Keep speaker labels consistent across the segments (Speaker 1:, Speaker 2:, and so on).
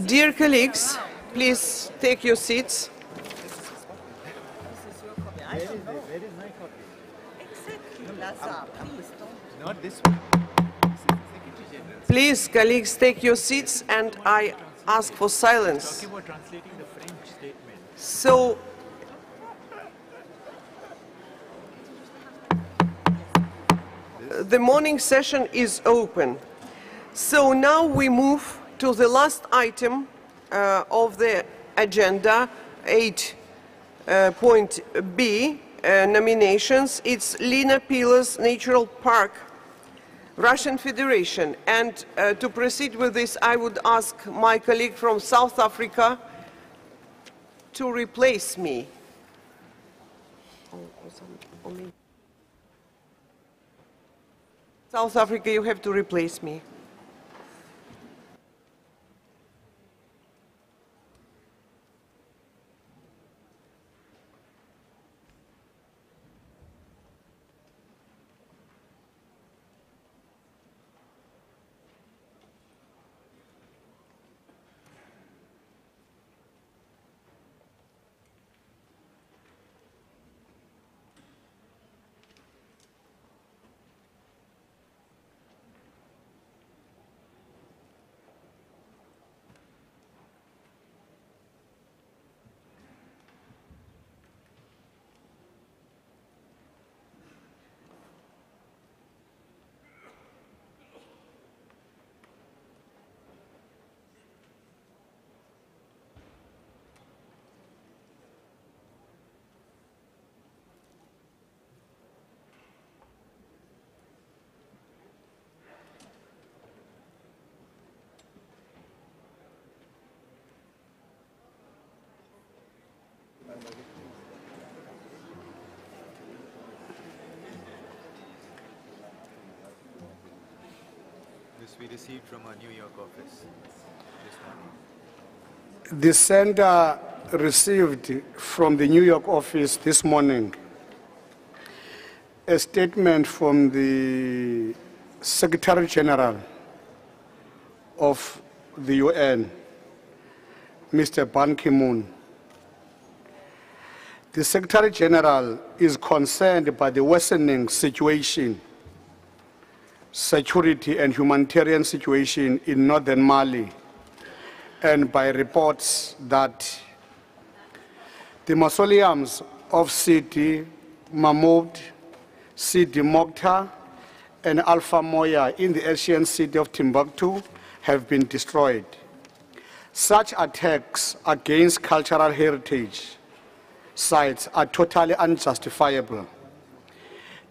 Speaker 1: Dear colleagues, please take your seats.
Speaker 2: Not this one.
Speaker 1: Please, colleagues, take your seats, and I ask for silence.
Speaker 2: Talking about translating the French statement.
Speaker 1: So, the morning session is open. So now we move to the last item of the agenda, 8.b, nominations. It's Lena Pilas Natural Park, Russian Federation. And to proceed with this, I would ask my colleague from South Africa to replace me. South Africa, you have to replace me.
Speaker 2: This we received from our New York office this morning.
Speaker 3: The center received from the New York office this morning a statement from the Secretary General of the UN, Mr. Ban Ki-moon. The Secretary General is concerned by the worsening situation, security and humanitarian situation in northern Mali, and by reports that the mausoleums of Sidi Mahmoud, Sidi Mokhtar, and Alpha Moya in the ancient city of Timbuktu have been destroyed. Such attacks against cultural heritage sites are totally unjustifiable.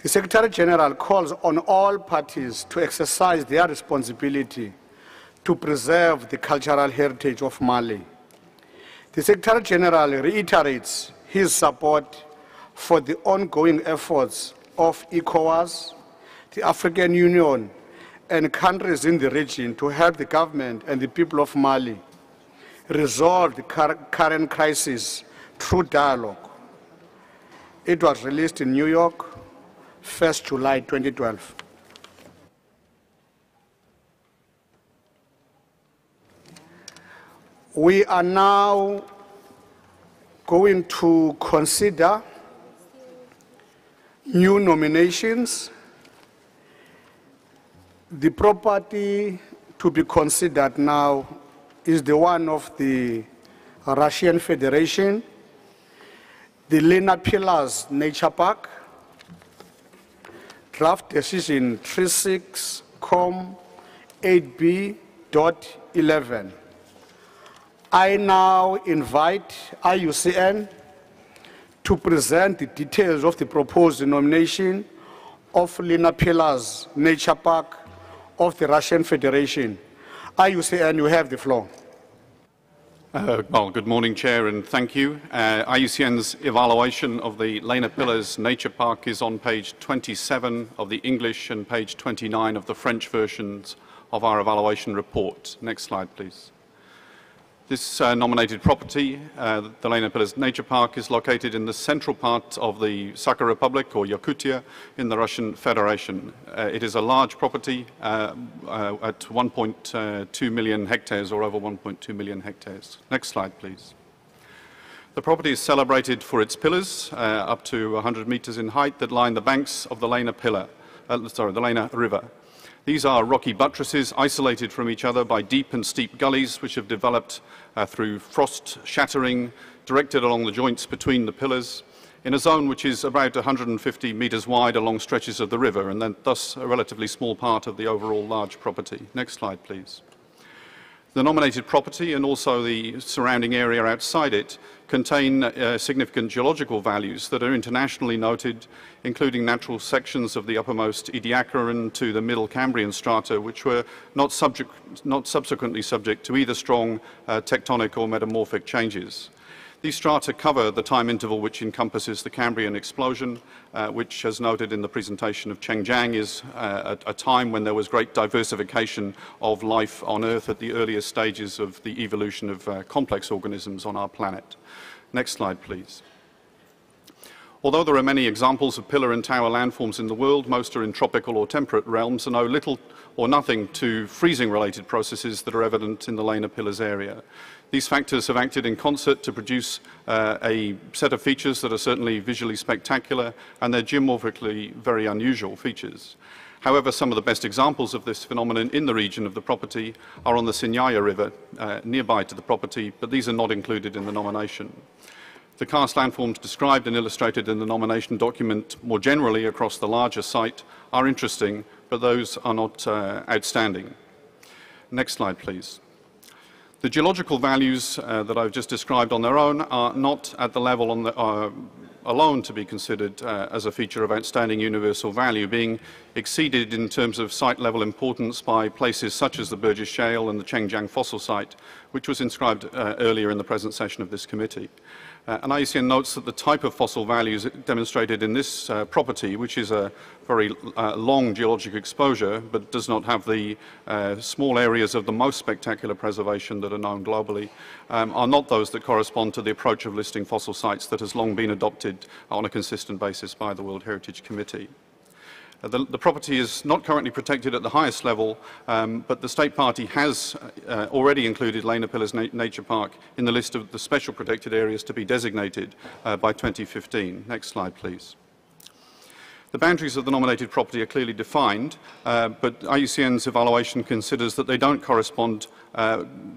Speaker 3: The Secretary General calls on all parties to exercise their responsibility to preserve the cultural heritage of Mali. The Secretary General reiterates his support for the ongoing efforts of ECOWAS, the African Union, and countries in the region to help the government and the people of Mali resolve the current crisis through dialogue. It was released in New York, 1st July 2012. We are now going to consider new nominations. The property to be considered now is the one of the Russian Federation, the Lena Pilas Nature Park, draft decision 36-8B.11. I now invite IUCN to present the details of the proposed nomination of Lena Pilas Nature Park of the Russian Federation. IUCN, you have the floor.
Speaker 4: Well, good morning, Chair, and thank you. IUCN's evaluation of the Lena Pilas Nature Park is on page 27 of the English and page 29 of the French versions of our evaluation report. Next slide, please. This nominated property, the Lena Pillars Nature Park, is located in the central part of the Sakha Republic, or Yakutia, in the Russian Federation. It is a large property at 1.2 million hectares, or over 1.2 million hectares. Next slide, please. The property is celebrated for its pillars, up to 100 meters in height, that line the banks of the Lena River. These are rocky buttresses isolated from each other by deep and steep gullies which have developed through frost shattering directed along the joints between the pillars in a zone which is about 150 meters wide along stretches of the river, and then thus a relatively small part of the overall large property. Next slide, please. The nominated property and also the surrounding area outside it contain significant geological values that are internationally noted, including natural sections of the uppermost Ediacaran to the middle Cambrian strata, which were not subsequently subject to either strong tectonic or metamorphic changes. These strata cover the time interval which encompasses the Cambrian explosion, which, as noted in the presentation of Cheng Jiang, is a time when there was great diversification of life on Earth at the earliest stages of the evolution of complex organisms on our planet. Next slide, please. Although there are many examples of pillar and tower landforms in the world, most are in tropical or temperate realms and owe little or nothing to freezing-related processes that are evident in the Lena Pillars area. These factors have acted in concert to produce a set of features that are certainly visually spectacular, and they're geomorphically very unusual features. However, some of the best examples of this phenomenon in the region of the property are on the Sinyaya River, nearby to the property, but these are not included in the nomination. The karst landforms described and illustrated in the nomination document more generally across the larger site are interesting, but those are not outstanding. Next slide, please. The geological values that I've just described on their own are not at the level alone to be considered as a feature of outstanding universal value, being exceeded in terms of site-level importance by places such as the Burgess Shale and the Cheng Jiang fossil site, which was inscribed earlier in the present session of this committee. And IUCN notes that the type of fossil values demonstrated in this property, which is a very long geologic exposure, but does not have the small areas of the most spectacular preservation that are known globally, are not those that correspond to the approach of listing fossil sites that has long been adopted on a consistent basis by the World Heritage Committee. The property is not currently protected at the highest level, but the State Party has already included Lena Pillars Nature Park in the list of the special protected areas to be designated by 2015. Next slide, please. The boundaries of the nominated property are clearly defined, but IUCN's evaluation considers that they don't correspond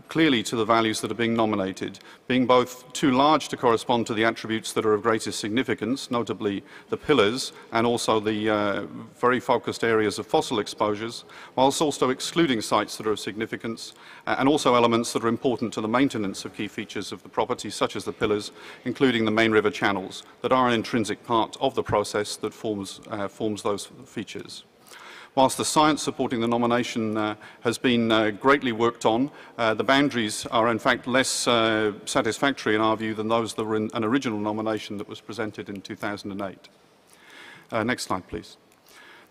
Speaker 4: clearly to the values that are being nominated, being both too large to correspond to the attributes that are of greatest significance, notably the pillars and also the very focused areas of fossil exposures, whilst also excluding sites that are of significance and also elements that are important to the maintenance of key features of the property, such as the pillars, including the main river channels that are an intrinsic part of the process that forms those features. Whilst the science supporting the nomination has been greatly worked on, the boundaries are in fact less satisfactory in our view than those that were in an original nomination that was presented in 2008. Next slide, please.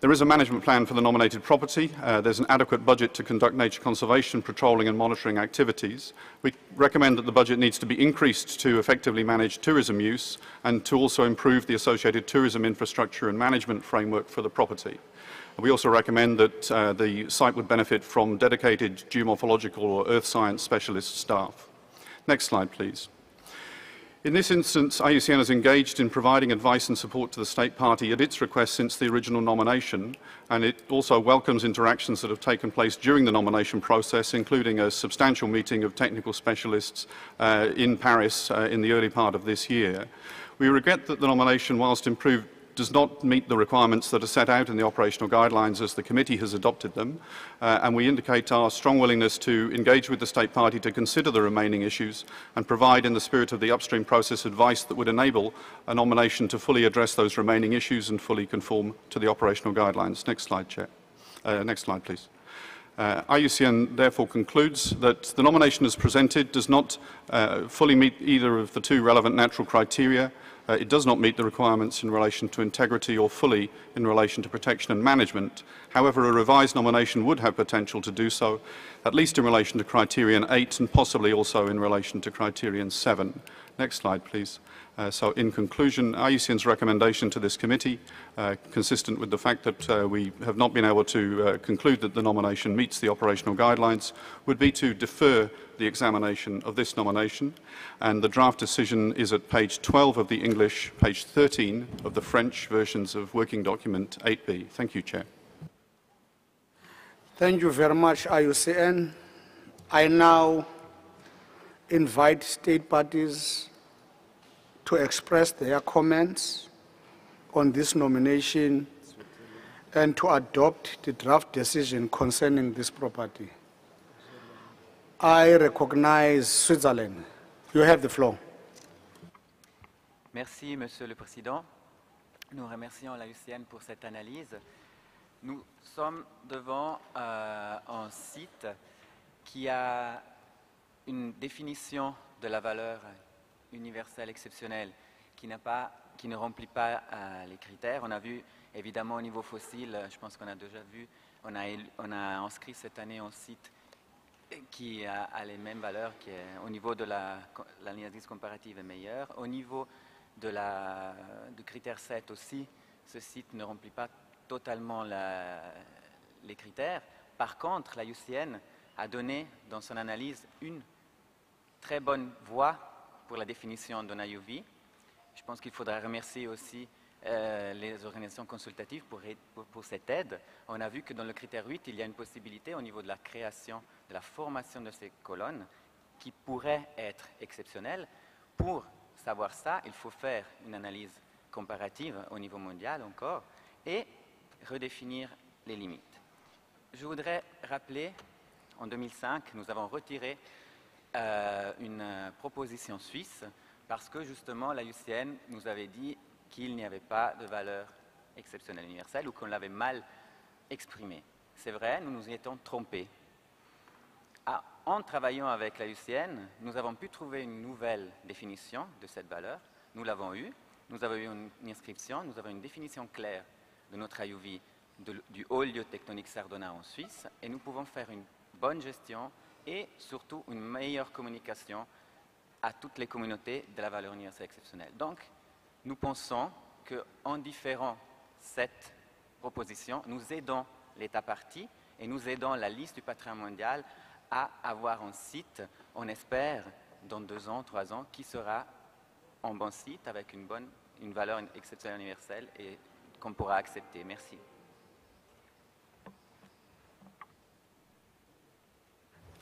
Speaker 4: There is a management plan for the nominated property. There's an adequate budget to conduct nature conservation, patrolling and monitoring activities. We recommend that the budget needs to be increased to effectively manage tourism use and to also improve the associated tourism infrastructure and management framework for the property. We also recommend that the site would benefit from dedicated geomorphological or earth science specialist staff. Next slide, please. In this instance, IUCN has engaged in providing advice and support to the State Party at its request since the original nomination, and it also welcomes interactions that have taken place during the nomination process, including a substantial meeting of technical specialists in Paris in the early part of this year. We regret that the nomination, whilst improved, does not meet the requirements that are set out in the operational guidelines as the committee has adopted them, and we indicate our strong willingness to engage with the State Party to consider the remaining issues and provide, in the spirit of the upstream process, advice that would enable a nomination to fully address those remaining issues and fully conform to the operational guidelines. Next slide, Chair. Next slide, please. IUCN therefore concludes that the nomination as presented does not fully meet either of the two relevant natural criteria. It does not meet the requirements in relation to integrity or fully in relation to protection and management. However, a revised nomination would have potential to do so. at least in relation to criterion 8 and possibly also in relation to criterion 7. Next slide, please. So in conclusion, IUCN's recommendation to this committee, consistent with the fact that we have not been able to conclude that the nomination meets the operational guidelines, would be to defer the examination of this nomination, and the draft decision is at page 12 of the English, page 13 of the French versions of Working Document 8B. Thank you, Chair.
Speaker 3: Thank you very much, IUCN. I now invite state parties to express their comments on this nomination and to adopt the draft decision concerning this property. I recognize Switzerland. You have the floor.
Speaker 5: Merci, Monsieur le Président. Nous remercions l'IUCN pour cette analyse. Nous sommes devant un site qui a une définition de la valeur universelle exceptionnelle qui ne remplit pas les critères. On a vu évidemment au niveau fossile, je pense qu'on a déjà vu, on a inscrit cette année un site qui a les mêmes valeurs, qui est, au niveau de l'analyse comparative est meilleure. Au niveau du critère 7 aussi, ce site ne remplit pas totalement les critères. Par contre, l'IUCN a donné dans son analyse une très bonne voie pour la définition d'un IUV. Je pense qu'il faudra remercier aussi les organisations consultatives pour cette aide. On a vu que dans le critère 8, il y a une possibilité au niveau de la création, de la formation de ces colonnes qui pourrait être exceptionnelle. Pour savoir ça, il faut faire une analyse comparative au niveau mondial encore et redéfinir les limites. Je voudrais rappeler, en 2005, nous avons retiré une proposition suisse parce que justement l'IUCN nous avait dit qu'il n'y avait pas de valeur exceptionnelle universelle ou qu'on l'avait mal exprimée. C'est vrai, nous nous y étions trompés. En travaillant avec l'IUCN, nous avons pu trouver une nouvelle définition de cette valeur. Nous l'avons eue, nous avons eu une inscription, nous avons une définition claire de notre IUV du haut lieu tectonique Sardona en Suisse et nous pouvons faire une bonne gestion et surtout une meilleure communication à toutes les communautés de la valeur universelle exceptionnelle. Donc, nous pensons qu'en différant cette proposition, nous aidons l'État partie et nous aidons la liste du patrimoine mondial à avoir un site, on espère, dans 2 ans, 3 ans, qui sera un bon site avec une valeur exceptionnelle universelle et qu'on pourra accepter. Merci.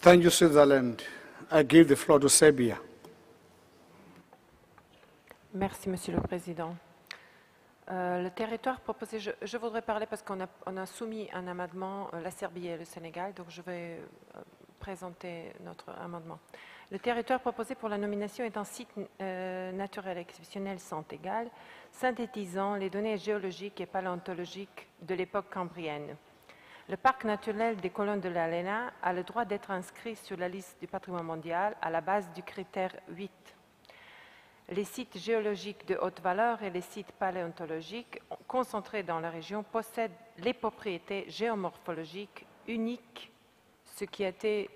Speaker 3: Thank you, Switzerland. I give the floor to Serbia.
Speaker 6: Merci, Monsieur le Président. Le territoire proposé, je voudrais parler parce qu'on a soumis un amendement, la Serbie et le Sénégal, donc je vais présenter notre amendement. Le territoire proposé pour la nomination est un site naturel exceptionnel sans égal, synthétisant les données géologiques et paléontologiques de l'époque cambrienne. Le parc naturel des colonnes de la Lena a le droit d'être inscrit sur la liste du patrimoine mondial à la base du critère 8. Les sites géologiques de haute valeur et les sites paléontologiques concentrés dans la région possèdent les propriétés géomorphologiques uniques, ce qui a été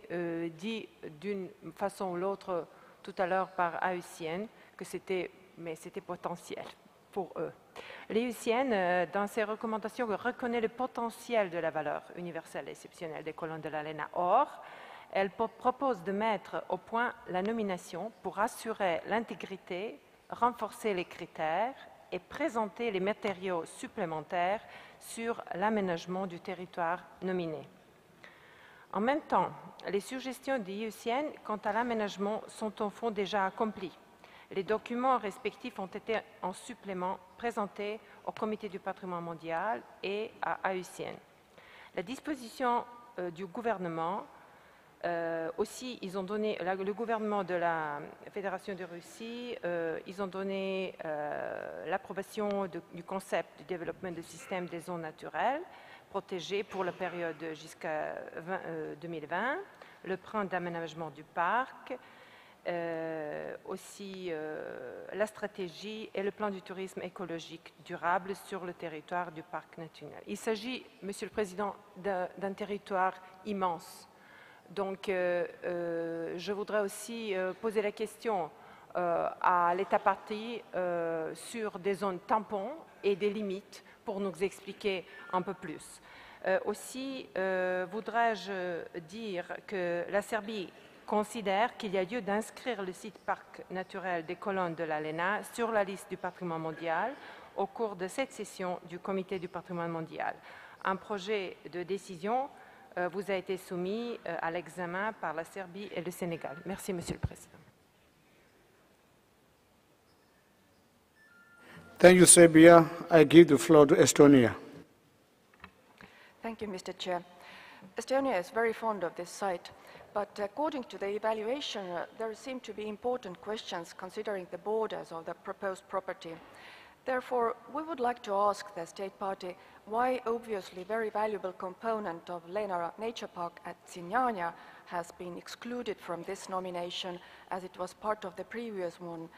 Speaker 6: dit d'une façon ou l'autre tout à l'heure par IUCN, que c'était potentiel pour eux. L'IUCN, dans ses recommandations, reconnaît le potentiel de la valeur universelle exceptionnelle des colonnes de la Lena. Or, elle propose de mettre au point la nomination pour assurer l'intégrité, renforcer les critères et présenter les matériaux supplémentaires sur l'aménagement du territoire nominé. En même temps, les suggestions de l'IUCN quant à l'aménagement sont au fond déjà accomplies. Les documents respectifs ont été en supplément présentés au Comité du patrimoine mondial et à IUCN. La disposition du gouvernement aussi, ils ont donné, le gouvernement de la Fédération de Russie, ils ont donné l'approbation du concept du développement de systèmes des zones naturelles protégées pour la période jusqu'à 2020, le plan d'aménagement du parc, aussi la stratégie et le plan du tourisme écologique durable sur le territoire du parc naturel. Il s'agit, Monsieur le Président, d'un territoire immense. Donc, je voudrais aussi poser la question à l'État partie sur des zones tampons et des limites pour nous expliquer un peu plus. Aussi, voudrais-je dire que la Serbie considère qu'il y a lieu d'inscrire le site parc naturel des colonnes de la Lena sur la liste du patrimoine mondial au cours de cette session du Comité du patrimoine mondial. Un projet de décision vous a été soumis à l'examen par la Serbie et le Sénégal. Merci, Monsieur le Président.
Speaker 3: Thank you, Serbia. I give the floor to Estonia.
Speaker 7: Thank you, Mr. Chair. Estonia is very fond of this site, but according to the evaluation, there seem to be important questions considering the borders of the proposed property. Therefore, we would like to ask the State Party why obviously very valuable component of Lena Nature Park at Sinjanja has been excluded from this nomination as it was part of the previous one.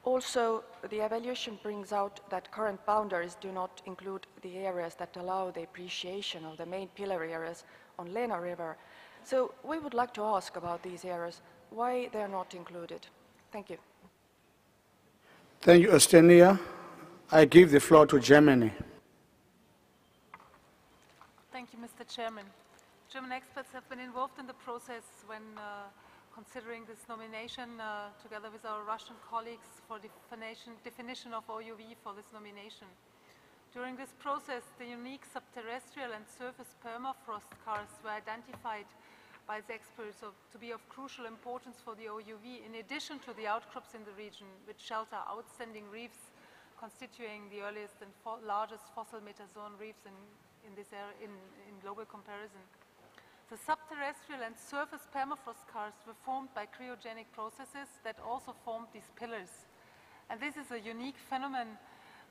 Speaker 7: Also, the evaluation brings out that current boundaries do not include the areas that allow the appreciation of the main pillar areas on Lena River. So we would like to ask about these areas, why they are not included. Thank you.
Speaker 3: Thank you, Estonia. I give the floor to Germany.
Speaker 8: Thank you, Mr. Chairman. German experts have been involved in the process when considering this nomination together with our Russian colleagues for definition of OUV for this nomination. During this process, the unique subterrestrial and surface permafrost karsts were identified by the experts to be of crucial importance for the OUV, in addition to the outcrops in the region, which shelter outstanding reefs constituting the earliest and largest fossil metazoan reefs in this area in global comparison. The subterrestrial and surface permafrost karsts were formed by cryogenic processes that also formed these pillars. And this is a unique phenomenon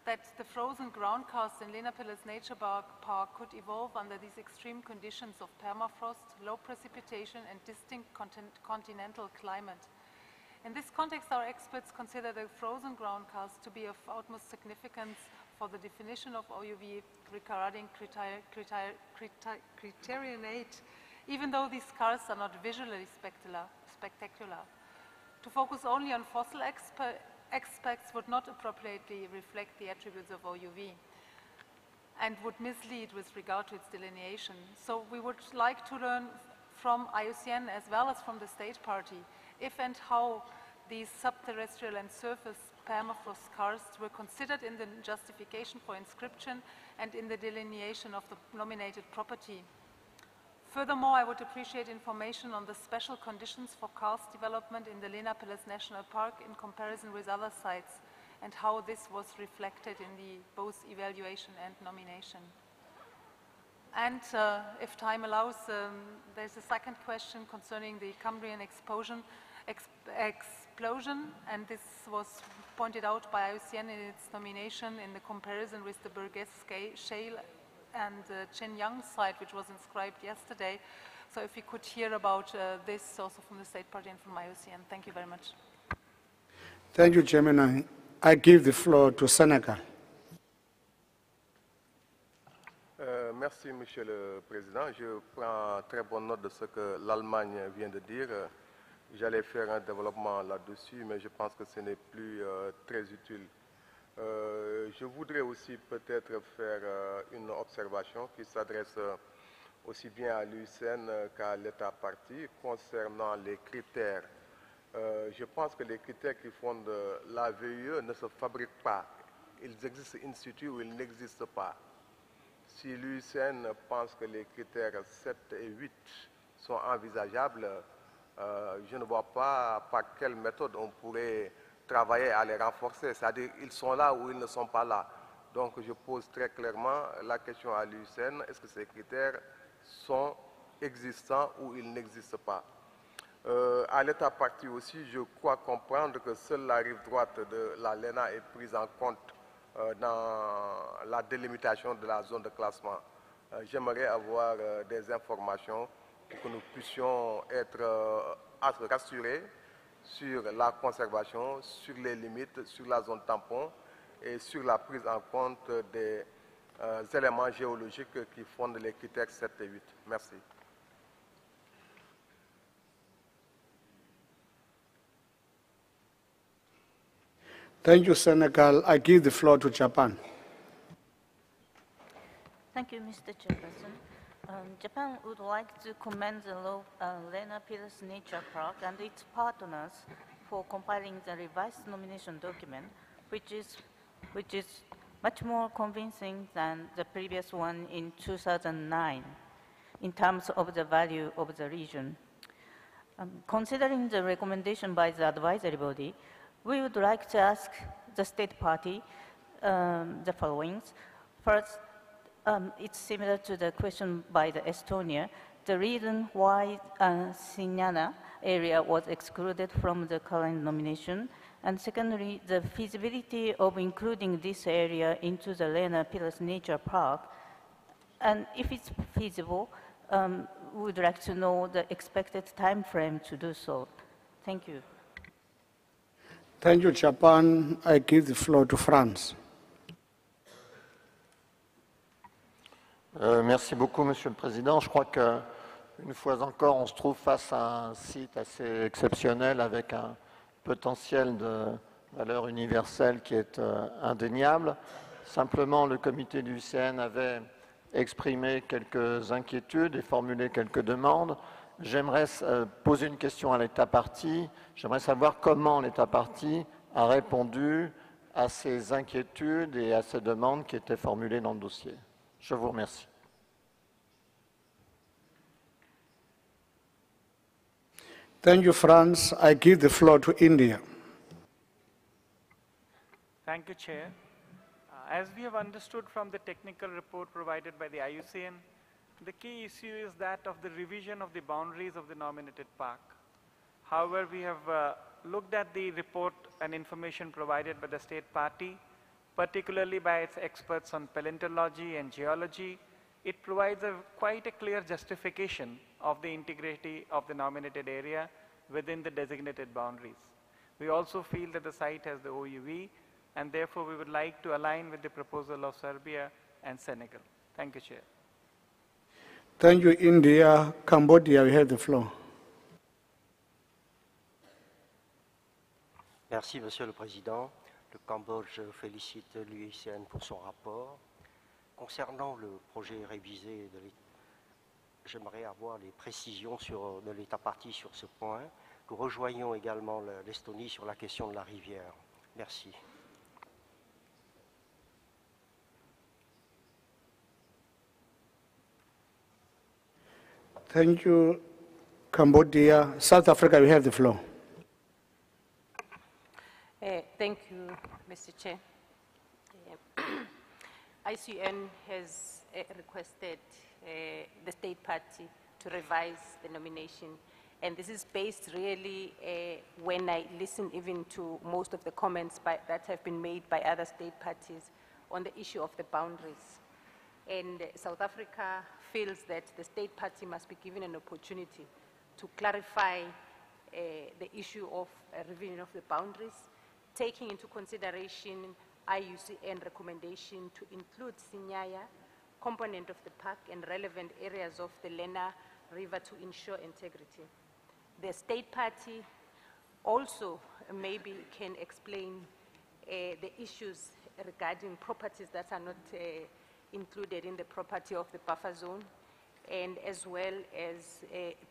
Speaker 8: that the frozen ground karst in Lena Pillars Nature Park could evolve under these extreme conditions of permafrost, low precipitation, and distinct continental climate. In this context, our experts consider the frozen ground karst to be of utmost significance for the definition of OUV regarding criterion 8, even though these karsts are not visually spectacular. To focus only on fossil aspects would not appropriately reflect the attributes of OUV and would mislead with regard to its delineation. So we would like to learn from IUCN as well as from the State Party if and how these subterrestrial and surface permafrost karsts were considered in the justification for inscription and in the delineation of the nominated property. Furthermore, I would appreciate information on the special conditions for karst development in the Lena Pillars National Park in comparison with other sites and how this was reflected in the both evaluation and nomination. And if time allows, there's a second question concerning the Cambrian explosion, and this was pointed out by IUCN in its nomination in the comparison with the Burgess Shale and Shenyang site, which was inscribed yesterday. So if we could hear about this also from the State Party and from IUCN. Thank you very much.
Speaker 3: Thank you, Gemini. I give the floor to Senegal.
Speaker 9: Merci, Monsieur le Président. Je prends très bonne note de ce que l'Allemagne vient de dire. J'allais faire un développement là-dessus, mais je pense que ce n'est plus très utile. Je voudrais aussi peut-être faire une observation qui s'adresse aussi bien à l'UCN qu'à l'État partie concernant les critères. Je pense que les critères qui fondent la VUE ne se fabriquent pas. Ils existent in situ ou ils n'existent pas. Si l'UCN pense que les critères 7 et 8 sont envisageables, je ne vois pas par quelle méthode on pourrait travailler à les renforcer. C'est-à-dire ils sont là ou ils ne sont pas là. Donc je pose très clairement la question à l'UCN, est-ce que ces critères sont existants ou ils n'existent pas? À l'État partie aussi, je crois comprendre que seule la rive droite de la Lena est prise en compte dans la délimitation de la zone de classement. J'aimerais avoir des informations pour que nous puissions être rassurés sur la conservation, sur les limites, sur la zone tampon et sur la prise en compte des éléments géologiques qui fondent les critères 7 et 8. Merci.
Speaker 3: Thank you, Senegal. I give the floor to Japan.
Speaker 10: Thank you, Mr. Chairperson. Japan would like to commend the Lena Pillars Nature Park and its partners for compiling the revised nomination document, which is much more convincing than the previous one in 2009 in terms of the value of the region. Considering the recommendation by the advisory body, we would like to ask the state party the following. First, it's similar to the question by the Estonia, the reason why Signana area was excluded from the current nomination, and secondly, the feasibility of including this area into the Lena Pillars Nature Park, and if it's feasible, we would like to know the expected time frame to do so. Thank you.
Speaker 3: Thank you, Japan. I give the floor to France.
Speaker 11: Merci beaucoup, Monsieur le Président. Je crois qu'une fois encore, on se trouve face à un site assez exceptionnel avec un potentiel de valeur universelle qui est indéniable. Simplement, le comité du CN avait exprimé quelques inquiétudes et formulé quelques demandes. J'aimerais poser une question à l'État partie. J'aimerais savoir comment l'État partie a répondu à ces inquiétudes et à ces demandes qui étaient formulées dans le dossier. Je vous remercie.
Speaker 3: Thank you, France. I give the floor to India.
Speaker 12: Thank you, Chair. As we have understood from the technical report provided by the IUCN, the key issue is that of the revision of the boundaries of the nominated park. However, we have looked at the report and information provided by the state party, particularly by its experts on paleontology and geology. It provides quite a clear justification of the integrity of the nominated area within the designated boundaries. We also feel that the site has the OUV, and therefore we would like to align with the proposal of Serbia and Senegal. Thank you, Chair.
Speaker 3: Thank you, India. Cambodia, you have the floor.
Speaker 13: Merci, Monsieur le Président. Le Cambodge félicite l'UICN pour son rapport. Concernant le projet révisé de l'État, j'aimerais avoir les précisions de l'État partie sur ce point. Nous rejoignons également l'Estonie sur la question de la rivière. Merci.
Speaker 3: Thank you, Cambodia. South Africa, you have the floor.
Speaker 14: Thank you, Mr. Chair. IUCN has requested the state party to revise the nomination, and this is based really when I listen even to most of the comments that have been made by other state parties on the issue of the boundaries. And South Africa feels that the state party must be given an opportunity to clarify the issue of a revision of the boundaries, taking into consideration IUCN recommendation to include Sinyaya, component of the park, and relevant areas of the Lena River to ensure integrity. The state party also maybe can explain the issues regarding properties that are not included in the property of the buffer zone, and as well as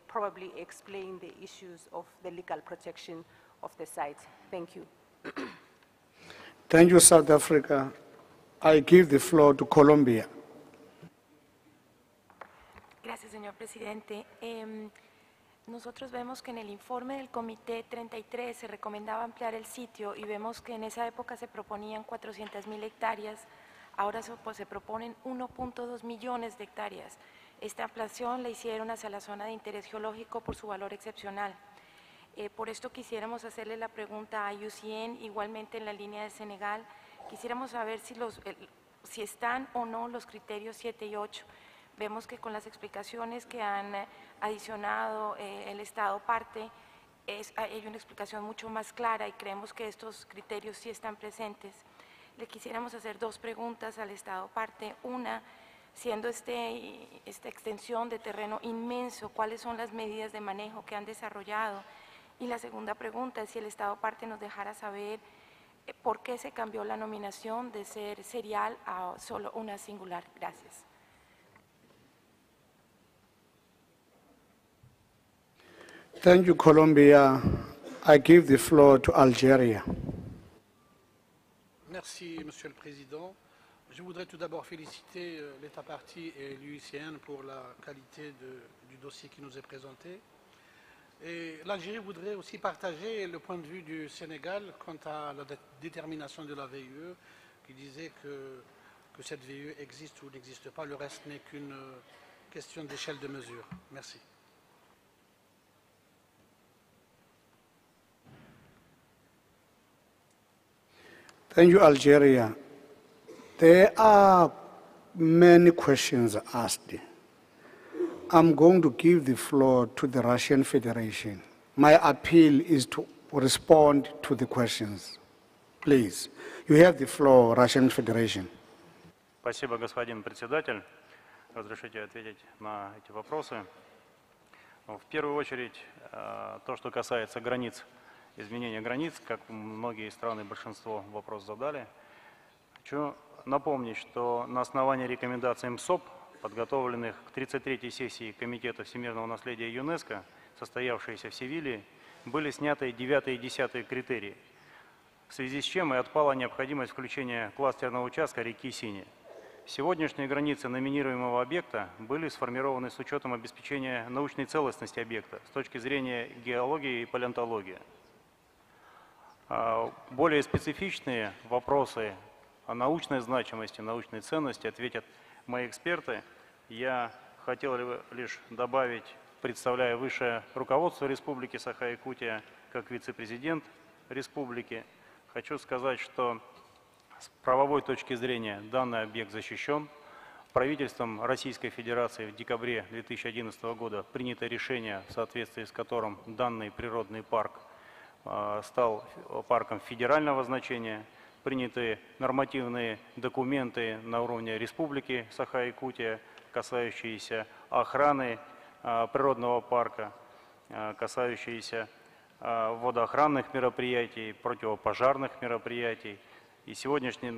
Speaker 14: probably explain the issues of the legal protection of the site. Thank you.
Speaker 3: Thank you, South Africa. I give the floor to Colombia.
Speaker 15: Gracias, señor presidente. Nosotros vemos que en el informe del Comité 33 se recomendaba ampliar el sitio y vemos que en esa época se proponían 400.000 hectáreas, ahora se proponen 1.2 millones de hectáreas. Esta ampliación la hicieron hacia la zona de interés geológico por su valor excepcional. Por esto quisiéramos hacerle la pregunta a IUCN, igualmente en la línea de Senegal. Quisiéramos saber si están o no los criterios 7 y 8. Vemos que con las explicaciones que han adicionado el Estado parte, hay una explicación mucho más clara y creemos que estos criterios sí están presentes. Le quisiéramos hacer dos preguntas al Estado parte. Una, siendo esta extensión de terreno inmenso, ¿cuáles son las medidas de manejo que han desarrollado? Y la segunda pregunta es si el Estado parte nos dejara saber ¿Por qué se cambió la nominación de ser serial a solo una singular? Gracias.
Speaker 3: Thank you, Colombia. I give the floor to Algeria.
Speaker 16: Merci, Monsieur le Président. Je voudrais tout d'abord féliciter l'État partie et l'UICN pour la qualité du dossier qui nous est présenté. Et l'Algérie voudrait aussi partager le point de vue du Sénégal quant à la détermination de la VUE, qui disait que cette VUE existe ou n'existe pas. Le reste n'est qu'une question d'échelle de mesure. Merci.
Speaker 3: Thank you, Algeria. There are many questions asked. I'm going to give the floor to the Russian Federation. My appeal is to respond to the questions. Please, you have the floor, Russian Federation.
Speaker 17: Спасибо, господин председатель. Разрешите ответить на эти вопросы. В первую очередь, то, что касается границ, изменения границ, как многие страны, большинство вопрос задали. Хочу напомнить, что на основании рекомендаций МСОП, подготовленных к 33-й сессии Комитета всемирного наследия ЮНЕСКО, состоявшейся в Севиле, были сняты 9 и 10 критерии, в связи с чем и отпала необходимость включения кластерного участка реки Синя. Сегодняшние границы номинируемого объекта были сформированы с учетом обеспечения научной целостности объекта с точки зрения геологии и палеонтологии. Более специфичные вопросы о научной значимости, научной ценности ответят мои эксперты. Я хотел лишь добавить, представляя высшее руководство Республики Саха-Якутия как вице-президент республики, хочу сказать, что с правовой точки зрения данный объект защищен. Правительством Российской Федерации в декабре 2011 года принято решение, в соответствии с которым данный природный парк стал парком федерального значения. Приняты нормативные документы на уровне Республики Саха-Якутия, касающиеся охраны природного парка, касающиеся водоохранных мероприятий, противопожарных мероприятий. И на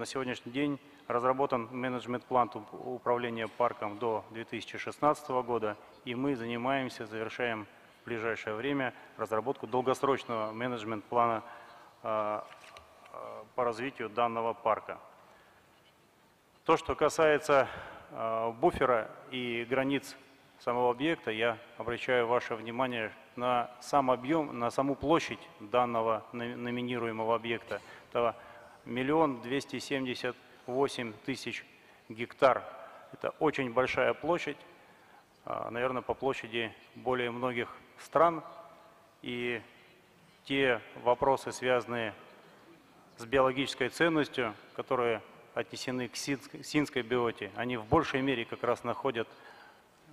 Speaker 17: сегодняшний день разработан менеджмент-план управления парком до 2016 года, и мы завершаем в ближайшее время разработку долгосрочного менеджмент-плана по развитию данного парка. То, что касается буфера и границ самого объекта, я обращаю ваше внимание на сам объем, на саму площадь данного номинируемого объекта. Это 1 278 000 гектар. Это очень большая площадь, наверное, по площади более многих стран. И те вопросы, связанные с биологической ценностью, которые отнесены к синской биоте, они в большей мере как раз находятся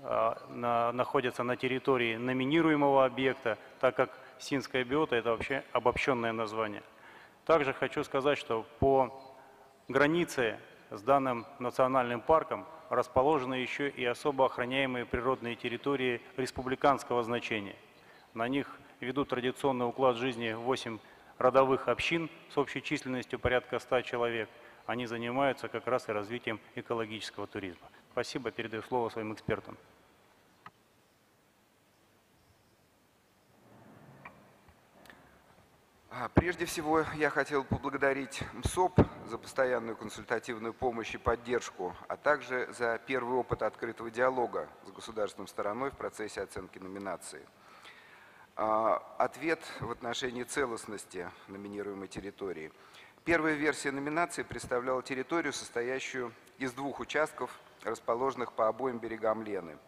Speaker 17: на территории номинируемого объекта, так как синская биота – это вообще обобщенное название. Также хочу сказать, что по границе с данным национальным парком расположены еще и особо охраняемые природные территории республиканского значения. На них ведут традиционный уклад жизни 8 родовых общин с общей численностью порядка 100 человек. Они занимаются как раз и развитием экологического туризма. Спасибо, передаю слово своим экспертам.
Speaker 18: Прежде всего, я хотел поблагодарить МСОП за постоянную консультативную помощь и поддержку, а также за первый опыт открытого диалога с государственной стороной в процессе оценки номинации. Ответ в отношении целостности номинируемой территории. Первая версия номинации представляла территорию, состоящую из 2 участков, расположенных по обоим берегам Лены.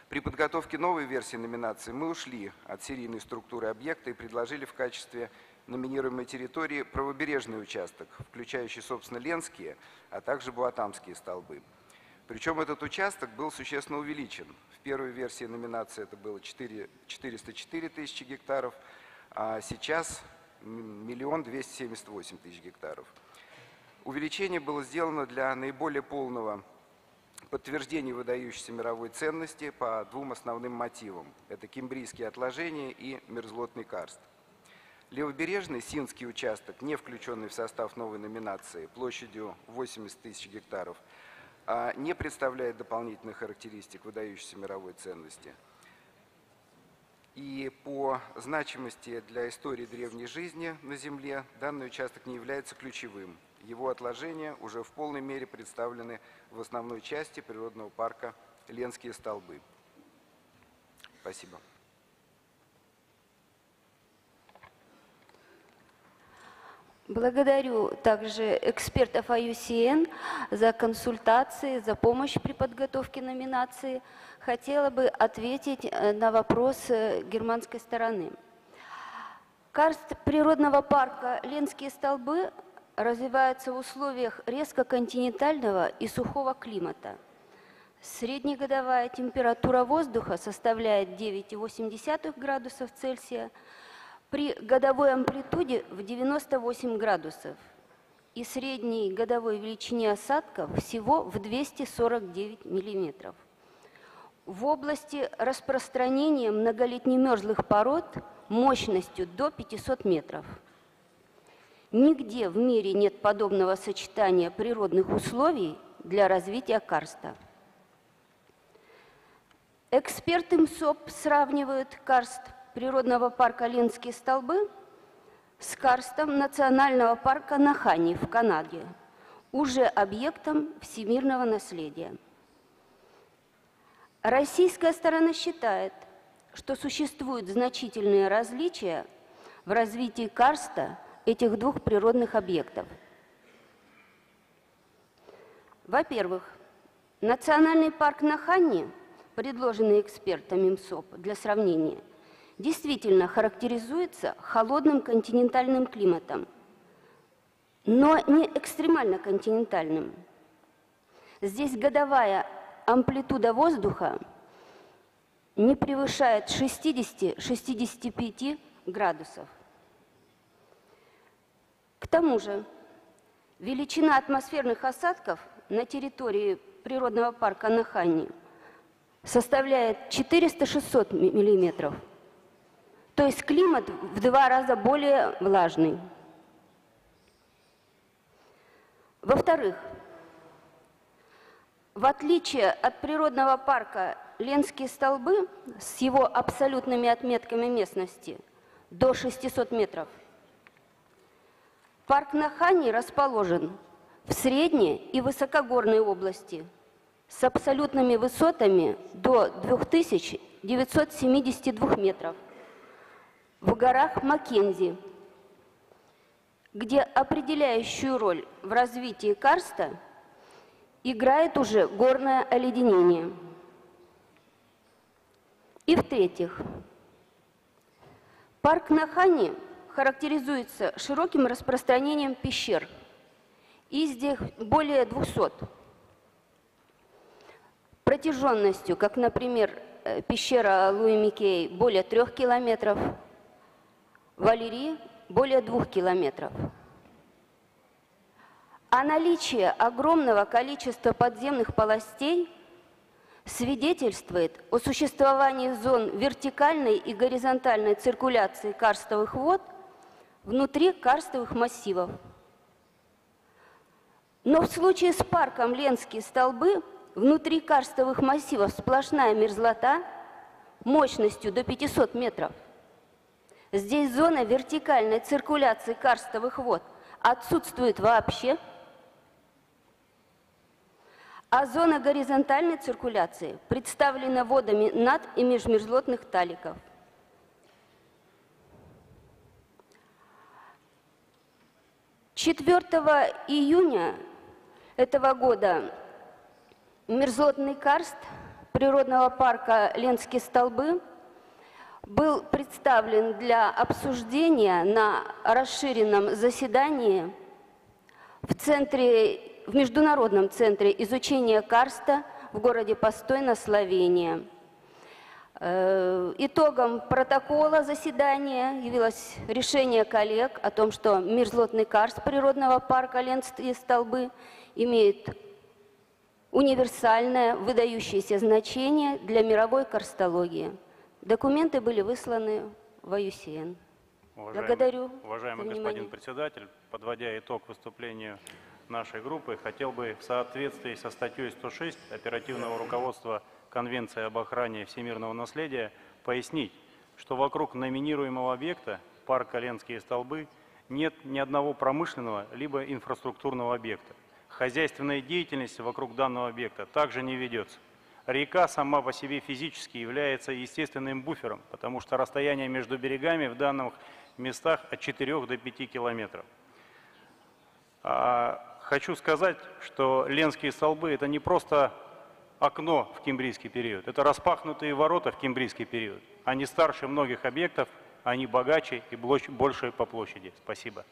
Speaker 18: При подготовке новой версии номинации мы ушли от серийной структуры объекта и предложили в качестве номинируемой территории правобережный участок, включающий, собственно, Ленские, а также Буатамские столбы. Причем этот участок был существенно увеличен. В первой версии номинации это было 404 000 гектаров, а сейчас 1 278 000 гектаров. Увеличение было сделано для наиболее полного подтверждение выдающейся мировой ценности по 2 основным мотивам. Это кембрийские отложения и мерзлотный карст. Левобережный Синский участок, не включенный в состав новой номинации, площадью 80 тысяч гектаров, не представляет дополнительных характеристик, выдающихся мировой ценности. И по значимости для истории древней жизни на Земле данный участок не является ключевым. Его отложения уже в полной мере представлены в основной части природного парка Ленские столбы. Спасибо.
Speaker 19: Благодарю также экспертов IUCN за консультации, за помощь при подготовке номинации. Хотела бы ответить на вопрос германской стороны. Карст природного парка Ленские столбы развивается в условиях резко континентального и сухого климата. Среднегодовая температура воздуха составляет 9,8 градусов Цельсия, при годовой амплитуде в 98 градусов и средней годовой величине осадков всего в 249 миллиметров. В области распространения многолетнемерзлых пород мощностью до 500 метров. Нигде в мире нет подобного сочетания природных условий для развития карста. Эксперты МСОП сравнивают карст природного парка Ленские столбы с карстом национального парка Нахани в Канаде, уже объектом всемирного наследия. Российская сторона считает, что существуют значительные различия в развитии карста этих двух природных объектов. Во-первых, национальный парк Нахани, предложенный экспертами МСОП для сравнения, действительно характеризуется холодным континентальным климатом, но не экстремально континентальным. Здесь годовая амплитуда воздуха не превышает 60-65 градусов. К тому же величина атмосферных осадков на территории природного парка Нахани составляет 400-600 миллиметров. То есть климат в 2 раза более влажный. Во-вторых, в отличие от природного парка Ленские столбы с его абсолютными отметками местности до 600 метров, парк Нахани расположен в средней и высокогорной области с абсолютными высотами до 2972 метров. В горах Маккензи, где определяющую роль в развитии карста играет уже горное оледенение. И в-третьих, парк Нахани характеризуется широким распространением пещер. Из них более 200. Протяженностью, как, например, пещера Луи Микей, более 3 километров, Валерии более 2 километров. А наличие огромного количества подземных полостей свидетельствует о существовании зон вертикальной и горизонтальной циркуляции карстовых вод внутри карстовых массивов. Но в случае с парком Ленские столбы внутри карстовых массивов сплошная мерзлота мощностью до 500 метров. Здесь зона вертикальной циркуляции карстовых вод отсутствует вообще, а зона горизонтальной циркуляции представлена водами над- и межмерзлотных таликов. «4 июня этого года мерзлотный карст природного парка Ленские столбы был представлен для обсуждения на расширенном заседании в Международном центре изучения карста в городе Постойна, Словения. Итогом протокола заседания явилось решение коллег о том, что мерзлотный карст природного парка Ленские столбы имеет универсальное, выдающееся значение для мировой карстологии. Документы были высланы в IUCN. Благодарю
Speaker 17: Уважаемый
Speaker 19: за
Speaker 17: господин
Speaker 19: внимание.
Speaker 17: председатель, подводя итог выступлению нашей группы, хотел бы в соответствии со статьей 106 оперативного руководства Конвенции об охране всемирного наследия пояснить, что вокруг номинируемого объекта парка Ленские столбы нет ни одного промышленного либо инфраструктурного объекта. Хозяйственная деятельность вокруг данного объекта также не ведется. Река сама по себе физически является естественным буфером, потому что расстояние между берегами в данных местах от 4 до 5 километров. Хочу сказать, что Ленские столбы – это не просто окно в кембрийский период, это распахнутые ворота в кембрийский период. Они старше многих объектов, они богаче и больше по площади. Спасибо.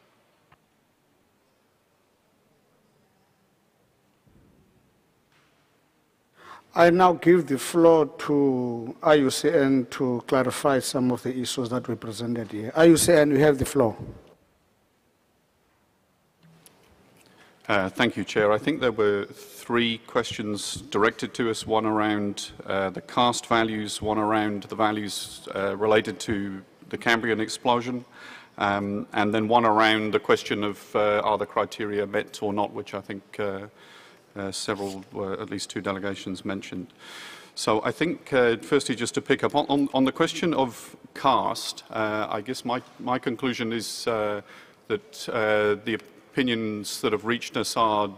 Speaker 3: I now give the floor to IUCN to clarify some of the issues that we presented here. IUCN, you have the floor.
Speaker 4: Thank you, Chair. I think there were 3 questions directed to us, one around the karst values, one around the values related to the Cambrian explosion, and then one around the question of are the criteria met or not, which I think several, at least 2 delegations mentioned. So I think, firstly, just to pick up on the question of karst, I guess my conclusion is that the opinions that have reached us are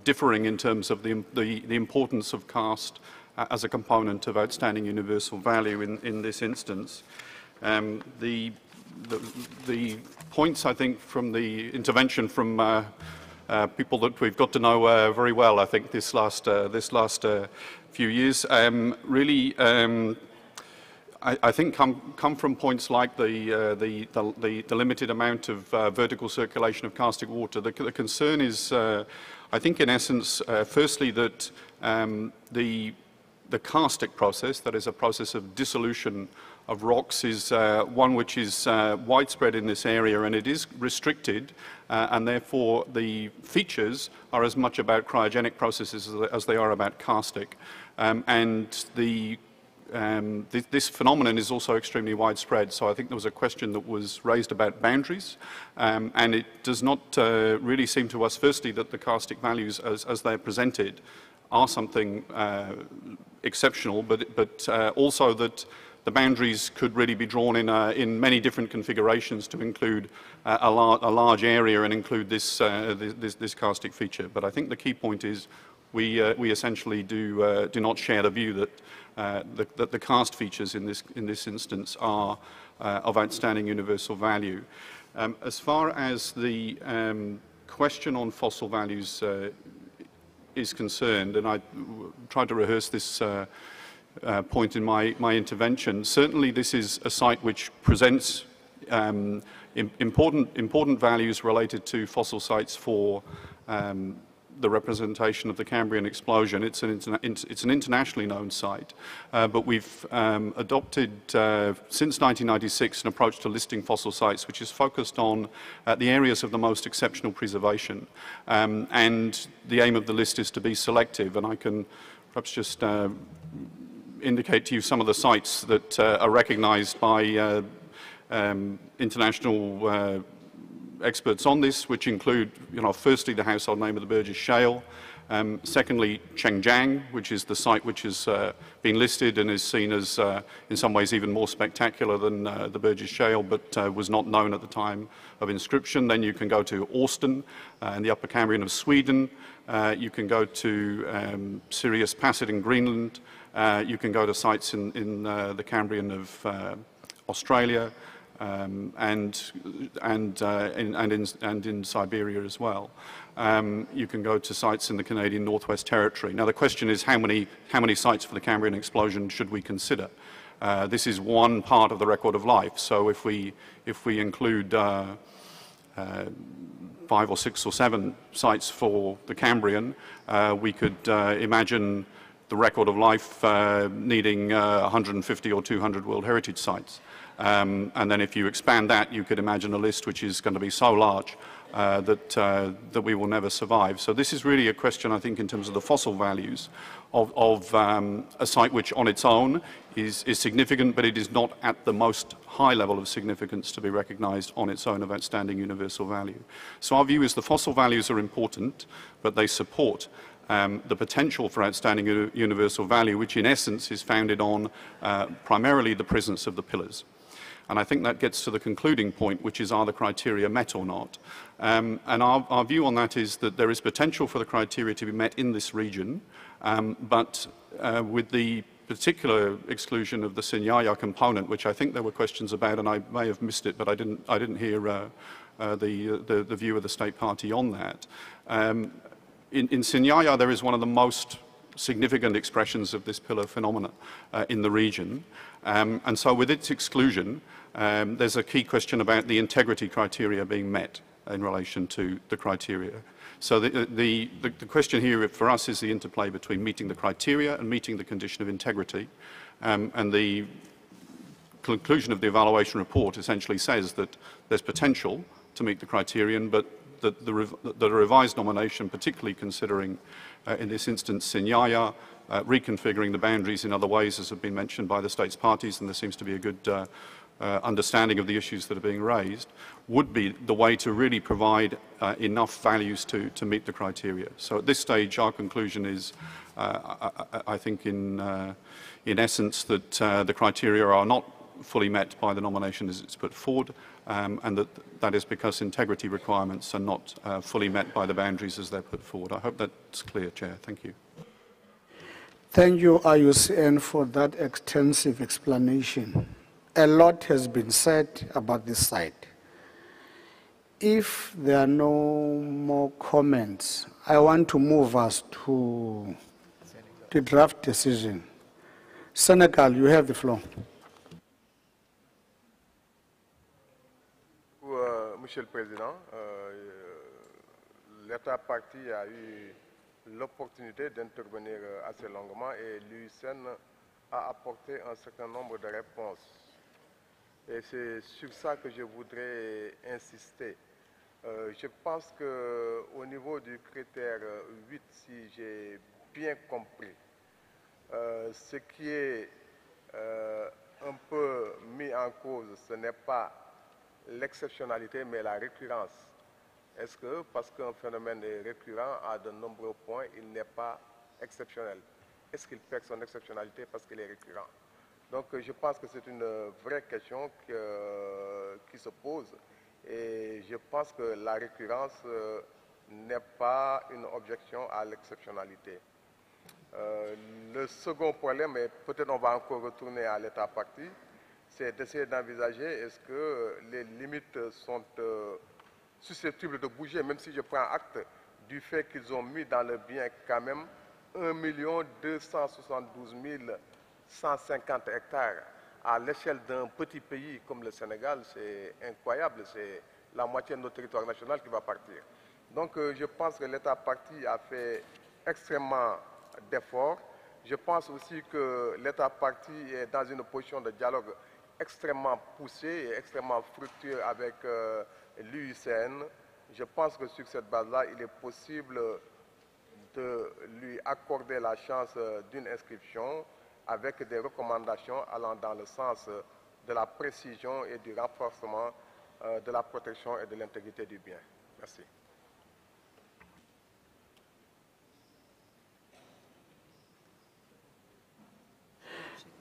Speaker 4: differing in terms of the importance of karst as a component of outstanding universal value in this instance. The points, I think, from the intervention from people that we've got to know very well, I think, this last few years, really, I think come from points like the limited amount of vertical circulation of karstic water. The concern is, I think, in essence, firstly, that the karstic process, that is a process of dissolution of rocks, is one which is widespread in this area, and it is restricted, and therefore the features are as much about cryogenic processes as they are about karstic. This phenomenon is also extremely widespread, so I think there was a question that was raised about boundaries, and it does not really seem to us, firstly, that the karstic values as they're presented are something exceptional, but also that the boundaries could really be drawn in many different configurations to include a large area and include this karstic feature. But I think the key point is we essentially do not share the view that the karst features in this instance are of outstanding universal value. As far as the question on fossil values is concerned, and I tried to rehearse this point in my intervention, certainly this is a site which presents important values related to fossil sites for the representation of the Cambrian explosion. It's an internationally known site, but we've adopted since 1996 an approach to listing fossil sites which is focused on the areas of the most exceptional preservation, and the aim of the list is to be selective, and I can perhaps just indicate to you some of the sites that are recognized by international experts on this, which include, firstly, the household name of the Burgess Shale, secondly, Chengjiang, which is the site which has been listed and is seen as, in some ways, even more spectacular than the Burgess Shale, but was not known at the time of inscription. Then you can go to Austin in the Upper Cambrian of Sweden. You can go to Sirius Passet in Greenland. You can go to sites in the Cambrian of Australia. And in Siberia as well. You can go to sites in the Canadian Northwest Territory. Now the question is how many sites for the Cambrian explosion should we consider? This is one part of the record of life. So if we include 5 or 6 or 7 sites for the Cambrian, we could imagine the record of life needing 150 or 200 World Heritage sites. And then if you expand that, you could imagine a list which is going to be so large that we will never survive. So this is really a question, I think, in terms of the fossil values of a site which on its own is significant, but it is not at the most high level of significance to be recognized on its own of outstanding universal value. So our view is the fossil values are important, but they support the potential for outstanding universal value, which in essence is founded on primarily the presence of the pillars. And I think that gets to the concluding point, which is, are the criteria met or not? And our view on that is that there is potential for the criteria to be met in this region, but with the particular exclusion of the Sinyaya component, which I think there were questions about, and I may have missed it, but I didn't hear the view of the State Party on that. In Sinyaya, there is one of the most significant expressions of this pillar phenomena in the region. And so with its exclusion, there's a key question about the integrity criteria being met in relation to the criteria. So the question here for us is the interplay between meeting the criteria and meeting the condition of integrity. And the conclusion of the evaluation report essentially says that there's potential to meet the criterion, but that the revised nomination, particularly considering in this instance Sinyaya, reconfiguring the boundaries in other ways, as have been mentioned by the States Parties, and there seems to be a good understanding of the issues that are being raised, would be the way to really provide enough values to meet the criteria. So at this stage, our conclusion is, I think in essence, that the criteria are not fully met by the nomination as it's put forward, and that is because integrity requirements are not fully met by the boundaries as they're put forward. I hope that's clear, Chair. Thank you.
Speaker 3: Thank you, IUCN, for that extensive explanation. A lot has been said about this site. If there are no more comments, I want to move us to the draft decision. Senegal, you have the floor.
Speaker 9: Monsieur le Président, l'État parti a eu l'opportunité d'intervenir assez longuement et l'UICN a apporté un certain nombre de réponses. Et c'est sur ça que je voudrais insister. Je pense qu'au niveau du critère 8, si j'ai bien compris, ce qui est un peu mis en cause, ce n'est pas l'exceptionnalité, mais la récurrence. Est-ce que, parce qu'un phénomène est récurrent à de nombreux points, il n'est pas exceptionnel? Est-ce qu'il perd son exceptionnalité parce qu'il est récurrent? Donc je pense que c'est une vraie question qui se pose. Et je pense que la récurrence n'est pas une objection à l'exceptionnalité. Le second problème, et peut-être on va encore retourner à l'état parti, c'est d'essayer d'envisager est-ce que les limites sont susceptibles de bouger, même si je prends acte du fait qu'ils ont mis dans le bien quand même 1 272 150 hectares. À l'échelle d'un petit pays comme le Sénégal, c'est incroyable, c'est la moitié de notre territoire national qui va partir. Donc je pense que l'État parti a fait extrêmement d'efforts. Je pense aussi que l'État parti est dans une position de dialogue extrêmement poussée et extrêmement fructueux avec l'UICN. Je pense que sur cette base-là, il est possible de lui accorder la chance d'une inscription avec des recommandations allant dans le sens de la précision et du renforcement de la protection et de l'intégrité du bien. Merci.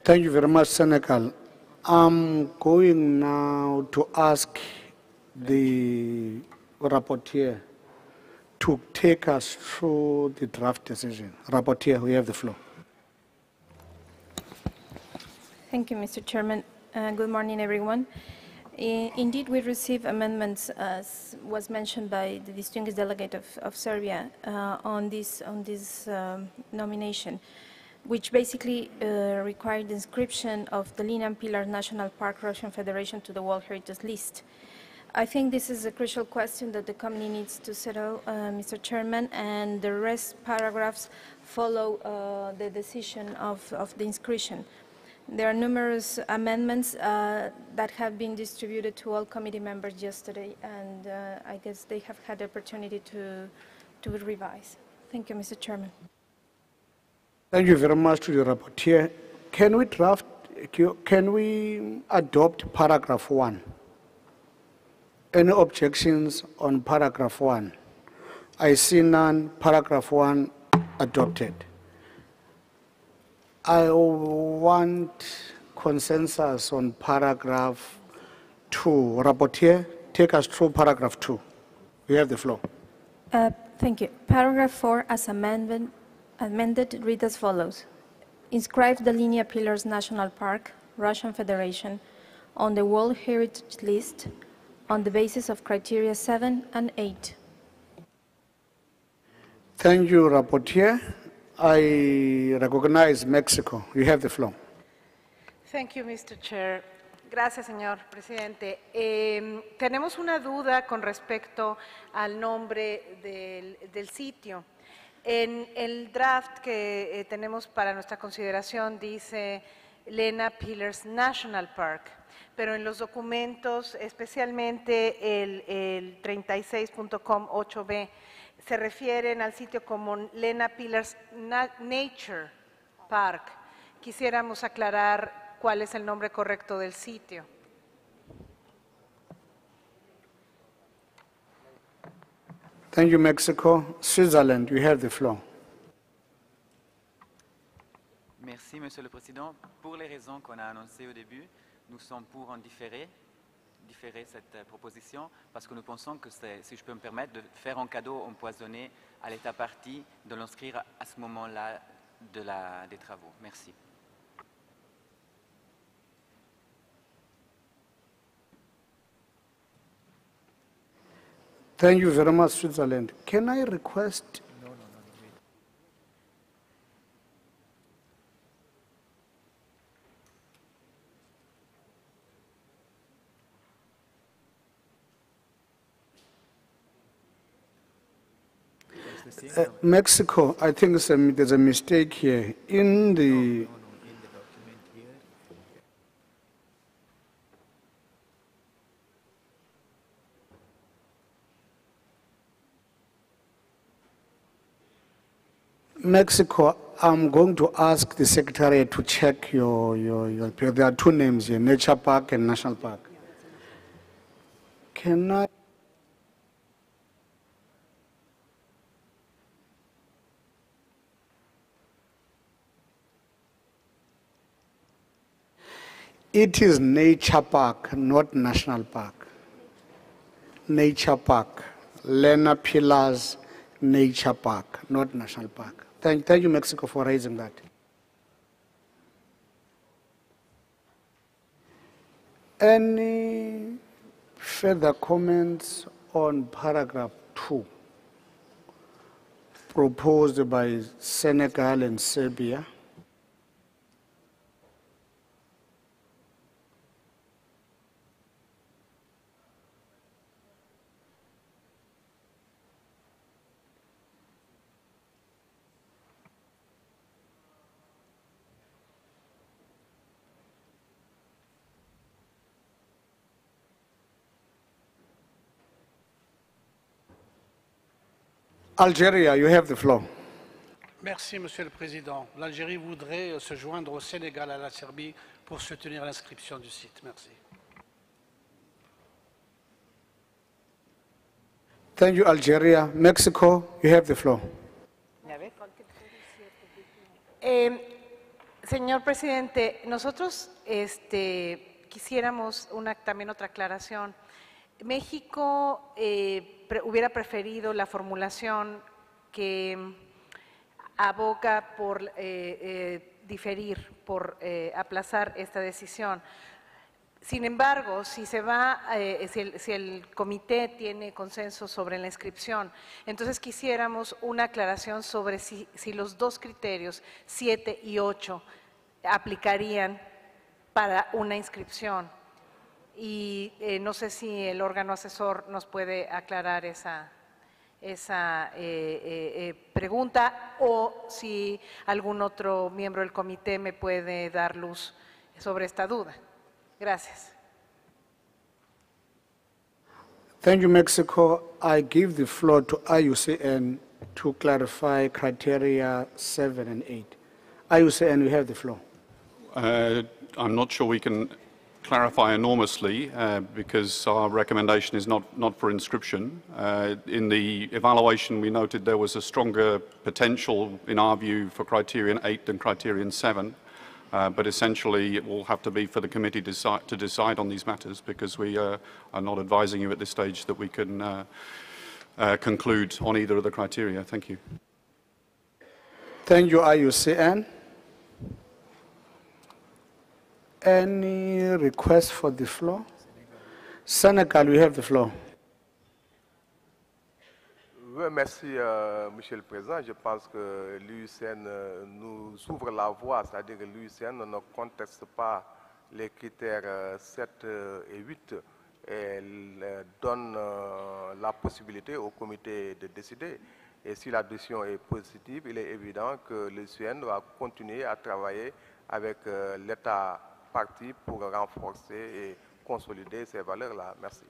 Speaker 3: Thank you very much, Senegal. I'm going now to ask the rapporteur to take us through the draft decision. Rapporteur, we have the floor.
Speaker 15: Thank you, Mr. Chairman. Good morning, everyone. Indeed, we received amendments, as was mentioned by the distinguished delegate of Serbia, on this nomination, which basically required the inscription of the Linan Pilar National Park Russian Federation to the World Heritage List. I think this is a crucial question that the committee needs to settle, Mr. Chairman, and the rest paragraphs follow the decision of the inscription. There are numerous amendments that have been distributed to all committee members yesterday, and I guess they have had the opportunity to revise. Thank you, Mr. Chairman.
Speaker 3: Thank you very much to the rapporteur. Can we adopt paragraph 1? Any objections on paragraph 1? I see none. Paragraph 1 adopted. I want consensus on paragraph 2. Rapporteur, take us through paragraph 2. You have the floor.
Speaker 15: Thank you. Paragraph 4 as amended read as follows. Inscribe the Linia Pillars National Park, Russian Federation, on the World Heritage List on the basis of criteria 7 and 8.
Speaker 3: Thank you, Rapporteur. I recognize Mexico. You have the floor.
Speaker 8: Thank you, Mr. Chair. Gracias, señor presidente. Tenemos una duda con respecto al nombre del sitio. En el draft que tenemos para nuestra consideración dice Lena Pillars National Park, pero en los documentos, especialmente el 36.com8b, se refieren al sitio como Lena Pillars Nature Park. Quisiéramos aclarar cuál es el nombre correcto del sitio.
Speaker 3: Thank you, Mexico. Switzerland, you have the floor.
Speaker 5: Merci, Monsieur le Président. Pour les raisons qu'on a annoncées au début, nous sommes pour en différer cette proposition parce que nous pensons que c'est, si je peux me permettre, de faire un cadeau empoisonné à l'État partie, de l'inscrire à ce moment-là des travaux. Merci.
Speaker 3: Thank you very much, Switzerland. Can I request? Mexico, I think there's a mistake here. In the Mexico, I'm going to ask the Secretary to check your there are two names here, Nature Park and National Park. Can I? It is Nature Park, not National Park. Nature Park, Lena Pillars Nature Park, not National Park. Thank you, Mexico, for raising that. Any further comments on paragraph 2 proposed by Senegal and Serbia? Algeria, you have the floor.
Speaker 16: Merci, Monsieur le Président. L'Algérie voudrait se joindre au Sénégal et à la Serbie pour soutenir l'inscription du site. Merci.
Speaker 3: Thank you, Algeria. Mexico, you have the floor.
Speaker 8: Señor presidente, nosotros quisiéramos también otra aclaración. México hubiera preferido la formulación que aboga por diferir, por aplazar esta decisión. Sin embargo, si el comité tiene consenso sobre la inscripción, entonces quisiéramos una aclaración sobre si los dos criterios, 7 y 8, aplicarían para una inscripción. Y no sé si el órgano asesor nos puede aclarar esa pregunta o si algún otro miembro del comité me puede dar luz
Speaker 20: sobre esta duda. Gracias.
Speaker 3: Thank you, Mexico. I give the floor to IUCN to clarify criteria 7 and 8. IUCN, you have the floor.
Speaker 4: I'm not sure we can clarify enormously because our recommendation is not for inscription. In the evaluation, we noted there was a stronger potential, in our view, for criterion 8 than criterion 7. But essentially, it will have to be for the committee to decide on these matters because we are not advising you at this stage that we can conclude on either of the criteria. Thank you.
Speaker 3: Thank you, IUCN. Any request for the floor? Senegal, we have the floor.
Speaker 9: Oui, merci, Monsieur le Président. Je pense que l'UICN nous ouvre la voie, c'est-à-dire que l'UICN ne conteste pas les critères 7 et 8. Elle donne la possibilité au comité de décider. Et si la décision est positive, il est évident que l'UICN va continuer à travailler avec l'État parti pour renforcer et consolider ces valeurs-là. Merci.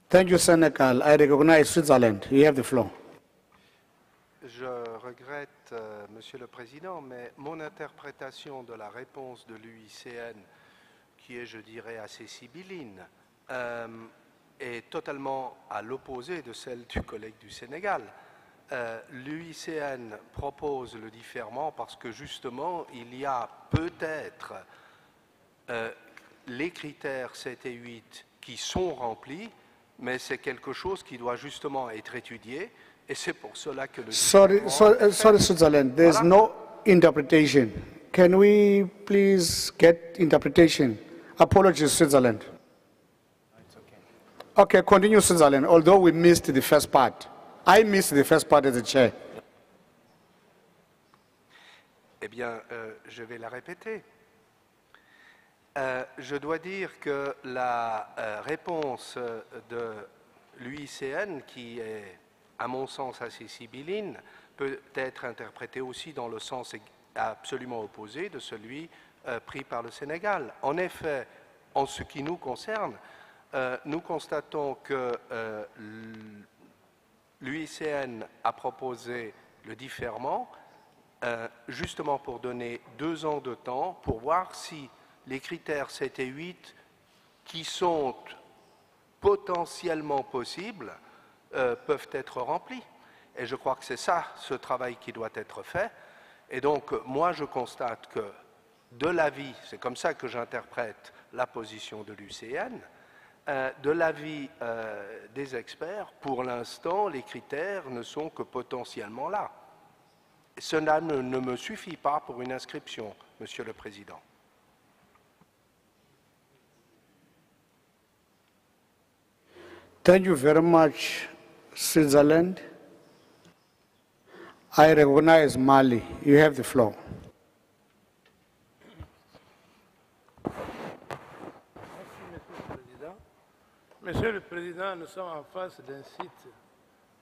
Speaker 3: Thank you, Senegal. I recognize Switzerland. You have the floor.
Speaker 21: Je regrette, Monsieur le Président, mais mon interprétation de la réponse de l'UICN, qui est, je dirais, assez sibylline, est totalement à l'opposé de celle du collègue du Sénégal. L'UICN propose le différement parce que justement il y a peut-être les critères 7 et 8 qui sont remplis, mais c'est quelque chose qui doit justement être étudié et c'est pour cela que le
Speaker 3: Sorry, Switzerland, there's no interpretation. Can we please get interpretation? Apologies, Switzerland. Okay, continue, Switzerland, although we missed the first part. I missed the first part as a chair.
Speaker 21: Eh bien, je vais la répéter. Je dois dire que la réponse de l'UICN, qui est, à mon sens, assez sibylline, peut être interprétée aussi dans le sens absolument opposé de celui pris par le Sénégal. En effet, en ce qui nous concerne, nous constatons que l'UICN a proposé le différement justement pour donner 2 ans de temps pour voir si les critères 7 et 8 qui sont potentiellement possibles peuvent être remplis. Et je crois que c'est ça, ce travail qui doit être fait. Et donc, moi, je constate que de l'avis, c'est comme ça que j'interprète la position de l'UICN, de l'avis des experts, pour l'instant, les critères ne sont que potentiellement là. Cela ne me suffit pas pour une inscription, Monsieur le Président.
Speaker 3: Thank you very much, Switzerland. I recognize Mali. You have the floor.
Speaker 22: Monsieur le Président, nous sommes en face d'un site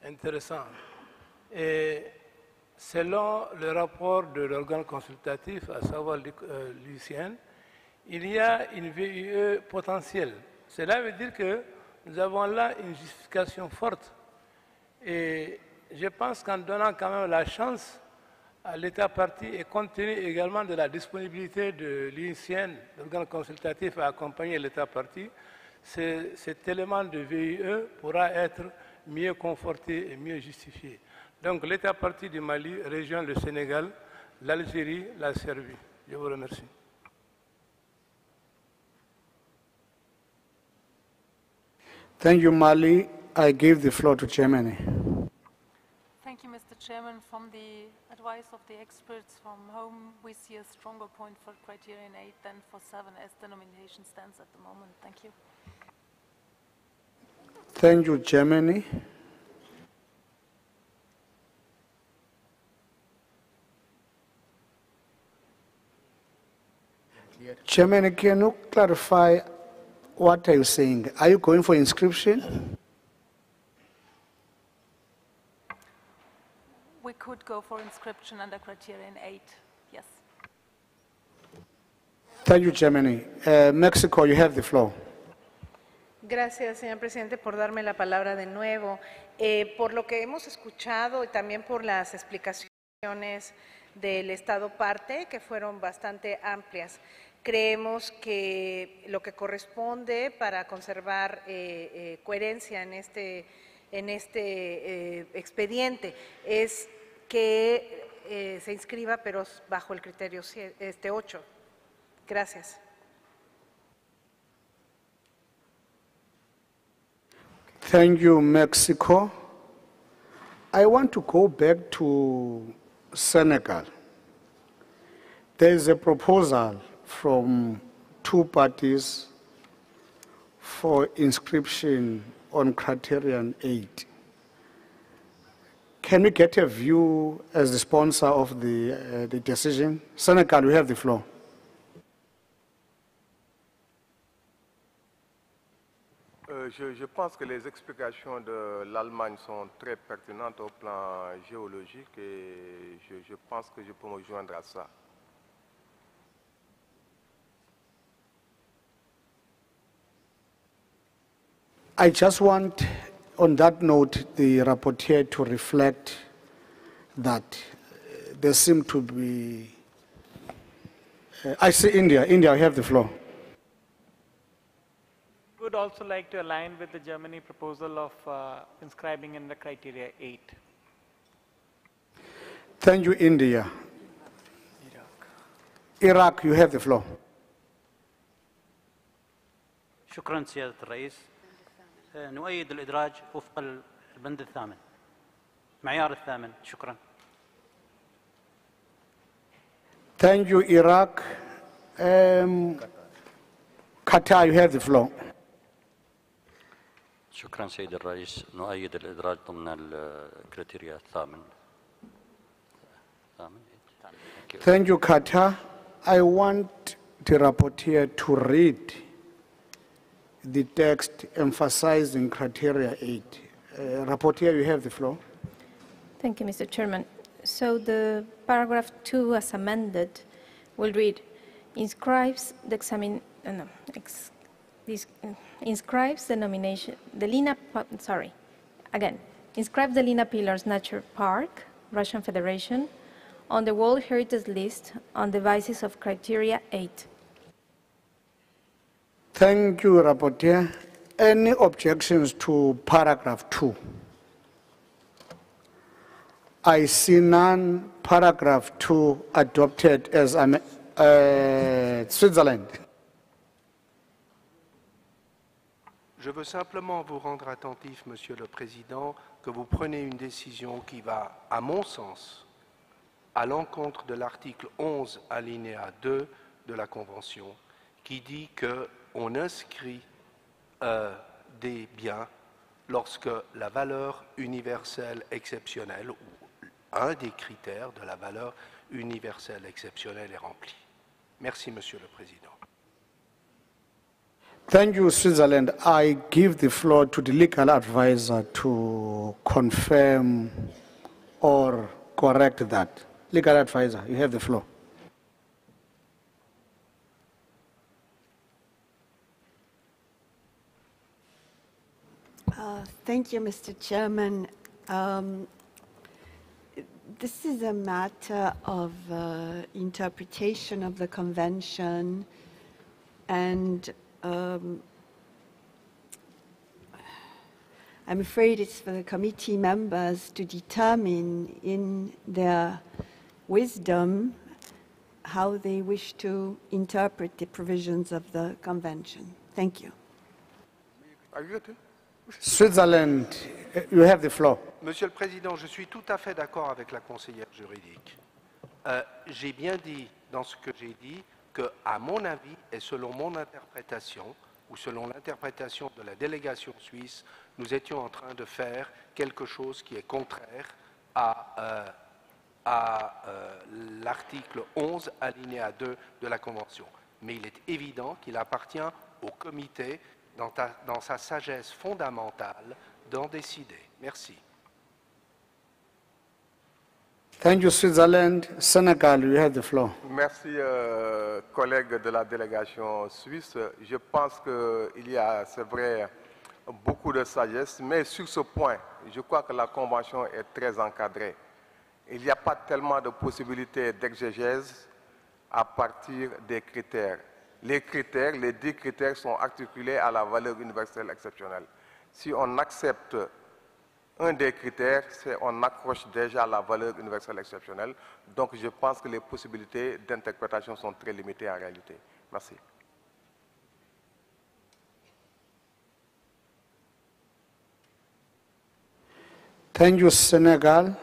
Speaker 22: intéressant. Et selon le rapport de l'organe consultatif, à savoir l'UICN, il y a une VIE potentielle. Cela veut dire que nous avons là une justification forte. Et je pense qu'en donnant quand même la chance à l'État parti et compte tenu également de la disponibilité de l'UICN, l'organe consultatif, à accompagner l'État parti, cet élément de VIE pourra être mieux conforté et mieux justifié. Donc l'État parti du Mali rejoint le Sénégal, l'Algérie, la Serbie. Je vous remercie.
Speaker 3: Thank you, Mali. I give the floor to Germany.
Speaker 8: Thank you, Mr. Chairman. From the advice of the experts from home, we see a stronger point for criterion 8 than for 7 as the nomination stands at the moment. Thank you.
Speaker 3: Thank you, Germany. Germany, can you clarify what are you saying? Are you going for inscription?
Speaker 8: We could go for inscription under criterion 8, yes.
Speaker 3: Thank you, Germany. Mexico, you have the floor.
Speaker 20: Gracias, señor presidente, por darme la palabra de nuevo. Por lo que hemos escuchado y también por las explicaciones del Estado parte, que fueron bastante amplias, creemos que lo que corresponde para conservar coherencia en este expediente es que se inscriba, pero bajo el criterio 8. Gracias.
Speaker 3: Thank you, Mexico. I want to go back to Senegal. There is a proposal from two parties for inscription on Criterion 8. Can we get a view as the sponsor of the decision? Senegal, we have the floor.
Speaker 9: Je pense que les explications de l'Allemagne sont très pertinentes au plan géologique et je pense que je peux me joindre à ça.
Speaker 3: I just want, on that note, the rapporteur to reflect that there seem to be... I see India. India, I have the floor.
Speaker 12: Would also like to align with the Germany proposal of inscribing in the criteria 8.
Speaker 3: Thank you, India. Iraq, you have the floor.
Speaker 1: شكرا سيادة الرئيس. نؤيد الإدراج وفق البند الثامن معيار الثامن. شكرا.
Speaker 3: Thank you, Iraq. Qatar, you have the floor.
Speaker 2: شكرا سيد الرئيس. نؤيد الإدراج ضمن الكريتيريا الثامن.
Speaker 3: Thank you, Qatar. I want the rapporteur to read the text emphasizing criteria 8. Rapporteur, you have the floor.
Speaker 23: Thank you, Mr. Chairman. So the paragraph 2 as amended will read, inscribes the inscribes the nomination, the Lina, inscribes the Lina Pillars Nature Park, Russian Federation, on the World Heritage List on the basis of criteria 8.
Speaker 3: Thank you, Rapporteur. Any objections to paragraph 2? I see none. Paragraph 2 adopted as Switzerland.
Speaker 21: Je veux simplement vous rendre attentif, Monsieur le Président, que vous prenez une décision qui va, à mon sens, à l'encontre de l'article 11, alinéa 2 de la Convention, qui dit qu'on inscrit des biens lorsque la valeur universelle exceptionnelle, ou un des critères de la valeur universelle exceptionnelle est rempli. Merci, Monsieur le Président.
Speaker 3: Thank you, Switzerland. I give the floor to the legal advisor to confirm or correct that. Legal advisor, you have the floor.
Speaker 24: Thank you, Mr. Chairman. This is a matter of interpretation of the convention, and I'm afraid it's for the committee members to determine in their wisdom how they wish to interpret the provisions of the convention. Thank you.
Speaker 3: Switzerland, you have the floor.
Speaker 21: Monsieur le Président, je suis tout à fait d'accord avec la conseillère juridique. J'ai bien dit dans ce que j'ai dit qu'à mon avis et selon mon interprétation, ou selon l'interprétation de la délégation suisse, nous étions en train de faire quelque chose qui est contraire à l'article 11, alinéa 2 de la Convention. Mais il est évident qu'il appartient au comité, dans sa sagesse fondamentale, d'en décider. Merci.
Speaker 3: Thank you, Switzerland. Senegal, you have the floor.
Speaker 9: Merci, collègues de la délégation suisse. Je pense qu'il y a, c'est vrai, beaucoup de sagesse, mais sur ce point, je crois que la Convention est très encadrée. Il n'y a pas tellement de possibilités d'exégèse à partir des critères. Les critères, les 10 critères sont articulés à la valeur universelle exceptionnelle. Si on accepte un des critères, on accroche déjà la valeur universelle exceptionnelle. Donc je pense que les possibilités d'interprétation sont très limitées en réalité. Merci.
Speaker 3: Thank you, Senegal.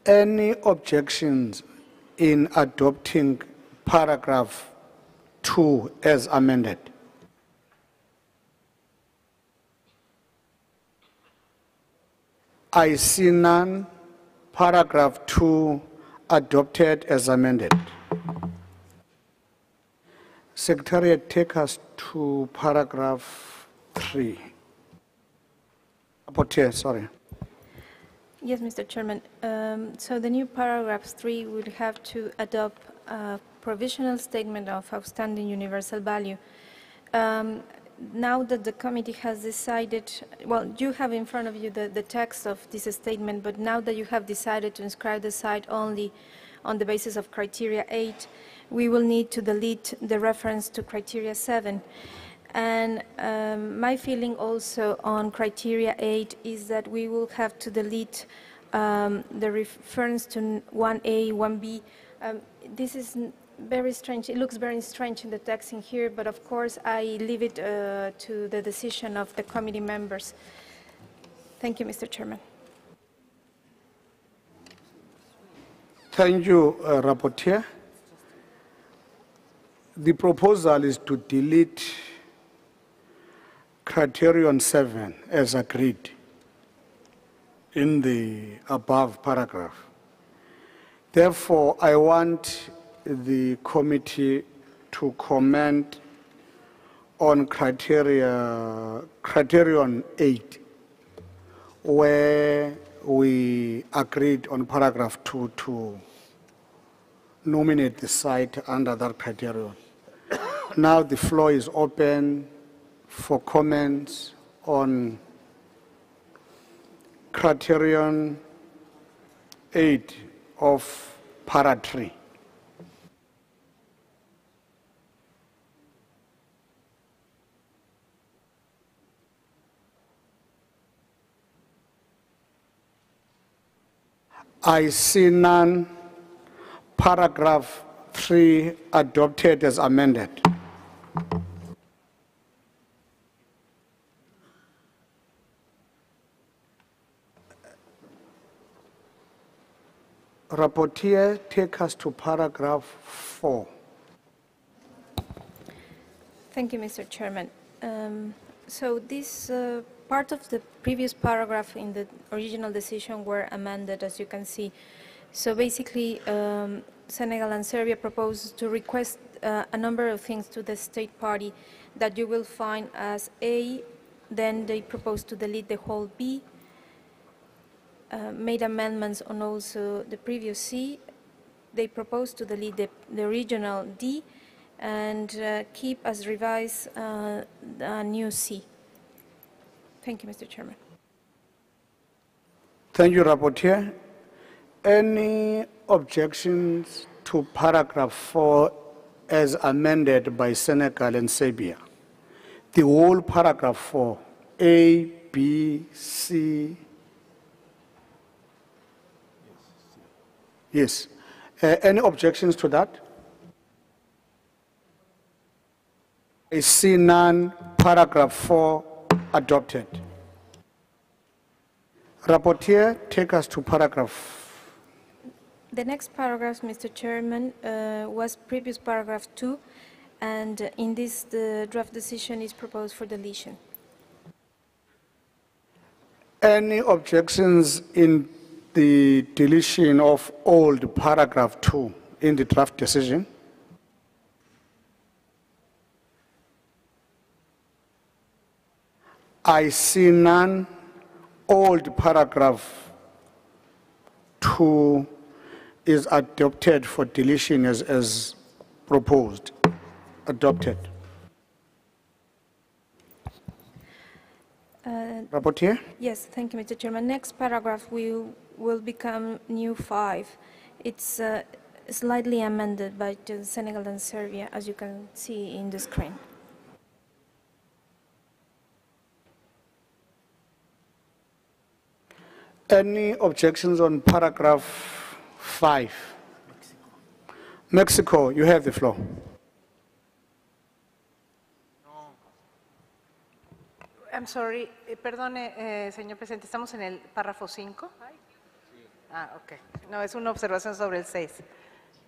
Speaker 3: Any objections in adopting paragraph 2 as amended? I see none. Paragraph 2 adopted as amended. Secretariat, take us to paragraph 3. Rapporteur, sorry.
Speaker 23: Yes, Mr. Chairman. So the new paragraph 3 would have to adopt a provisional statement of outstanding universal value. Now that the committee has decided, well, you have in front of you the text of this statement, but now that you have decided to inscribe the site only on the basis of criteria 8, we will need to delete the reference to criteria 7. And my feeling also on criteria 8 is that we will have to delete the reference to 1A, 1B. This is very strange. It looks very strange in the text in here, but of course I leave it to the decision of the committee members. Thank you, Mr. Chairman.
Speaker 3: Thank you, Rapporteur. The proposal is to delete criterion 7 as agreed in the above paragraph. Therefore, I want the committee to comment on criterion 8, where we agreed on paragraph 2 to nominate the site under that criterion. Now the floor is open for comments on criterion 8 of para 3. I see none. Paragraph 3 adopted as amended. Rapporteur, take us to paragraph 4.
Speaker 23: Thank you, Mr. Chairman. So this part of the previous paragraph in the original decision were amended, as you can see. So basically, Senegal and Serbia proposed to request a number of things to the state party that you will find as A. Then they proposed to delete the whole B, made amendments on also the previous C. They proposed to delete the original D and keep as revised a new C. Thank you, Mr. Chairman.
Speaker 3: Thank you, Rapporteur. Any objections to paragraph 4 as amended by Senegal and Serbia? The whole paragraph 4, A, B, C. Yes. Any objections to that? I see none. Paragraph 4 adopted. Rapporteur, take us to paragraph.
Speaker 23: The next paragraph, Mr. Chairman, was previous paragraph 2, and in this, the draft decision is proposed for deletion.
Speaker 3: Any objections in the deletion of old paragraph 2 in the draft decision? I see none. Old paragraph 2 is adopted for deletion as proposed. Adopted. Rapporteur?
Speaker 23: Yes, thank you, Mr. Chairman. Next paragraph will become new 5. It's slightly amended by the Senegal and Serbia, as you can see in the screen.
Speaker 3: Any objections on paragraph 5? Mexico, you have the floor.
Speaker 20: I'm sorry, perdone, señor presidente, estamos en el párrafo 5. Ah, ok. No, es una observación sobre el 6.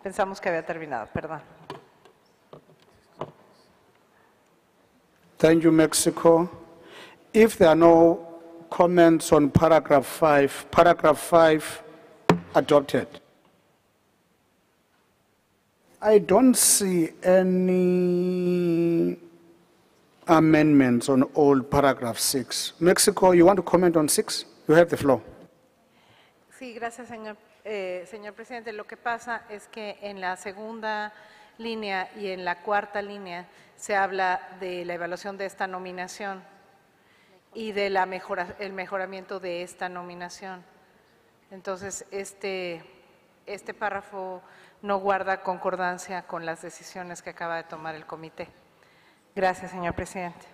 Speaker 20: Pensamos que había terminado, perdón.
Speaker 3: Thank you, Mexico. If there are no comments on paragraph 5 adopted. I don't see any amendments on old paragraph 6. Mexico, you want to comment on 6? You have the floor.
Speaker 20: Sí, gracias, señor presidente. Lo que pasa es que en la segunda línea y en la cuarta línea se habla de la evaluación de esta nominación y de el mejoramiento de esta nominación. Entonces, este párrafo no guarda concordancia con las decisiones que acaba de tomar el comité. Gracias, señor presidente.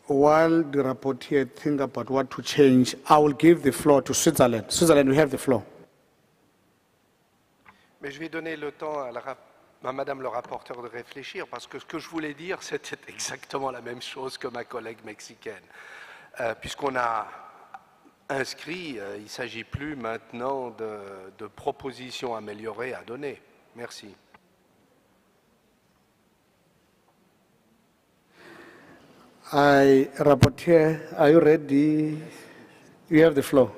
Speaker 3: While the rapporteur think about what to change, I will give the floor to Switzerland. Switzerland, you have the floor.
Speaker 21: Mais je vais donner le temps à Madame le rapporteur de réfléchir, parce que ce que je voulais dire, c'était exactement la même chose que ma collègue mexicaine. Puisqu'on a inscrit, il ne s'agit plus maintenant de propositions améliorées à donner. Merci.
Speaker 3: Rapporteur, are you ready? You have the floor.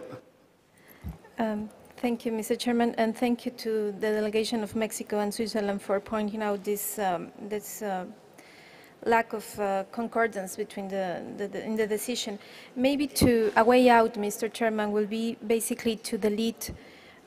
Speaker 23: Thank you, Mr. Chairman, and thank you to the delegation of Mexico and Switzerland for pointing out this lack of concordance between in the decision. Maybe a way out, Mr. Chairman, will be basically to delete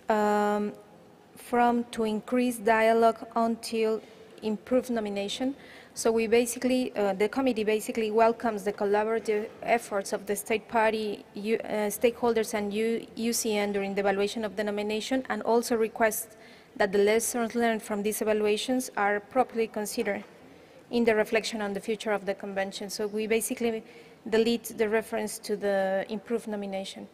Speaker 23: from to increase dialogue until improved nomination. So we basically, the committee basically welcomes the collaborative efforts of the state party stakeholders and UCN during the evaluation of the nomination, and also requests that the lessons learned from these evaluations are properly considered in the reflection on the future of the convention. So we basically delete the reference to the improved nomination.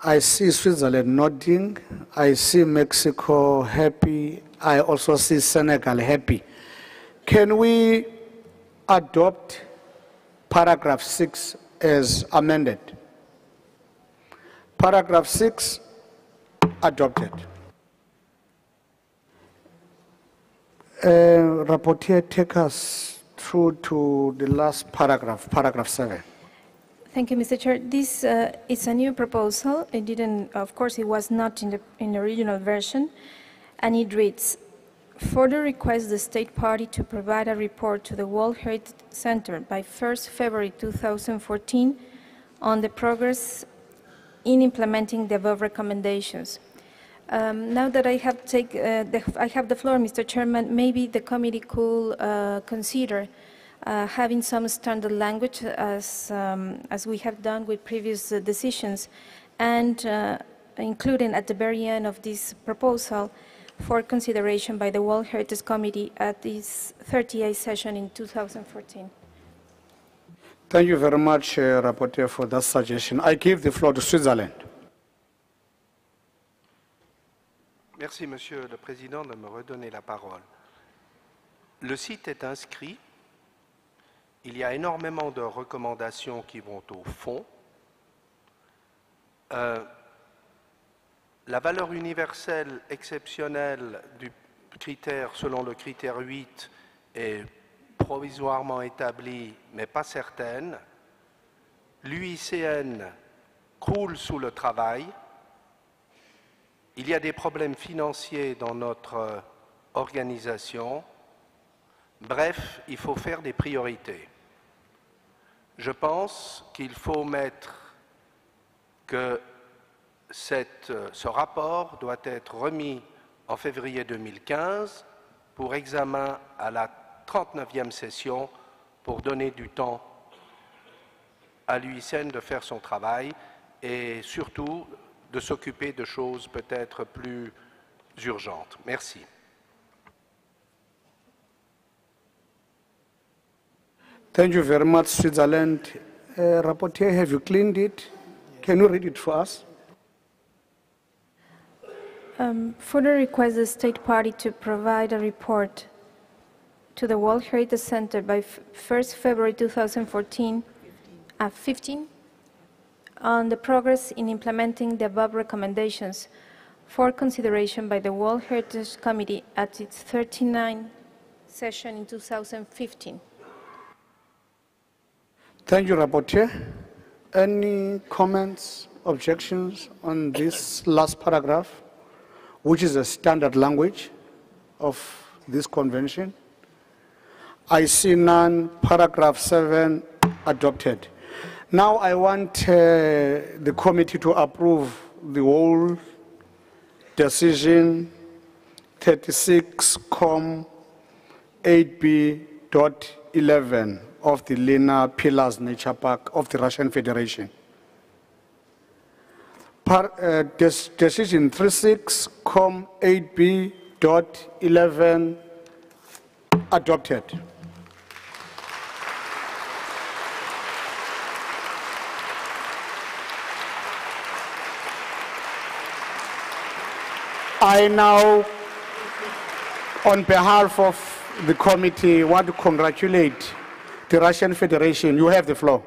Speaker 3: I see Switzerland nodding. I see Mexico happy. I also see Senegal happy. Can we adopt paragraph 6 as amended? Paragraph 6 adopted. Rapporteur, take us through to the last paragraph, paragraph 7.
Speaker 23: Thank you, Mr. Chair. This is a new proposal. It didn't, of course, it was not in the original version, and it reads: further request the state party to provide a report to the World Heritage Center by 1st February 2014 on the progress in implementing the above recommendations. Now that I have the floor, Mr. Chairman, maybe the committee could consider having some standard language as we have done with previous decisions, and including at the very end of this proposal for consideration by the World Heritage Committee at this 38th session in 2014.
Speaker 3: Thank you very much, Rapporteur, for that suggestion. I give the floor to Switzerland.
Speaker 21: Merci, Monsieur le Président, de me redonner la parole. Le site est inscrit. Il y a énormément de recommandations qui vont au fond. La valeur universelle exceptionnelle du critère, selon le critère 8, est provisoirement établie, mais pas certaine. L'UICN croule sous le travail. Il y a des problèmes financiers dans notre organisation. Bref, il faut faire des priorités. Je pense qu'il faut mettre que ce rapport doit être remis en février 2015 pour examen à la 39e session pour donner du temps à l'UICN de faire son travail et surtout de s'occuper de choses peut-être plus urgentes. Merci.
Speaker 3: Thank you very much, Switzerland. Rapporteur, have you cleaned it? Can you read it for us?
Speaker 23: Further request the state party to provide a report to the World Heritage Center by 1st February 2015 on the progress in implementing the above recommendations for consideration by the World Heritage Committee at its 39th session in 2015.
Speaker 3: Thank you, Rapporteur. Any comments, objections on this last paragraph, which is a standard language of this convention? I see none. Paragraph 7 adopted. Now I want the committee to approve the whole decision 36,8b.11 of the Lena Pillars Nature Park of the Russian Federation. Decision 36,8b.11 adopted. I now, on behalf of the committee, want to congratulate the Russian Federation. You have the floor.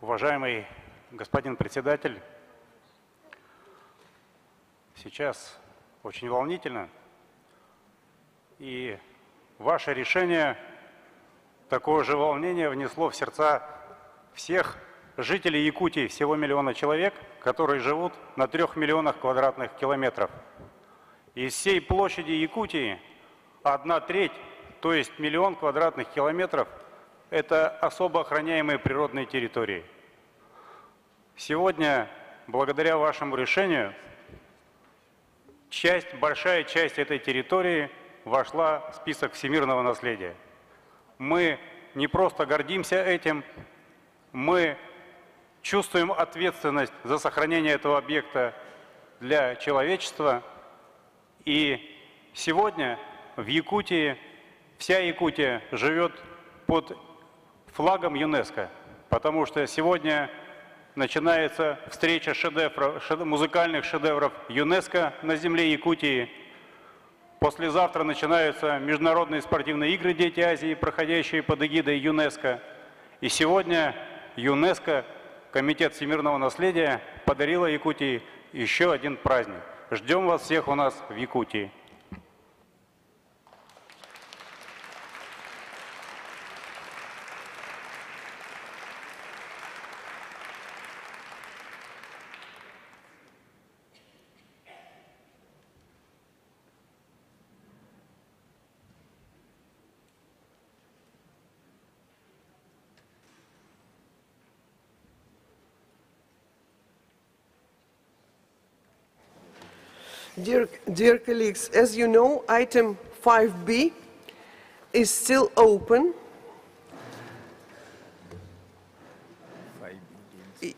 Speaker 17: Уважаемый господин председатель, сейчас очень волнительно, и ваше решение такое же волнение внесло в сердца всех жителей Якутии, всего 1 миллиона человек, которые живут на 3 миллионах квадратных километров. Из всей площади Якутии 1/3, то есть 1 миллион квадратных километров, это особо охраняемые природные территории. Сегодня, благодаря вашему решению, большая часть этой территории вошла в список всемирного наследия. Мы не просто гордимся этим, мы чувствуем ответственность за сохранение этого объекта для человечества. И сегодня в Якутии, вся Якутия живет под флагом ЮНЕСКО, потому что сегодня начинается встреча музыкальных шедевров ЮНЕСКО на земле Якутии. Послезавтра начинаются международные спортивные игры «Дети Азии», проходящие под эгидой ЮНЕСКО. И сегодня ЮНЕСКО, Комитет всемирного наследия, подарила Якутии еще один праздник. Ждем вас всех у нас в Якутии.
Speaker 6: Dear colleagues, as you know, item 5B is still open.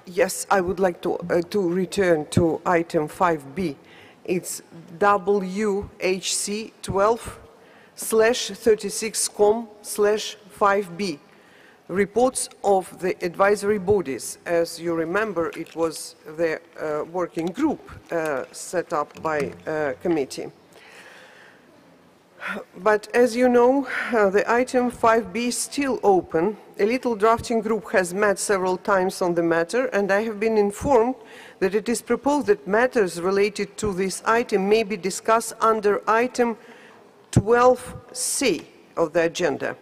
Speaker 6: Yes, I would like to return to item 5B. It's WHC 12/36com/5B. Reports of the advisory bodies. As you remember, it was the working group set up by committee. But as you know, the item 5B is still open. A little drafting group has met several times on the matter, and I have been informed that it is proposed that matters related to this item may be discussed under item 12C of the agenda.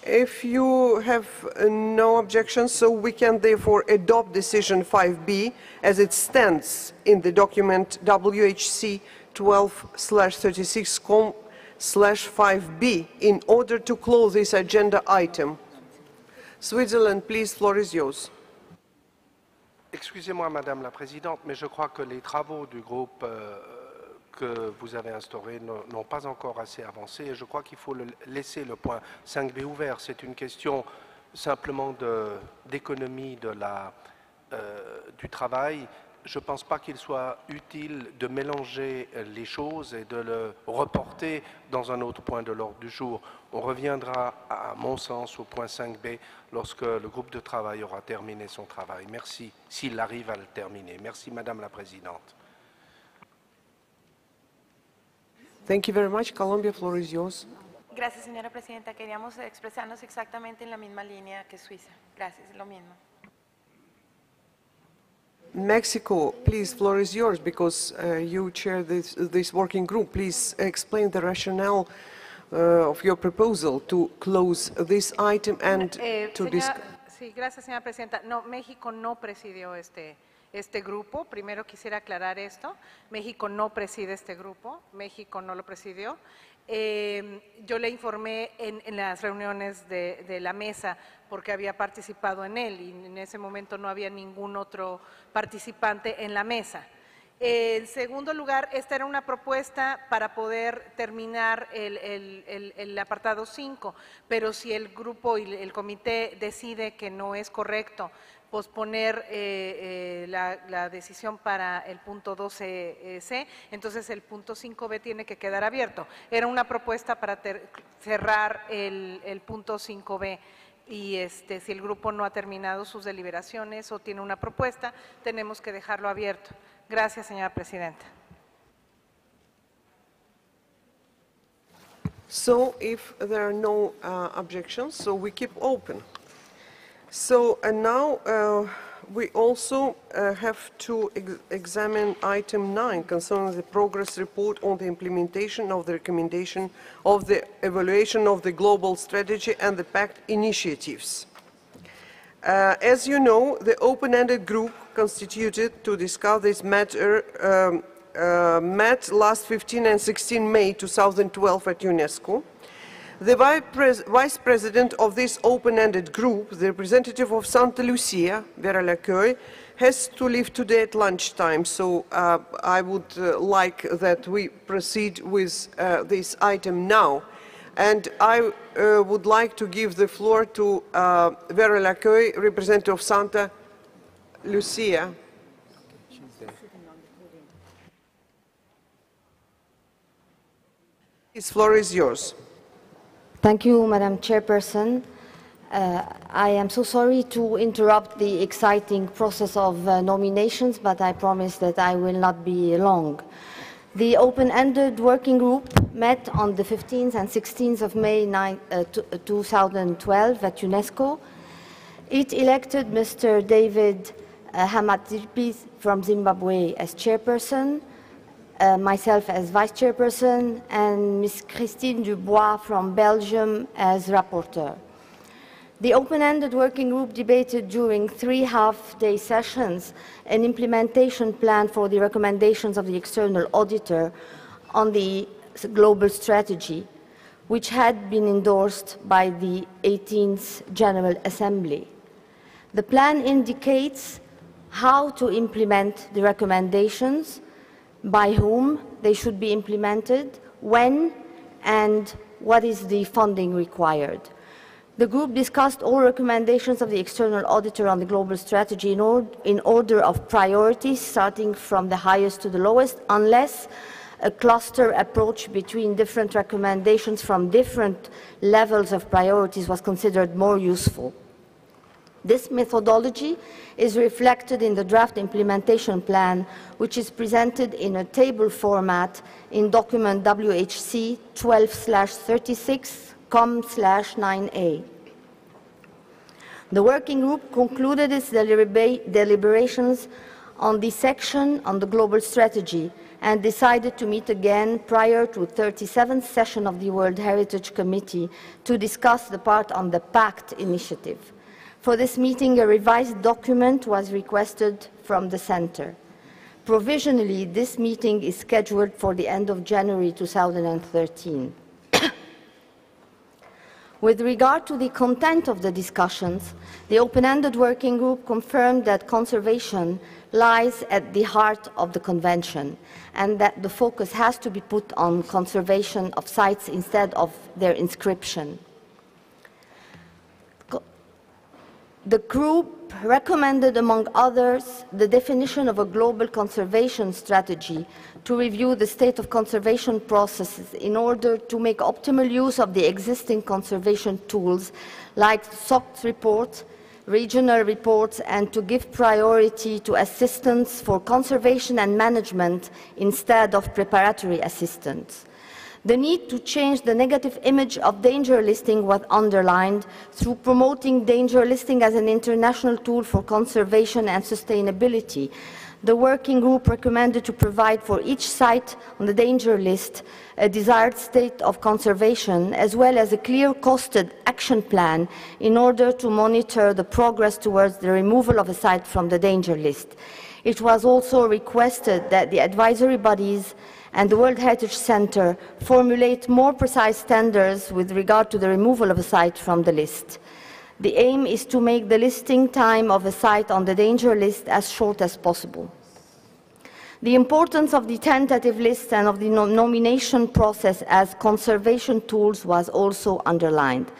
Speaker 6: If you have no objections, so we can therefore adopt decision 5B as it stands in the document WHC 12/36com 5B in order to close this agenda item. Switzerland, please, floor is yours.
Speaker 21: Excusez-moi, Madame la Présidente, mais je crois que les travaux du groupe que vous avez instauré n'ont pas encore assez avancé et je crois qu'il faut laisser le point 5B ouvert. C'est une question simplement d'économie du travail. Je ne pense pas qu'il soit utile de mélanger les choses et de le reporter dans un autre point de l'ordre du jour. On reviendra, à mon sens, au point 5B lorsque le groupe de travail aura terminé son travail. Merci, s'il arrive à le terminer. Merci, Madame la Présidente.
Speaker 6: Thank you very much. Colombia, floor is yours.
Speaker 15: Gracias, señora presidenta. Queríamos expresarnos exactamente en la misma línea que Suiza. Gracias, lo mismo.
Speaker 6: Mexico, please, floor is yours because you chair this working group. Please explain the rationale of your proposal to close this item and to discuss.
Speaker 20: Sí, gracias, señora presidenta. No, México no presidió este grupo. Primero quisiera aclarar esto. México no preside este grupo. México no lo presidió. Yo le informé en las reuniones de la mesa porque había participado en él y en ese momento no había ningún otro participante en la mesa. En segundo lugar, esta era una propuesta para poder terminar el apartado 5, pero si el grupo y el comité decide que no es correcto posponer la decisión para el punto 12C, entonces el punto 5B tiene que quedar abierto. Era una propuesta para cerrar el punto 5B y si el grupo no ha terminado sus deliberaciones o tiene una propuesta, tenemos que dejarlo abierto. Gracias, señora presidenta.
Speaker 6: So, if there are no objections, so we keep open. So, and now we also have to examine item 9 concerning the progress report on the implementation of the recommendation of the evaluation of the global strategy and the PACT initiatives. As you know, the open-ended group constituted to discuss this matter met last 15 and 16 May 2012 at UNESCO. The vice president of this open-ended group, the representative of Santa Lucia, Vera Lacqueuille, has to leave today at lunchtime, so I would like that we proceed with this item now. And I would like to give the floor to Vera Lacqueuille, representative of Santa Lucia. This floor is yours.
Speaker 7: Thank you, Madam Chairperson. I am so sorry to interrupt the exciting process of nominations, but I promise that I will not be long. The open-ended working group met on the 15th and 16th of May 2012 at UNESCO. It elected Mr. David Hamatipi from Zimbabwe as chairperson, myself as vice chairperson, and Ms. Christine Dubois from Belgium as rapporteur. The open-ended working group debated during 3 half-day sessions an implementation plan for the recommendations of the external auditor on the global strategy, which had been endorsed by the 18th General Assembly. The plan indicates how to implement the recommendations, by whom they should be implemented, when, and what is the funding required. The group discussed all recommendations of the external auditor on the global strategy in order of priorities, starting from the highest to the lowest, unless a cluster approach between different recommendations from different levels of priorities was considered more useful. This methodology is reflected in the draft implementation plan, which is presented in a table format in document WHC 12/36, The working group concluded its deliberations on the section on the global strategy and decided to meet again prior to the 37th session of the World Heritage Committee to discuss the part on the PACT initiative. For this meeting, a revised document was requested from the Center. Provisionally, this meeting is scheduled for the end of January 2013. With regard to the content of the discussions, the open-ended working group confirmed that conservation lies at the heart of the Convention and that the focus has to be put on conservation of sites instead of their inscription. The group recommended, among others, the definition of a global conservation strategy to review the state of conservation processes in order to make optimal use of the existing conservation tools like SOX reports, regional reports, and to give priority to assistance for conservation and management instead of preparatory assistance. The need to change the negative image of danger listing was underlined through promoting danger listing as an international tool for conservation and sustainability. The working group recommended to provide for each site on the danger list a desired state of conservation, as well as a clear costed action plan in order to monitor the progress towards the removal of a site from the danger list. It was also requested that the advisory bodies and the World Heritage Center formulate more precise standards with regard to the removal of a site from the list. The aim is to make the listing time of a site on the danger list as short as possible. The importance of the tentative list and of the nomination process as conservation tools was also underlined.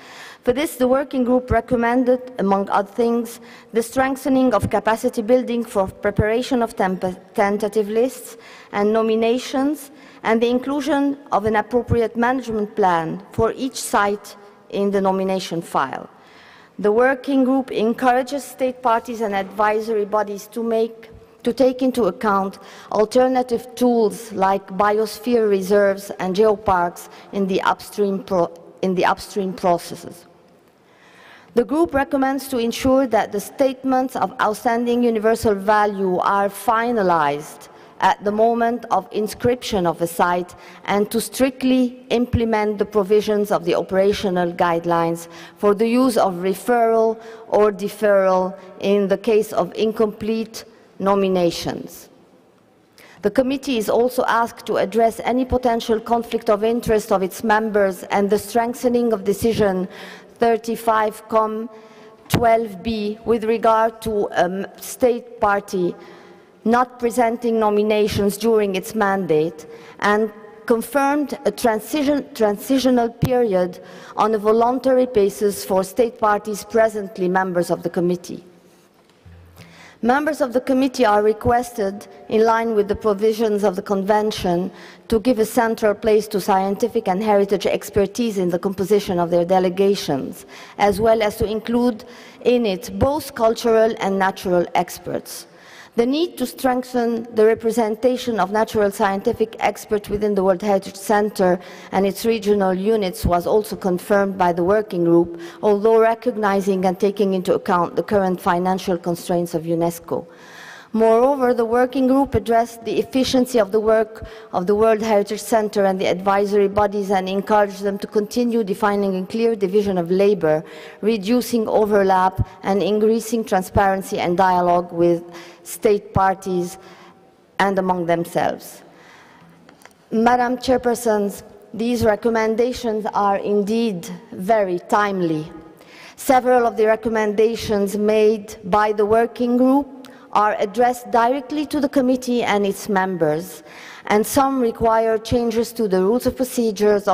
Speaker 7: For this, the working group recommended, among other things, the strengthening of capacity building for preparation of tentative lists and nominations, and the inclusion of an appropriate management plan for each site in the nomination file. The working group encourages state parties and advisory bodies to take into account alternative tools like biosphere reserves and geoparks in the upstream processes. The group recommends to ensure that the statements of outstanding universal value are finalized at the moment of inscription of a site and to strictly implement the provisions of the operational guidelines for the use of referral or deferral in the case of incomplete nominations. The committee is also asked to address any potential conflict of interest of its members and the strengthening of decision 35-12b with regard to a state party not presenting nominations during its mandate, and confirmed a transitional period on a voluntary basis for state parties presently members of the committee. Members of the committee are requested, in line with the provisions of the Convention, to give a central place to scientific and heritage expertise in the composition of their delegations, as well as to include in it both cultural and natural experts. The need to strengthen the representation of natural scientific experts within the World Heritage Center and its regional units was also confirmed by the working group, although recognizing and taking into account the current financial constraints of UNESCO. Moreover, the working group addressed the efficiency of the work of the World Heritage Center and the advisory bodies and encouraged them to continue defining a clear division of labor, reducing overlap and increasing transparency and dialogue with state parties and among themselves. Madam Chairperson, these recommendations are indeed very timely. Several of the recommendations made by the working group are addressed directly to the committee and its members, and some require changes to the rules of procedures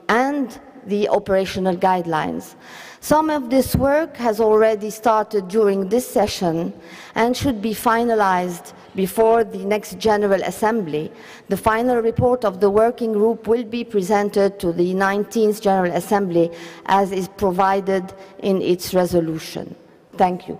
Speaker 7: and the operational guidelines. Some of this work has already started during this session and should be finalized before the next General Assembly. The final report of the working group will be presented to the 19th General Assembly as is provided in its resolution. Thank you.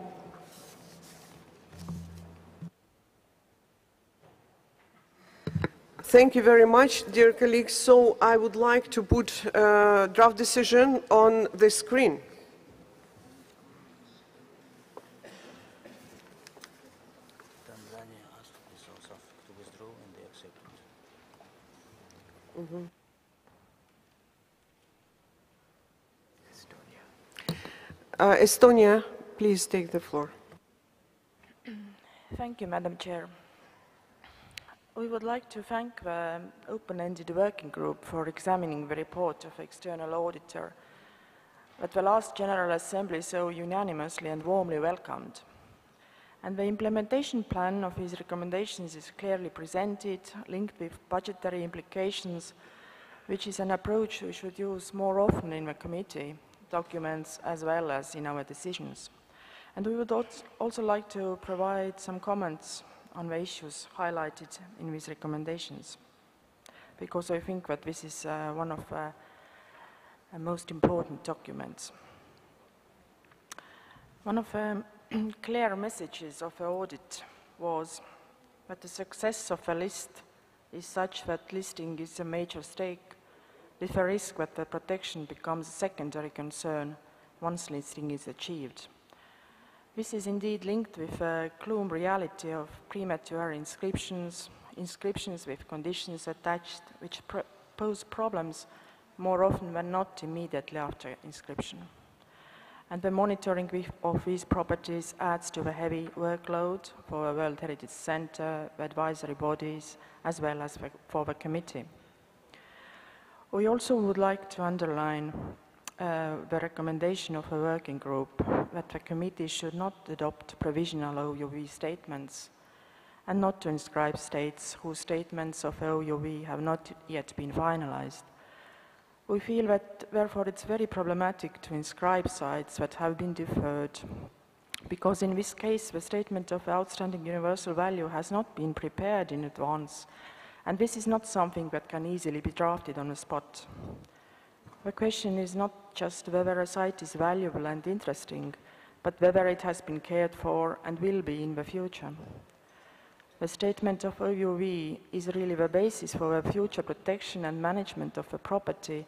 Speaker 6: Thank you very much, dear colleagues. So I would like to put draft decision on the screen. Estonia, please take the floor.
Speaker 10: Thank you, Madam Chair. We would like to thank the open-ended working group for examining the report of external auditor. that the last General Assembly so unanimously and warmly welcomed. And the implementation plan of his recommendations is clearly presented, linked with budgetary implications, which is an approach we should use more often in the committee documents as well as in our decisions. And we would also like to provide some comments on the issues highlighted in these recommendations, because I think that this is one of the most important documents. One of the clear messages of the audit was that the success of a list is such that listing is a major stake, with a risk that the protection becomes a secondary concern once listing is achieved. This is indeed linked with a gloom reality of premature inscriptions, inscriptions with conditions attached which pose problems more often than not immediately after inscription. And the monitoring of these properties adds to the heavy workload for the World Heritage Center, the advisory bodies, as well as for the committee. We also would like to underline the recommendation of a working group that the committee should not adopt provisional OUV statements and not to inscribe states whose statements of OUV have not yet been finalized. We feel that, therefore, it's very problematic to inscribe sites that have been deferred, because in this case, the statement of outstanding universal value has not been prepared in advance, and this is not something that can easily be drafted on the spot. The question is not just whether a site is valuable and interesting, but whether it has been cared for and will be in the future. The statement of OUV is really the basis for the future protection and management of the property,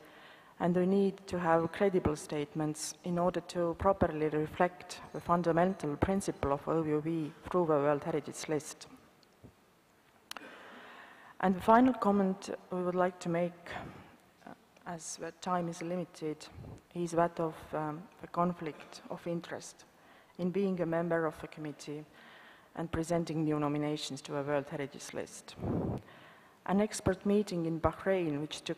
Speaker 10: and we need to have credible statements in order to properly reflect the fundamental principle of OUV through the World Heritage List. And the final comment we would like to make, as the time is limited, is that of the conflict of interest in being a member of a committee and presenting new nominations to a World Heritage List. An expert meeting in Bahrain, which took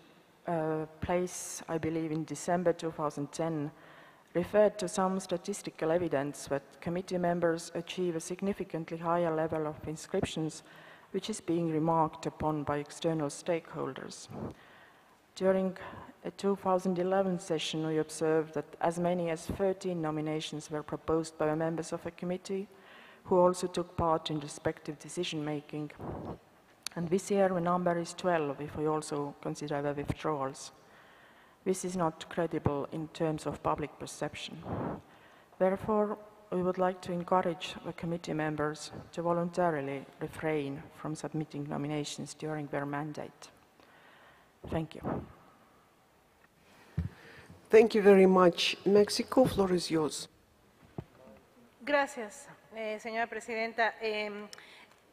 Speaker 10: place, I believe, in December 2010, referred to some statistical evidence that committee members achieve a significantly higher level of inscriptions, which is being remarked upon by external stakeholders. During a 2011 session, we observed that as many as 13 nominations were proposed by the members of a committee, who also took part in respective decision-making. And this year the number is 12 if we also consider the withdrawals. This is not credible in terms of public perception. Therefore, we would like to encourage the committee members to voluntarily refrain from submitting nominations during their mandate. Thank you.
Speaker 6: Thank you very much. Mexico, floor is yours.
Speaker 20: Gracias, señora presidenta.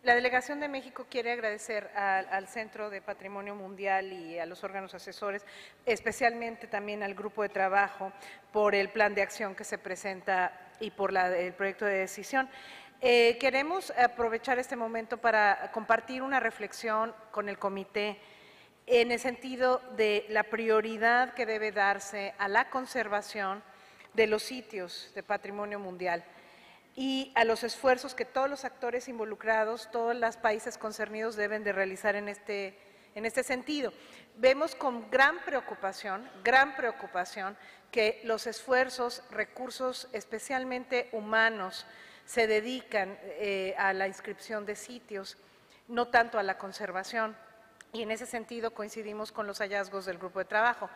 Speaker 20: La Delegación de México quiere agradecer al Centro de Patrimonio Mundial y a los órganos asesores, especialmente también al grupo de trabajo, por el plan de acción que se presenta y por el proyecto de decisión. Queremos aprovechar este momento para compartir una reflexión con el comité en el sentido de la prioridad que debe darse a la conservación de los sitios de patrimonio mundial y a los esfuerzos que todos los actores involucrados, todos los países concernidos deben de realizar en este sentido. Vemos con gran preocupación que los esfuerzos, recursos especialmente humanos se dedican a la inscripción de sitios, no tanto a la conservación, y en ese sentido coincidimos con los hallazgos del grupo de trabajo.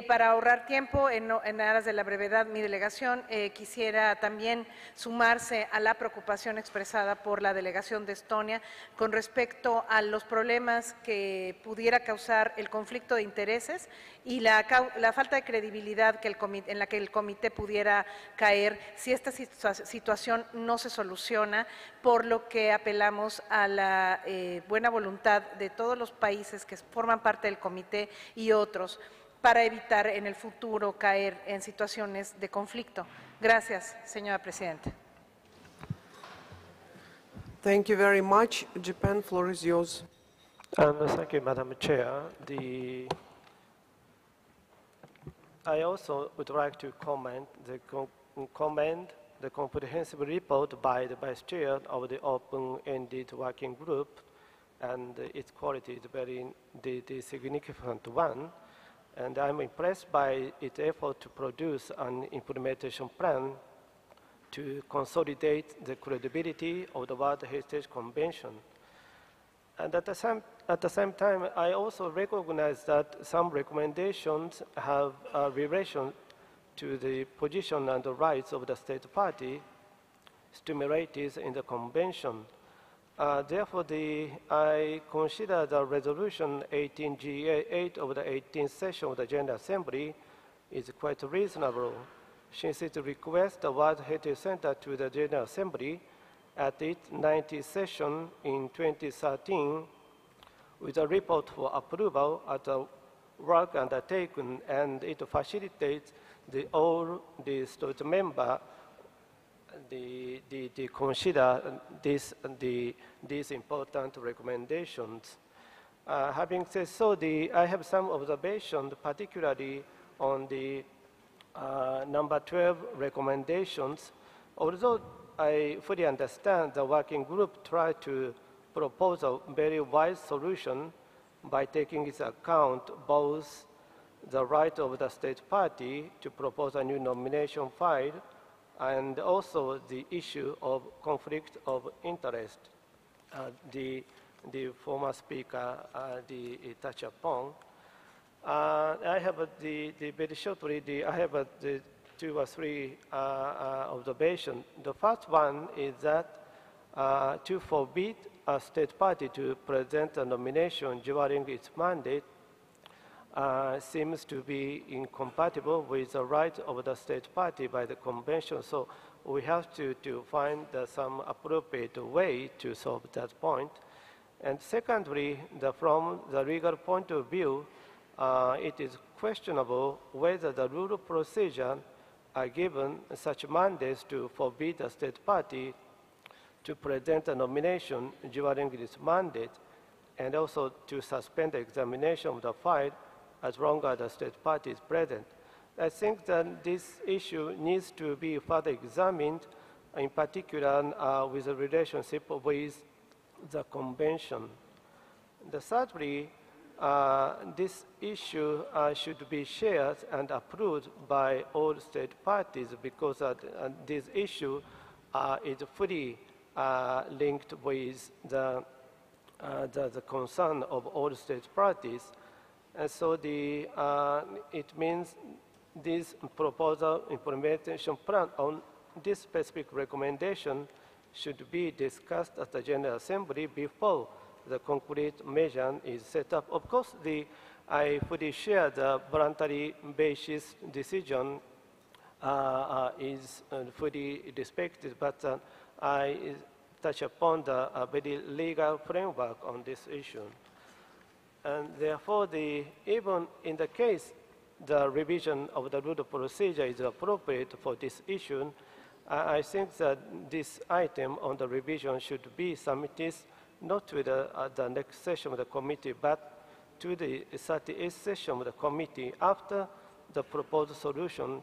Speaker 20: Para ahorrar tiempo, en aras de la brevedad, mi delegación quisiera también sumarse a la preocupación expresada por la delegación de Estonia con respecto a los problemas que pudiera causar el conflicto de intereses y la falta de credibilidad en la que el comité pudiera caer si esta situación no se soluciona, por lo que apelamos a la buena voluntad de todos los países que forman parte del comité y otros, para evitar en el futuro caer en situaciones de conflicto. Gracias, señora presidenta.
Speaker 6: Thank you very much. Japan, floor is yours.
Speaker 11: Thank you, Madam Chair. I also would like to commend the comprehensive report by the Vice Chair of the Open-Ended Working Group, and its quality is the significant one. And I'm impressed by its effort to produce an implementation plan to consolidate the credibility of the World Heritage Convention. And at the same time, I also recognize that some recommendations have a relation to the position and the rights of the state party stimulated in the convention. Therefore, I consider the resolution 18G8 of the 18th session of the General Assembly is quite reasonable, since it requests the World Heritage Center to the General Assembly at its 90th session in 2013 with a report for approval at the work undertaken, and it facilitates all the state members consider these important recommendations. Having said so, I have some observations, particularly on the number 12 recommendations. Although I fully understand the working group tried to propose a very wise solution by taking into account both the right of the state party to propose a new nomination file and also the issue of conflict of interest. The former speaker touched upon. I have very shortly, I have the 2 or 3 observations. The first one is that to forbid a state party to present a nomination during its mandate seems to be incompatible with the right of the state party by the convention. So we have to find some appropriate way to solve that point. And secondly, from the legal point of view, it is questionable whether the rule of procedure are given such mandates to forbid a state party to present a nomination during its mandate, and also to suspend the examination of the file as long as the state party is present. I think that this issue needs to be further examined, in particular with the relationship with the convention. Thirdly, this issue should be shared and approved by all state parties, because this issue is fully linked with the concern of all state parties. And so it means this proposal implementation plan on this specific recommendation should be discussed at the General Assembly before the concrete measure is set up. Of course, I fully share the voluntary basis decision is fully respected, but I touch upon the very legal framework on this issue. And therefore, even in the case the revision of the rule of procedure is appropriate for this issue, I think that this item on the revision should be submitted not to the next session of the committee, but to the 38th session of the committee after the proposed solution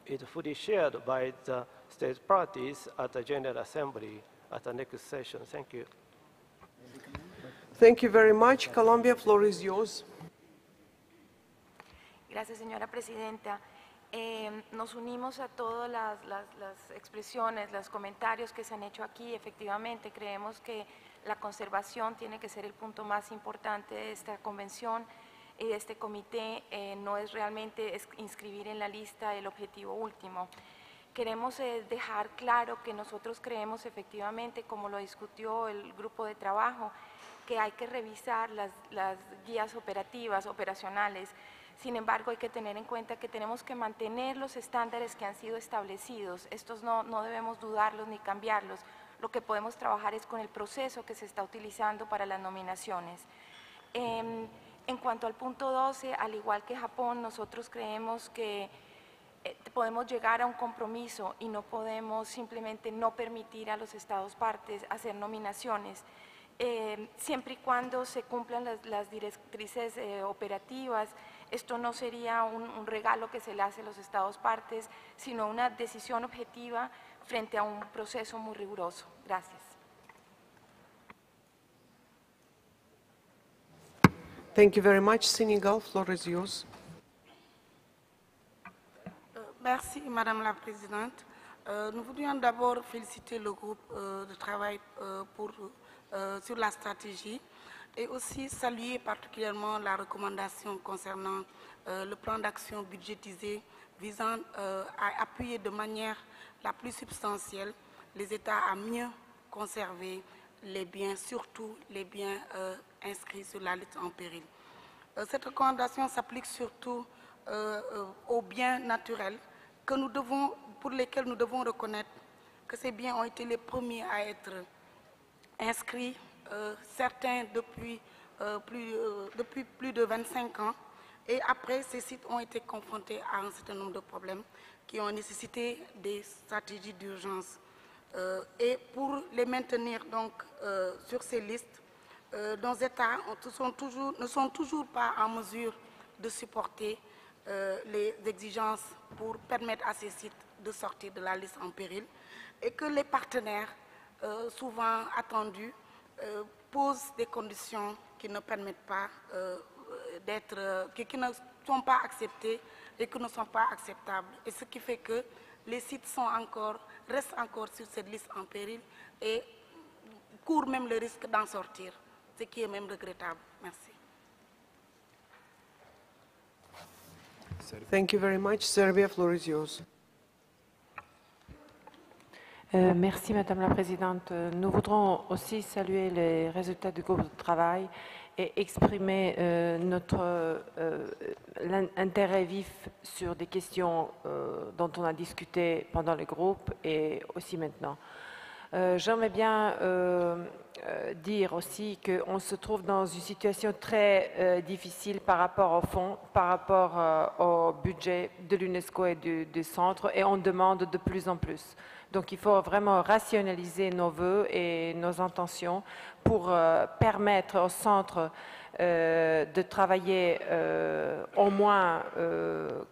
Speaker 11: is fully shared by the state parties at the General Assembly at the next session. Thank you.
Speaker 6: Thank you very much. Colombia, floor is yours.
Speaker 15: Gracias, señora presidenta. Nos unimos a todas las expresiones, los comentarios que se han hecho aquí. Efectivamente, creemos que la conservación tiene que ser el punto más importante de esta convención y de este comité. No es realmente inscribir en la lista el objetivo último. Queremos dejar claro que nosotros creemos efectivamente, como lo discutió el grupo de trabajo, que hay que revisar las guías operacionales. Sin embargo, hay que tener en cuenta que tenemos que mantener los estándares que han sido establecidos. Estos no debemos dudarlos ni cambiarlos. Lo que podemos trabajar es con el proceso que se está utilizando para las nominaciones. En cuanto al punto 12, al igual que Japón, nosotros creemos que podemos llegar a un compromiso y no podemos simplemente no permitir a los Estados partes hacer nominaciones. siempre y cuando se cumplan las directrices operativas. Esto no sería un regalo que se le hace a los Estados partes, sino una decisión objetiva frente a un proceso muy riguroso. Gracias.
Speaker 6: Thank you very much. Senegal, floor is yours.
Speaker 13: Merci, Madame la Présidente. Nous voudrions d'abord féliciter le groupe de travail sur la stratégie et aussi saluer particulièrement la recommandation concernant le plan d'action budgétisé visant à appuyer de manière la plus substantielle les États à mieux conserver les biens, surtout les biens inscrits sur la liste en péril. Cette recommandation s'applique surtout aux biens naturels pour lesquels nous devons reconnaître que ces biens ont été les premiers à être inscrits, certains depuis plus de 25 ans. Et après, ces sites ont été confrontés à un certain nombre de problèmes qui ont nécessité des stratégies d'urgence. Et pour les maintenir donc sur ces listes, nos États ne sont toujours pas en mesure de supporter les exigences pour permettre à ces sites de sortir de la liste en péril et que les partenaires, souvent attendus, posent des conditions qui ne permettent pas qui ne sont pas acceptées et qui ne sont pas acceptables. Et ce qui fait que les sites restent encore sur cette liste en péril et courent même le risque d'en sortir, ce qui est même regrettable. Merci.
Speaker 6: Thank you very much. Serbia, floor is yours.
Speaker 10: Merci Madame la Présidente. Nous voudrons aussi saluer les résultats du groupe de travail et exprimer notre intérêt vif sur des questions dont on a discuté pendant le groupe et aussi maintenant. J'aimerais bien dire aussi qu'on se trouve dans une situation très difficile par rapport au fonds, par rapport au budget de l'UNESCO et du centre, et on demande de plus en plus. Donc il faut vraiment rationaliser nos vœux et nos intentions pour permettre au centre de travailler au moins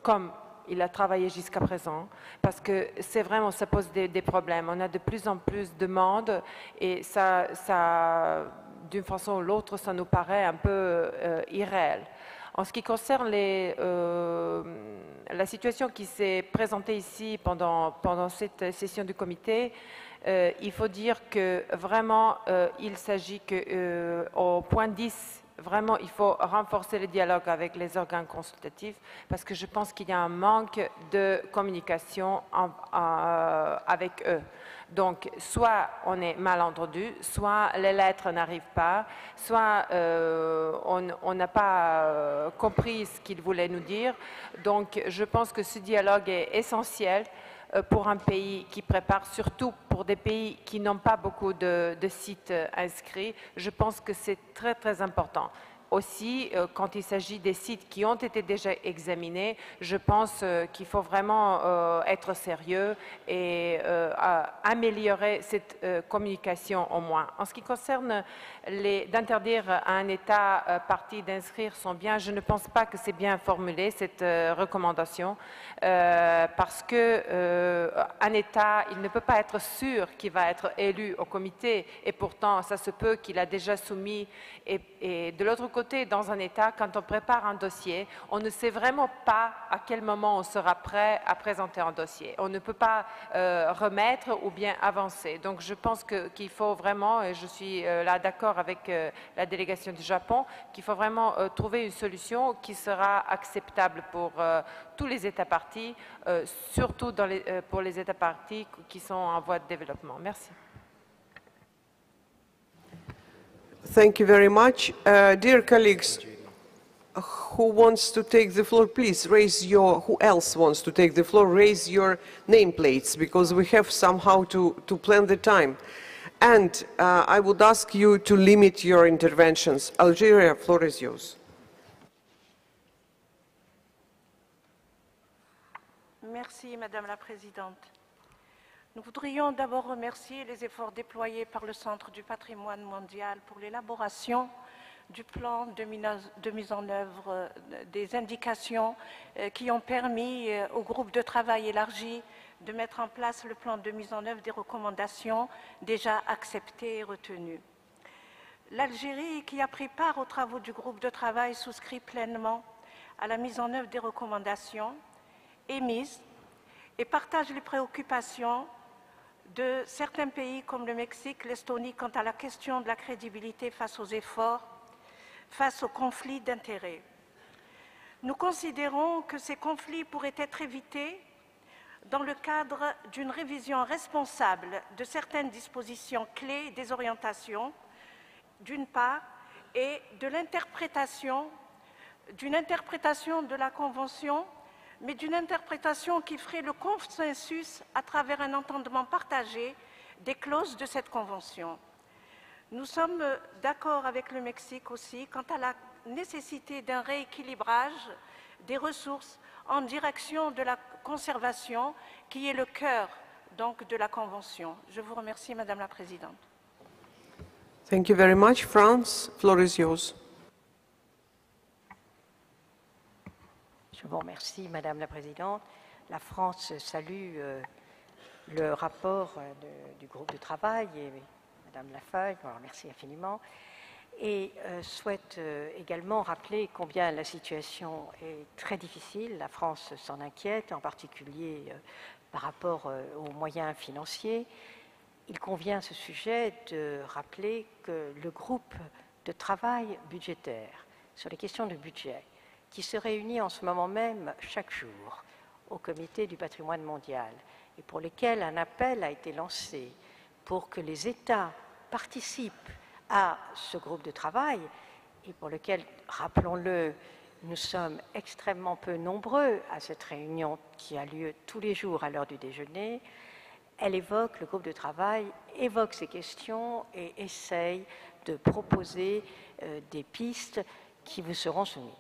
Speaker 10: comme il a travaillé jusqu'à présent, parce que c'est vraiment, ça pose des problèmes. On a de plus en plus de demandes et ça d'une façon ou l'autre, ça nous paraît un peu irréel. En ce qui concerne la situation qui s'est présentée ici pendant cette session du comité, il faut dire que vraiment, il s'agit qu'au point 10, vraiment, il faut renforcer le dialogue avec les organes consultatifs parce que je pense qu'il y a un manque de communication avec eux. Donc, soit on est mal entendu, soit les lettres n'arrivent pas, soit on n'a pas compris ce qu'ils voulaient nous dire. Donc, je pense que ce dialogue est essentiel pour un pays qui prépare, surtout pour des pays qui n'ont pas beaucoup de sites inscrits. Je pense que c'est très, très important. Aussi, quand il s'agit des sites qui ont été déjà examinés, je pense qu'il faut vraiment être sérieux et améliorer cette communication au moins. En ce qui concerne d'interdire à un État parti d'inscrire son bien, je ne pense pas que c'est bien formulé, cette recommandation, parce qu'un État, il ne peut pas être sûr qu'il va être élu au comité, et pourtant, ça se peut qu'il a déjà soumis. Et de l'autre côté, dans un État, quand on prépare un dossier, on ne sait vraiment pas à quel moment on sera prêt à présenter un dossier. On ne peut pas remettre ou bien avancer. Donc je pense qu'il faut vraiment, et je suis là d'accord avec la délégation du Japon, qu'il faut vraiment trouver une solution qui sera acceptable pour tous les États partis, surtout pour les États partis qui sont en voie de développement. Merci.
Speaker 6: Thank you very much. Dear colleagues, who wants to take the floor, please raise who else wants to take the floor, raise your nameplates, because we have somehow to plan the time. And I would ask you to limit your interventions. Algeria, floor is yours.
Speaker 14: Merci, Madame la Présidente.
Speaker 5: Nous voudrions d'abord remercier les efforts déployés par le Centre du patrimoine mondial pour l'élaboration du plan de mise en œuvre des indications qui ont permis au groupe de travail élargi de mettre en place le plan de mise en œuvre des recommandations déjà acceptées et retenues. L'Algérie, qui a pris part aux travaux du groupe de travail, souscrit pleinement à la mise en œuvre des recommandations émises et partage les préoccupations de certains pays comme le Mexique, l'Estonie, quant à la question de la crédibilité face aux efforts, face aux conflits d'intérêts. Nous considérons que ces conflits pourraient être évités dans le cadre d'une révision responsable de certaines dispositions clés des orientations, d'une part, et de d'une interprétation de la Convention, mais d'une interprétation qui ferait le consensus à travers un entendement partagé des clauses de cette Convention. Nous sommes d'accord avec le Mexique aussi quant à la nécessité d'un rééquilibrage des ressources en direction de la conservation, qui est le cœur donc de la Convention. Je vous remercie, Madame la Présidente.
Speaker 6: Thank you very much. France, floor is yours.
Speaker 14: Je vous remercie, Madame la Présidente. La France salue le rapport du groupe de travail et Madame Lafeuille, je vous remercie infiniment, et souhaite également rappeler combien la situation est très difficile. La France s'en inquiète, en particulier par rapport aux moyens financiers. Il convient à ce sujet de rappeler que le groupe de travail budgétaire sur les questions de budget, qui se réunit en ce moment même chaque jour au Comité du patrimoine mondial et pour lesquels un appel a été lancé pour que les États participent à ce groupe de travail et pour lequel, rappelons-le, nous sommes extrêmement peu nombreux à cette réunion qui a lieu tous les jours à l'heure du déjeuner, le groupe de travail évoque ces questions et essaye de proposer des pistes qui vous seront soumises.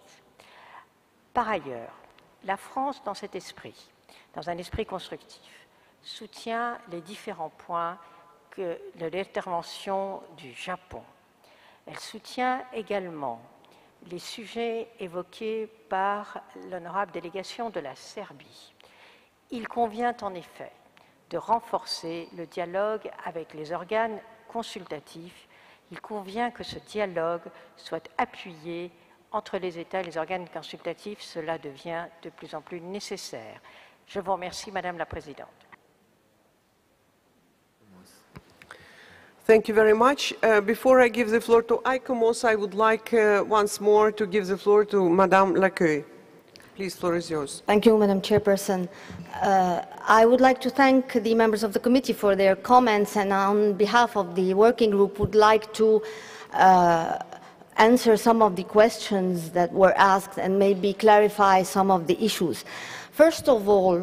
Speaker 14: Par ailleurs, la France, dans cet esprit, dans un esprit constructif, soutient les différents points de l'intervention du Japon. Elle soutient également les sujets évoqués par l'honorable délégation de la Serbie. Il convient en effet de renforcer le dialogue avec les organes consultatifs. Il convient que ce dialogue soit appuyé entre les États et les organes consultatifs. Cela devient de plus en plus nécessaire. Je vous remercie, Madame la Présidente.
Speaker 6: Thank you very much. Before I give the floor to ICOMOS, I would like once more to give the floor to Madame Lacueille. Please, floor is yours.
Speaker 7: Thank you, Madam Chairperson. I would like to thank the members of the committee for their comments, and on behalf of the working group would like to answer some of the questions that were asked and maybe clarify some of the issues. First of all,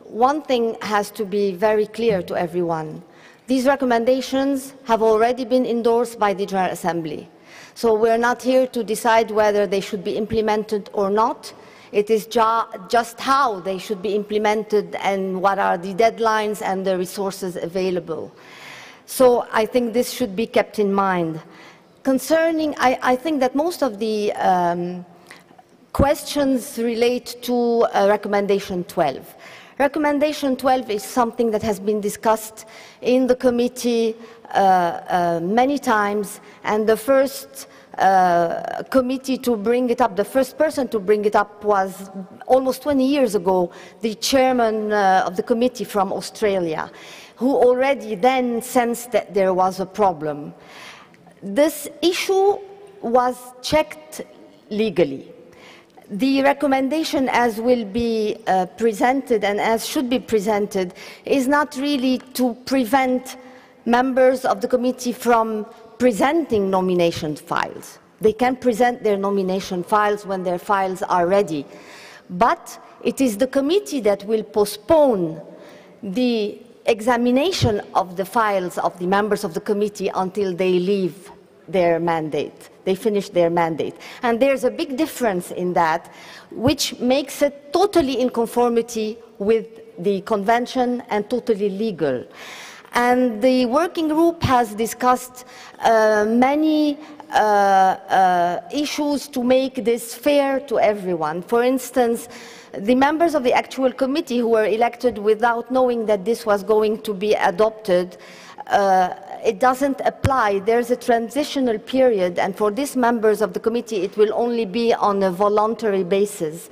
Speaker 7: one thing has to be very clear to everyone. These recommendations have already been endorsed by the General Assembly. So we're not here to decide whether they should be implemented or not. It is just how they should be implemented and what are the deadlines and the resources available. So I think this should be kept in mind. Concerning, I think that most of the questions relate to Recommendation 12. Recommendation 12 is something that has been discussed in the committee many times, and the first committee to bring it up, the first person to bring it up was almost 20 years ago, the chairman of the committee from Australia, who already then sensed that there was a problem. This issue was checked legally. The recommendation as will be presented and as should be presented is not really to prevent members of the committee from presenting nomination files. They can present their nomination files when their files are ready. But it is the committee that will postpone the examination of the files of the members of the committee until they leave their mandate. They finish their mandate. And there's a big difference in that, which makes it totally in conformity with the convention and totally legal. And the working group has discussed many issues to make this fair to everyone. For instance, the members of the actual committee who were elected without knowing that this was going to be adopted, it doesn't apply. There's a transitional period, and for these members of the committee, it will only be on a voluntary basis.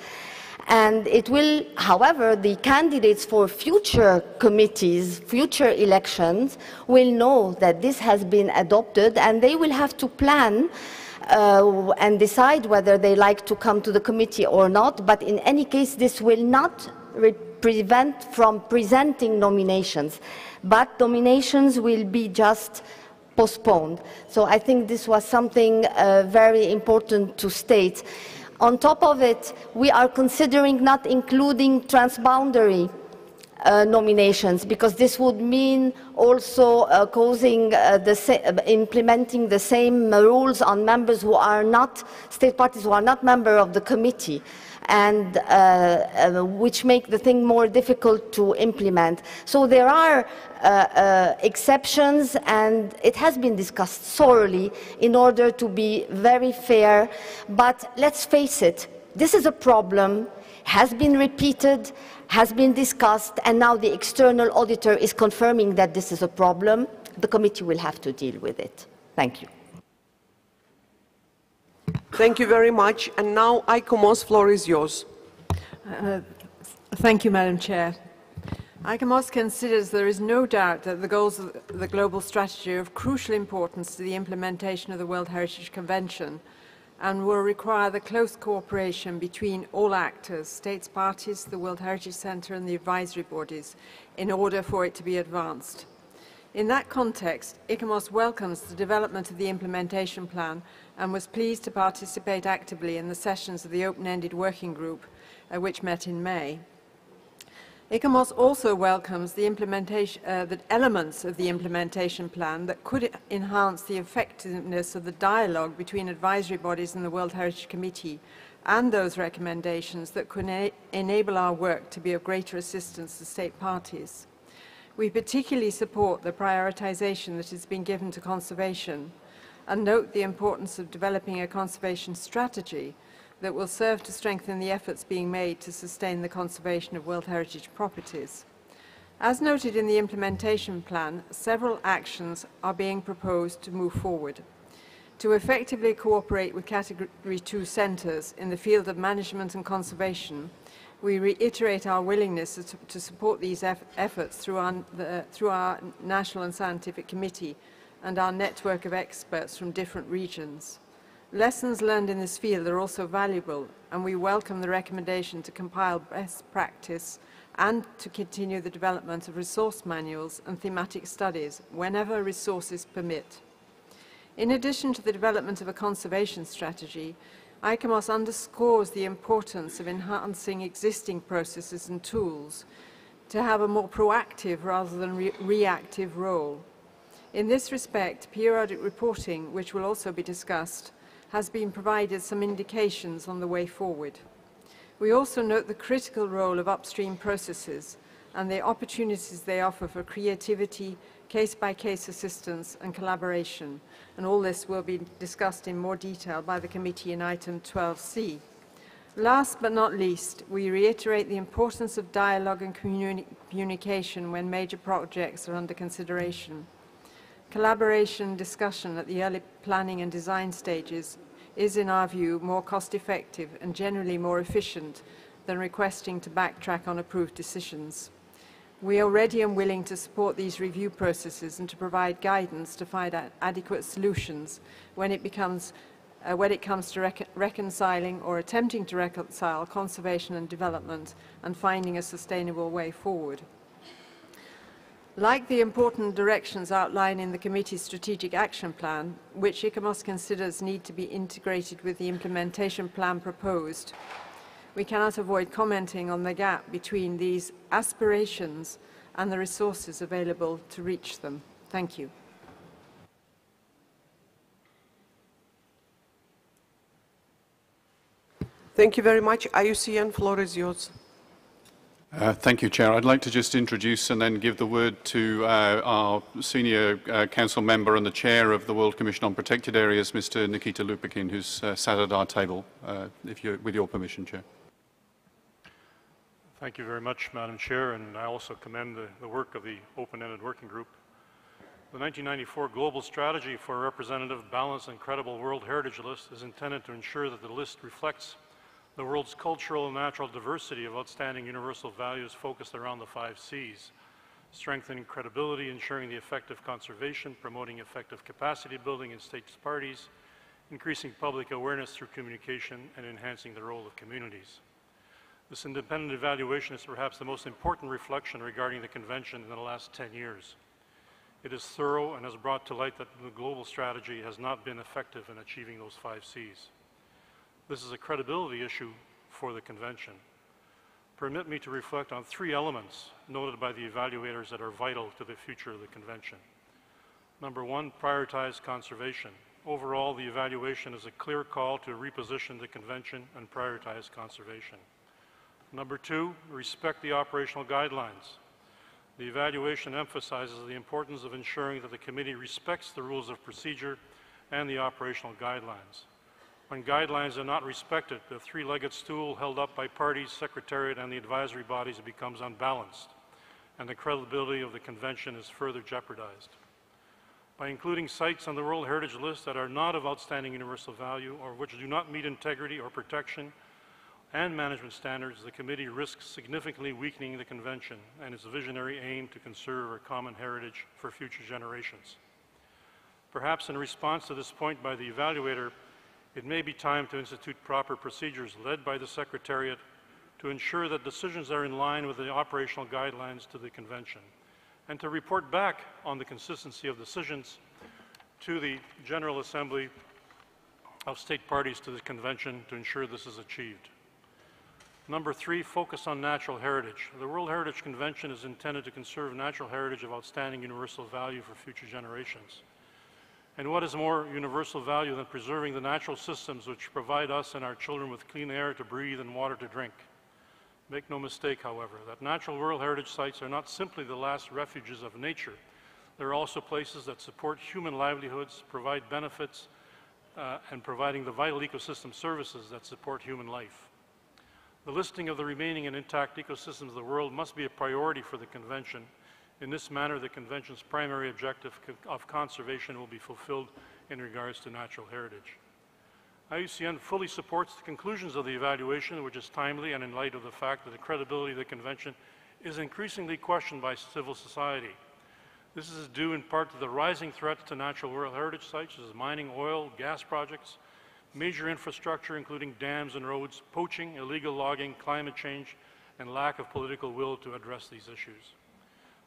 Speaker 7: And it will, however, the candidates for future committees, future elections, will know that this has been adopted, and they will have to plan and decide whether they like to come to the committee or not. But in any case, this will not prevent from presenting nominations, but nominations will be just postponed. So I think this was something very important to state. On top of it, we are considering not including transboundary nominations, because this would mean also implementing the same rules on members who are not, state parties who are not members of the committee, and which make the thing more difficult to implement. So there are exceptions, and it has been discussed thoroughly in order to be very fair. But let's face it, this is a problem, has been repeated, has been discussed, and now the external auditor is confirming that this is a problem. The committee will have to deal with it. Thank you.
Speaker 6: Thank you very much. And now, ICOMOS, floor is yours.
Speaker 4: Thank you, Madam Chair. ICOMOS considers there is no doubt that the goals of the global strategy are of crucial importance to the implementation of the World Heritage Convention and will require the close cooperation between all actors, states parties, the World Heritage Centre and the advisory bodies in order for it to be advanced. In that context, ICOMOS welcomes the development of the implementation plan and was pleased to participate actively in the sessions of the open-ended working group, which met in May. ICOMOS also welcomes the elements of the implementation plan that could enhance the effectiveness of the dialogue between advisory bodies and the World Heritage Committee, and those recommendations that could enable our work to be of greater assistance to state parties. We particularly support the prioritization that has been given to conservation and note the importance of developing a conservation strategy that will serve to strengthen the efforts being made to sustain the conservation of World Heritage properties. As noted in the implementation plan, several actions are being proposed to move forward. To effectively cooperate with Category 2 centres in the field of management and conservation, we reiterate our willingness to support these efforts through our National and Scientific Committee and our network of experts from different regions. Lessons learned in this field are also valuable, and we welcome the recommendation to compile best practice and to continue the development of resource manuals and thematic studies whenever resources permit. In addition to the development of a conservation strategy, ICOMOS underscores the importance of enhancing existing processes and tools to have a more proactive rather than reactive role. In this respect, periodic reporting, which will also be discussed, has been provided some indications on the way forward. We also note the critical role of upstream processes and the opportunities they offer for creativity, case-by-case assistance and collaboration, and all this will be discussed in more detail by the committee in item 12C. Last but not least, we reiterate the importance of dialogue and communication when major projects are under consideration. Collaboration and discussion at the early planning and design stages is, in our view, more cost-effective and generally more efficient than requesting to backtrack on approved decisions. We are ready and willing to support these review processes and to provide guidance to find adequate solutions when it comes to reconciling or attempting to reconcile conservation and development and finding a sustainable way forward. Like the important directions outlined in the committee's strategic action plan, which ICOMOS considers need to be integrated with the implementation plan proposed, we cannot avoid commenting on the gap between these aspirations and the resources available to reach them. Thank you.
Speaker 6: Thank you very much. IUCN, floor is yours.
Speaker 16: Thank you, Chair. I'd like to just introduce and then give the word to our senior council member and the chair of the World Commission on Protected Areas, Mr. Nikita Lupikin, who's sat at our table, with your permission, Chair.
Speaker 18: Thank you very much, Madam Chair, and I also commend the work of the open-ended working group. The 1994 Global Strategy for a Representative, Balanced and Credible World Heritage List is intended to ensure that the list reflects the world's cultural and natural diversity of outstanding universal values focused around the 5 C's: strengthening credibility, ensuring the effective conservation, promoting effective capacity building in states parties, increasing public awareness through communication, and enhancing the role of communities. This independent evaluation is perhaps the most important reflection regarding the Convention in the last 10 years. It is thorough and has brought to light that the global strategy has not been effective in achieving those 5 C's. This is a credibility issue for the Convention. Permit me to reflect on 3 elements noted by the evaluators that are vital to the future of the Convention. Number 1, prioritize conservation. Overall, the evaluation is a clear call to reposition the Convention and prioritize conservation. Number 2, respect the operational guidelines. The evaluation emphasizes the importance of ensuring that the committee respects the rules of procedure and the operational guidelines. When guidelines are not respected, the 3-legged stool held up by parties, secretariat, and the advisory bodies becomes unbalanced, and the credibility of the Convention is further jeopardized. By including sites on the World Heritage List that are not of outstanding universal value or which do not meet integrity or protection and management standards, the committee risks significantly weakening the Convention and its visionary aim to conserve our common heritage for future generations. Perhaps in response to this point by the evaluator, it may be time to institute proper procedures led by the Secretariat to ensure that decisions are in line with the operational guidelines to the Convention, and to report back on the consistency of decisions to the General Assembly of State Parties to the Convention to ensure this is achieved. Number 3, focus on natural heritage. The World Heritage Convention is intended to conserve natural heritage of outstanding universal value for future generations. And what is more universal value than preserving the natural systems which provide us and our children with clean air to breathe and water to drink? Make no mistake, however, that natural World Heritage sites are not simply the last refuges of nature. They are also places that support human livelihoods, provide benefits, and providing the vital ecosystem services that support human life. The listing of the remaining and intact ecosystems of the world must be a priority for the Convention. In this manner, the Convention's primary objective of conservation will be fulfilled in regards to natural heritage. IUCN fully supports the conclusions of the evaluation, which is timely and in light of the fact that the credibility of the Convention is increasingly questioned by civil society. This is due in part to the rising threats to natural World Heritage sites, such as mining, oil, gas projects, major infrastructure, including dams and roads, poaching, illegal logging, climate change, and lack of political will to address these issues.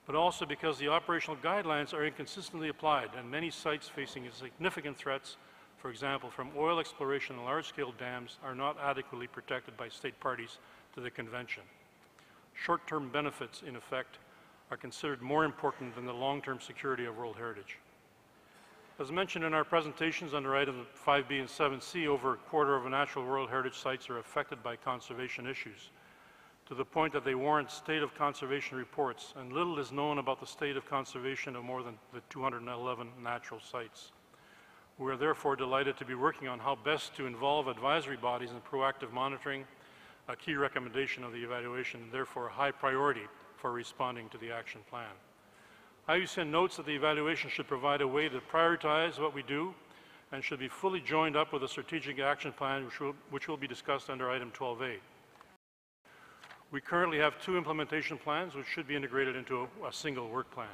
Speaker 18: But also because the operational guidelines are inconsistently applied and many sites facing significant threats, for example, from oil exploration and large-scale dams, are not adequately protected by state parties to the Convention. Short-term benefits, in effect, are considered more important than the long-term security of World Heritage. As mentioned in our presentations under item 5B and 7C, over a quarter of natural World Heritage sites are affected by conservation issues, to the point that they warrant state of conservation reports, and little is known about the state of conservation of more than the 211 natural sites. We are therefore delighted to be working on how best to involve advisory bodies in proactive monitoring, a key recommendation of the evaluation, and therefore a high priority for responding to the action plan. IUCN notes that the evaluation should provide a way to prioritize what we do and should be fully joined up with a strategic action plan which will be discussed under item 12A. We currently have 2 implementation plans which should be integrated into a single work plan.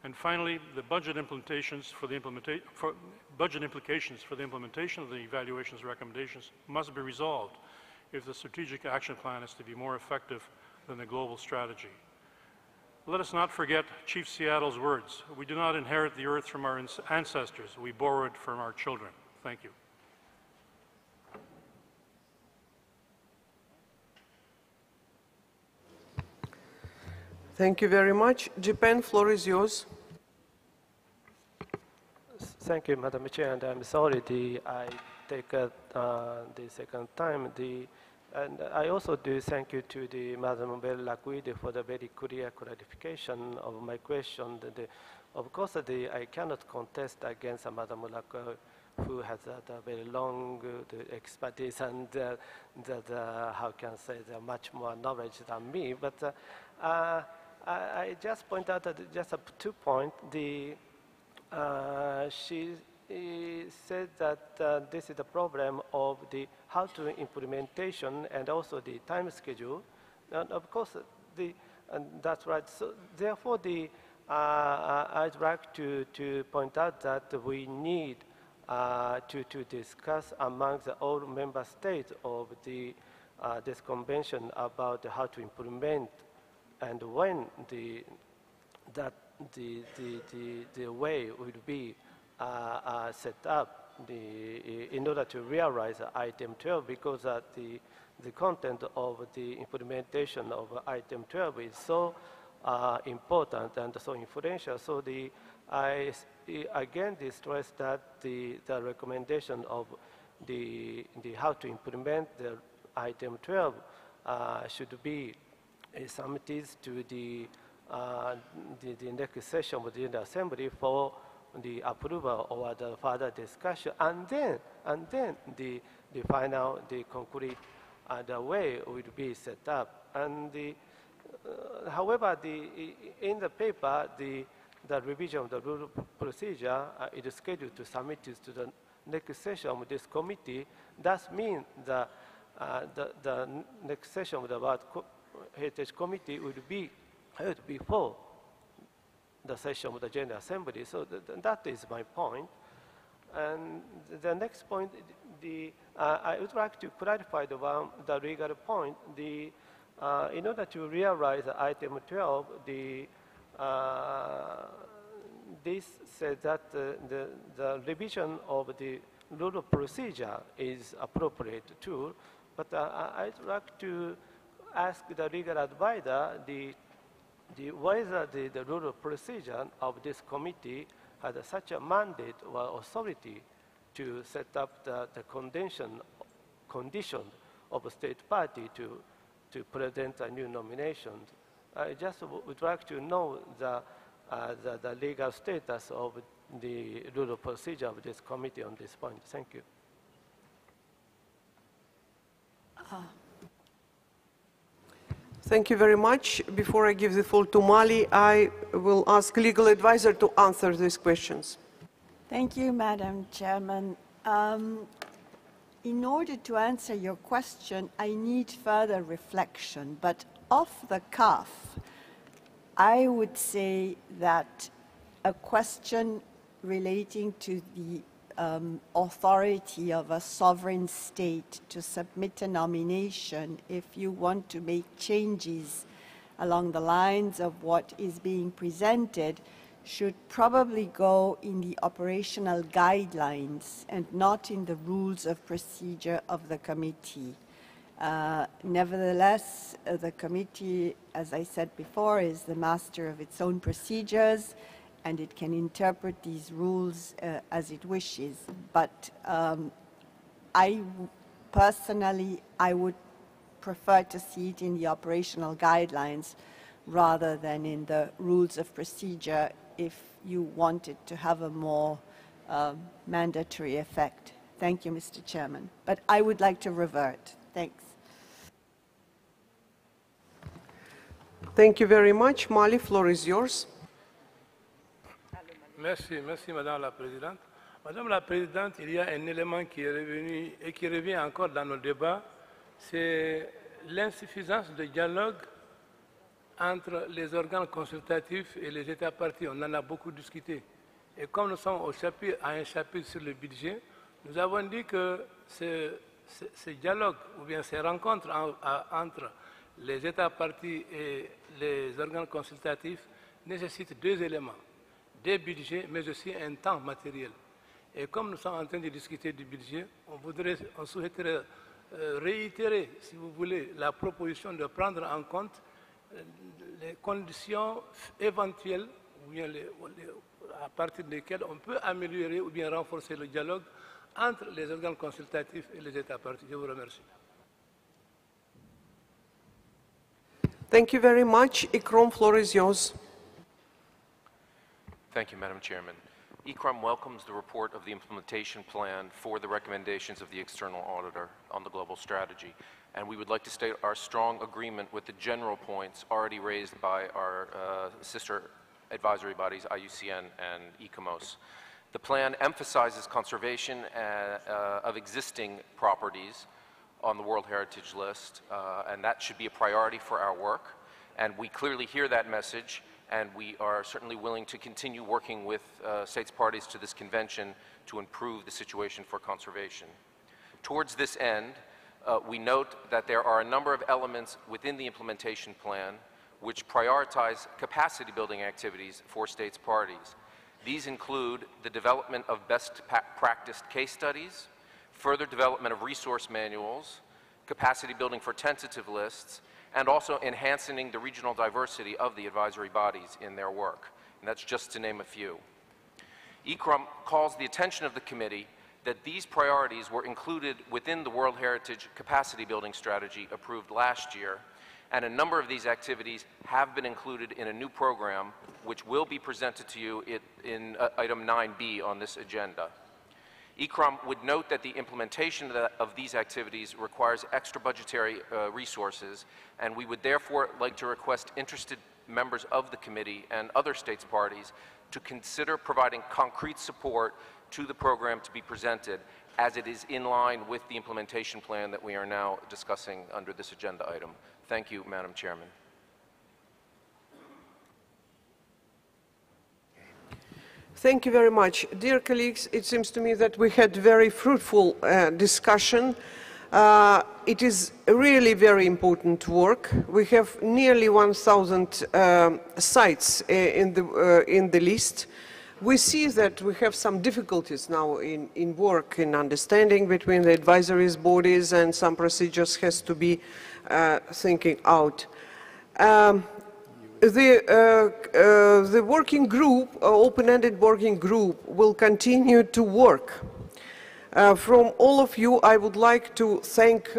Speaker 18: And finally, the budget implications for the implementation of the evaluation's recommendations must be resolved if the strategic action plan is to be more effective than the global strategy. Let us not forget Chief Seattle's words: "We do not inherit the earth from our ancestors, we borrow it from our children." Thank you.
Speaker 6: Thank you very much. Japan, floor is yours.
Speaker 11: Thank you, Madam Chair, and I'm sorry I take the second time. And I also do thank you to the Madam Bella Guidi for the very clear clarification of my question. Of course, I cannot contest against Madam Lacour, who has a very long expertise and how can I say, much more knowledge than me. But I just point out that just 2 points. She said that this is the problem of the how to implementation and also the time schedule. And of course, and that's right. So therefore, I'd like to point out that we need to discuss amongst all member states of this convention about how to implement and when the way would be set up in order to realize item 12, because the content of the implementation of item 12 is so important and so influential. So I again stress that the recommendation of the how to implement the item 12 should be submitted to the next session of the Assembly for the approval or the further discussion, and then the final, the concrete, the way would be set up. And however, in the paper, the revision of the rule of procedure is scheduled to submit it to the next session of this committee. That means the next session of the World Heritage Committee would be held before the session of the General Assembly. So that is my point. And the next point, I would like to clarify the legal point. In order to realize item 12, this says that the revision of the rule of procedure is appropriate too. But I'd like to ask the legal advisor whether the rule of procedure of this committee has such a mandate or authority to set up the condition of a state party to present a new nomination. I just would like to know the legal status of the rule of procedure of this committee on this point. Thank you.
Speaker 6: Thank you very much. Before I give the floor to Mali, I will ask legal advisor to answer these questions.
Speaker 24: Thank you, Madam Chairman. In order to answer your question, I need further reflection, but off the cuff, I would say that a question relating to the authority of a sovereign state to submit a nomination if you want to make changes along the lines of what is being presented should probably go in the operational guidelines and not in the rules of procedure of the committee. Nevertheless, the committee, as I said before, is the master of its own procedures, and it can interpret these rules as it wishes. But personally, I would prefer to see it in the operational guidelines rather than in the rules of procedure if you want it to have a more mandatory effect. Thank you, Mr. Chairman. But I would like to revert. Thanks.
Speaker 6: Thank you very much. Mali, floor is yours.
Speaker 8: Merci, Madame la Présidente. Madame la Présidente, il y a un élément qui est revenu et qui revient encore dans nos débats, c'est l'insuffisance de dialogue entre les organes consultatifs et les États partis. On en a beaucoup discuté. Et comme nous sommes à un chapitre sur le budget, nous avons dit que ce dialogue ou bien ces rencontres entre les États partis et les organes consultatifs nécessitent 2 éléments. Des budgets, mais aussi un temps matériel. Et comme nous sommes en train de discuter du budget, on souhaiterait réitérer, si vous voulez, la proposition de prendre en compte les conditions éventuelles, ou bien à partir desquelles on peut améliorer ou bien renforcer le dialogue entre les organes consultatifs et les États partis. Je vous remercie.
Speaker 6: Thank you very much. Ikram, floor is yours.
Speaker 1: Thank you, Madam Chairman. ICRAM welcomes the report of the implementation plan for the recommendations of the external auditor on the global strategy. And we would like to state our strong agreement with the general points already raised by our sister advisory bodies, IUCN and ICOMOS. The plan emphasizes conservation of existing properties on the World Heritage List, and that should be a priority for our work. And we clearly hear that message, and we are certainly willing to continue working with states parties to this convention to improve the situation for conservation. Towards this end, we note that there are a number of elements within the implementation plan which prioritize capacity building activities for states parties. These include the development of best practice case studies, further development of resource manuals, capacity building for tentative lists, and also enhancing the regional diversity of the advisory bodies in their work. And that's just to name a few. ICRAM calls the attention of the committee that these priorities were included within the World Heritage Capacity Building Strategy approved last year, and a number of these activities have been included in a new program which will be presented to you in item 9B on this agenda. ICRAM would note that the implementation of these activities requires extra budgetary resources, and we would therefore like to request interested members of the committee and other states parties to consider providing concrete support to the program to be presented, as it is in line with the implementation plan that we are now discussing under this agenda item. Thank you, Madam Chairman.
Speaker 6: Thank you very much. Dear colleagues, it seems to me that we had very fruitful discussion. It is really very important work. We have nearly 1,000 sites in the list. We see that we have some difficulties now in work, in understanding between the advisory bodies, and some procedures has to be thinking out. The working group, open-ended working group, will continue to work. From all of you, I would like to thank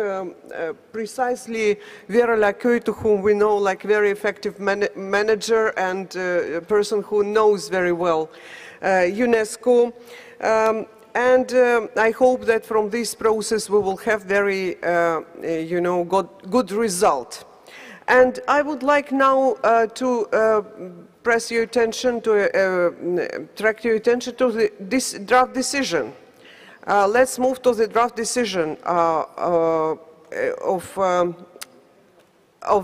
Speaker 6: precisely Vera Lacqueuille, to whom we know like very effective manager and a person who knows very well UNESCO. And I hope that from this process we will have very, good result. And I would like now to press your attention to, attract your attention to this draft decision. Let's move to the draft decision of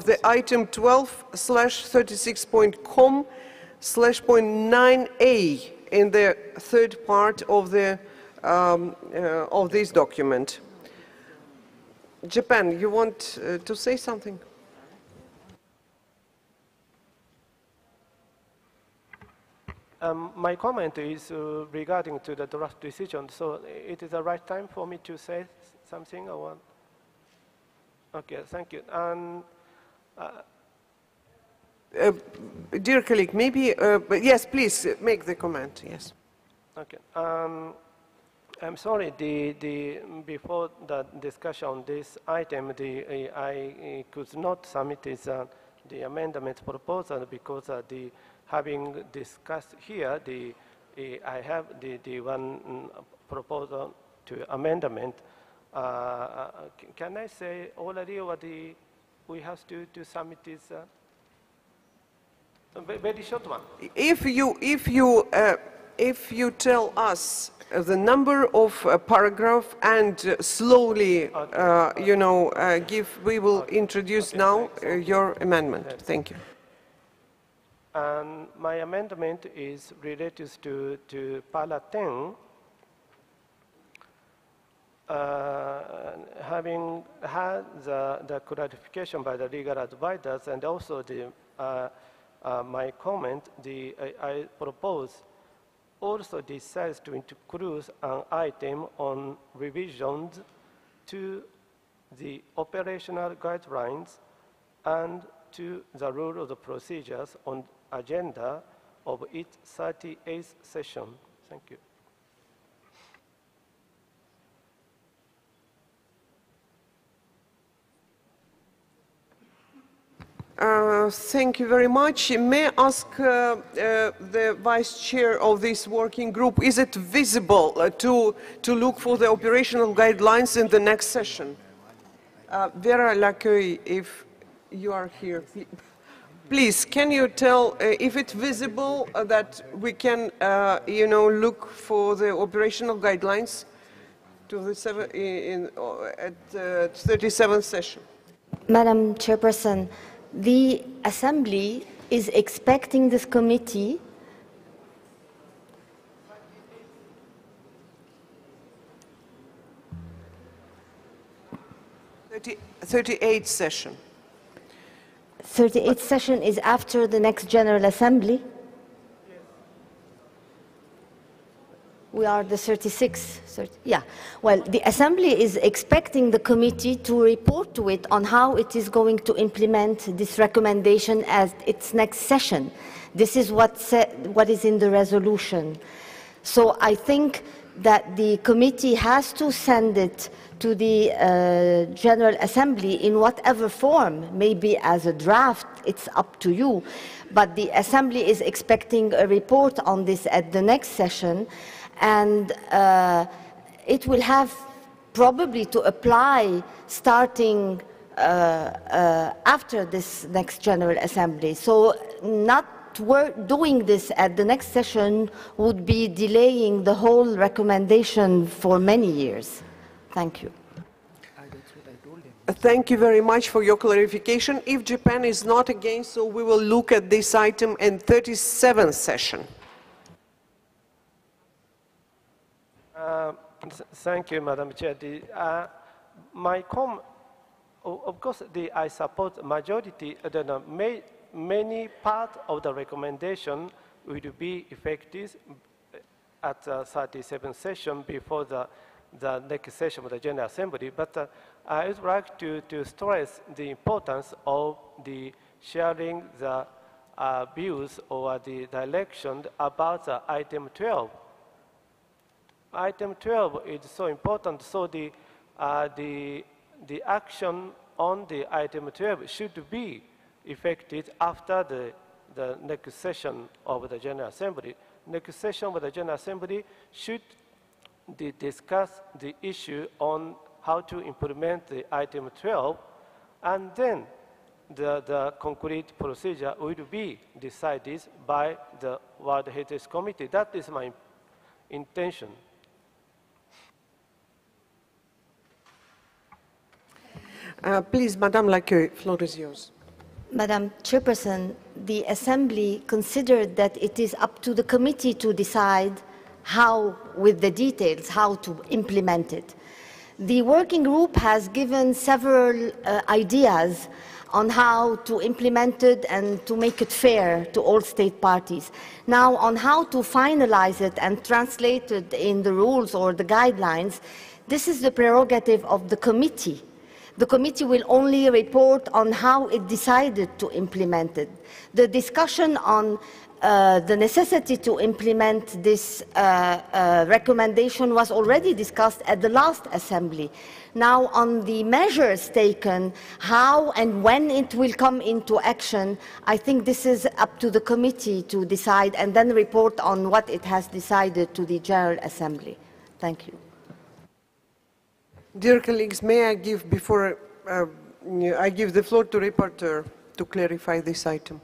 Speaker 6: the item 12/36.com/.9a in the third part of the of this document. Japan, you want to say something?
Speaker 11: My comment is regarding to the draft decision. So it is the right time for me to say something, or what? Okay, thank you. And
Speaker 6: dear colleague, maybe yes, please make the comment. Yes.
Speaker 11: Okay. I'm sorry. Before the discussion on this item, I could not submit the amendment proposal because having discussed here, I have the one proposal to amendment. Can I say already what we have to submit this? Very short one.
Speaker 6: If you tell us the number of paragraph and slowly, we will introduce now your amendment. Thank you.
Speaker 11: And my amendment is related to Para 10, having had the clarification by the legal advisors, and also my comment, I propose also decides to include an item on revisions to the operational guidelines and to the rule of the procedures on agenda of its 38th session. Thank you.
Speaker 6: Thank you very much. May I ask the Vice Chair of this working group, is it visible to look for the operational guidelines in the next session? Vera Laccueil, if you are here, please, can you tell if it's visible that we can, look for the operational guidelines to the 37th session?
Speaker 7: Madam Chairperson, the Assembly is expecting this committee
Speaker 6: the 38th session.
Speaker 7: 38th session is after the next General Assembly? We are the 36th. Yeah. Well, the Assembly is expecting the committee to report to it on how it is going to implement this recommendation at its next session. This is what is in the resolution. So I think that the committee has to send it to the General Assembly in whatever form, maybe as a draft, it's up to you. But the Assembly is expecting a report on this at the next session, and it will have probably to apply starting after this next General Assembly. So not doing this at the next session would be delaying the whole recommendation for many years. Thank you.
Speaker 6: Thank you very much for your clarification. If Japan is not against, so we will look at this item in 37th session.
Speaker 11: Thank you, Madam Chair. Of course, I support majority. Many parts of the recommendation will be effective at the 37th session before the next session of the General Assembly. But I would like to stress the importance of the sharing the views or the direction about the item 12. Item 12 is so important, so the action on the item 12 should be effected after the next session of the General Assembly. Next session of the General Assembly should discuss the issue on how to implement the item 12, and then the concrete procedure will be decided by the World Heritage Committee. That is my intention.
Speaker 6: Please, Madame Laccueil, floor is yours.
Speaker 7: Madam Chairperson, the Assembly considered that it is up to the committee to decide how, with the details, how to implement it. The working group has given several ideas on how to implement it and to make it fair to all state parties. Now, on how to finalize it and translate it in the rules or the guidelines, this is the prerogative of the committee. The committee will only report on how it decided to implement it. The discussion on the necessity to implement this recommendation was already discussed at the last Assembly. Now, on the measures taken, how and when it will come into action, I think this is up to the committee to decide and then report on what it has decided to the General Assembly. Thank you.
Speaker 6: Dear colleagues, may I give, before I give the floor to Rapporteur to clarify this item?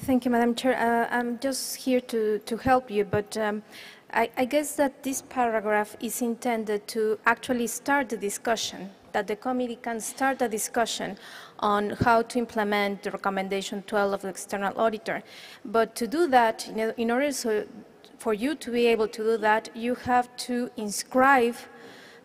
Speaker 23: Thank you, Madam Chair. I'm just here to help you, but I guess that this paragraph is intended to actually start the discussion, that the committee can start a discussion on how to implement the recommendation 12 of the external auditor. But to do that, in order for you to be able to do that, you have to inscribe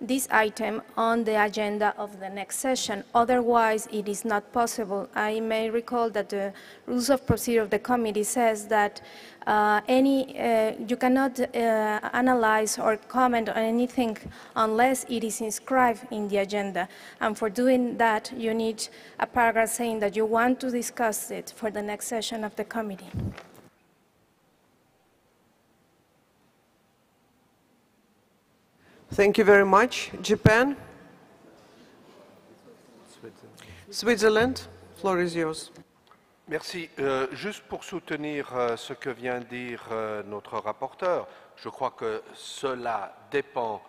Speaker 23: this item on the agenda of the next session. Otherwise, it is not possible. I may recall that the rules of procedure of the committee says that you cannot analyze or comment on anything unless it is inscribed in the agenda. And for doing that, you need a paragraph saying that you want to discuss it for the next session of the committee.
Speaker 6: Thank you very much. Japan? Switzerland? floor is yours.
Speaker 21: Merci. Juste pour soutenir ce que vient de dire notre rapporteur, je crois que cela dépend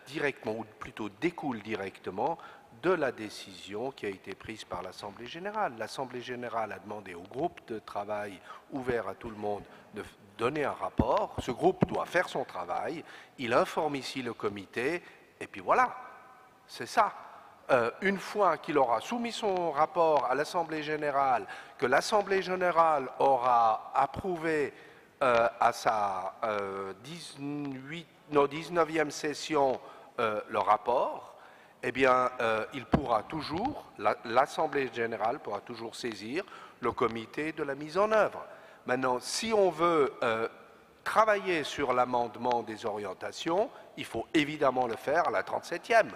Speaker 21: directement, ou plutôt découle directement, de la décision qui a été prise par l'Assemblée générale. L'Assemblée générale a demandé au groupe de travail ouvert à tout le monde de donner un rapport. Ce groupe doit faire son travail. Il informe ici le comité, et puis voilà, c'est ça. Une fois qu'il aura soumis son rapport à l'Assemblée générale, que l'Assemblée générale aura approuvé à sa 19e session le rapport, eh bien, il pourra toujours, l'Assemblée générale pourra toujours saisir le comité de la mise en œuvre. Maintenant, si on veut travailler sur l'amendement des orientations, il faut évidemment le faire à la 37e.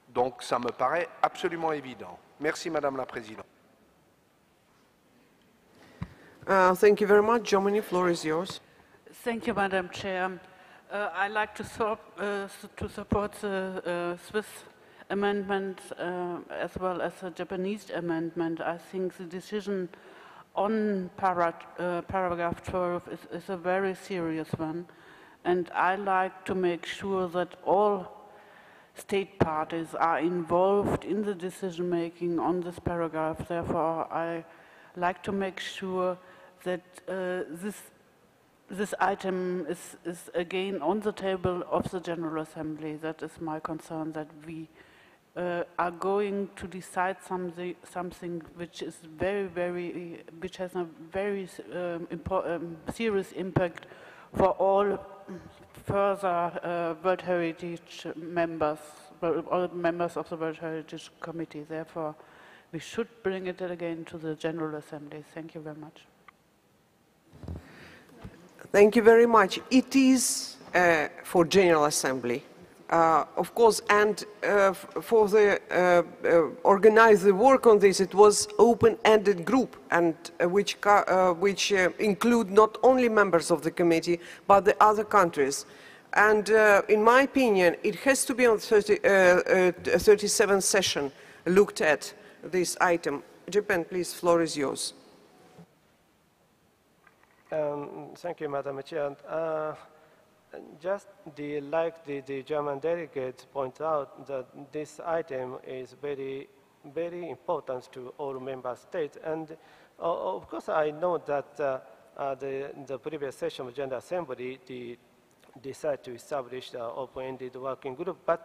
Speaker 21: Donc, ça me paraît absolument évident. Merci, Madame la Présidente.
Speaker 6: Thank you very much. Germany, floor is yours.
Speaker 2: Thank you, Madam Chair. I'd like to support the Swiss amendment as well as the Japanese amendment. I think the decision on paragraph 12 is a very serious one, and I like to make sure that all state parties are involved in the decision-making on this paragraph. Therefore, I like to make sure that this item is again on the table of the General Assembly. That is my concern, that we are going to decide something which is which has a very serious impact for all further World Heritage members, all members of the World Heritage Committee. Therefore, we should bring it again to the General Assembly. Thank you very much.
Speaker 6: Thank you very much. It is for General Assembly, of course, and for the organize the work on this, it was open-ended group, and which include not only members of the committee but the other countries. And in my opinion, it has to be on 37th session looked at this item. Japan, please, floor is yours.
Speaker 11: Thank you, Madam Chair. Just like the German delegates point out, that this item is very, very important to all member states. And of course, I know that the previous session of General Assembly decided to establish the open-ended working group, but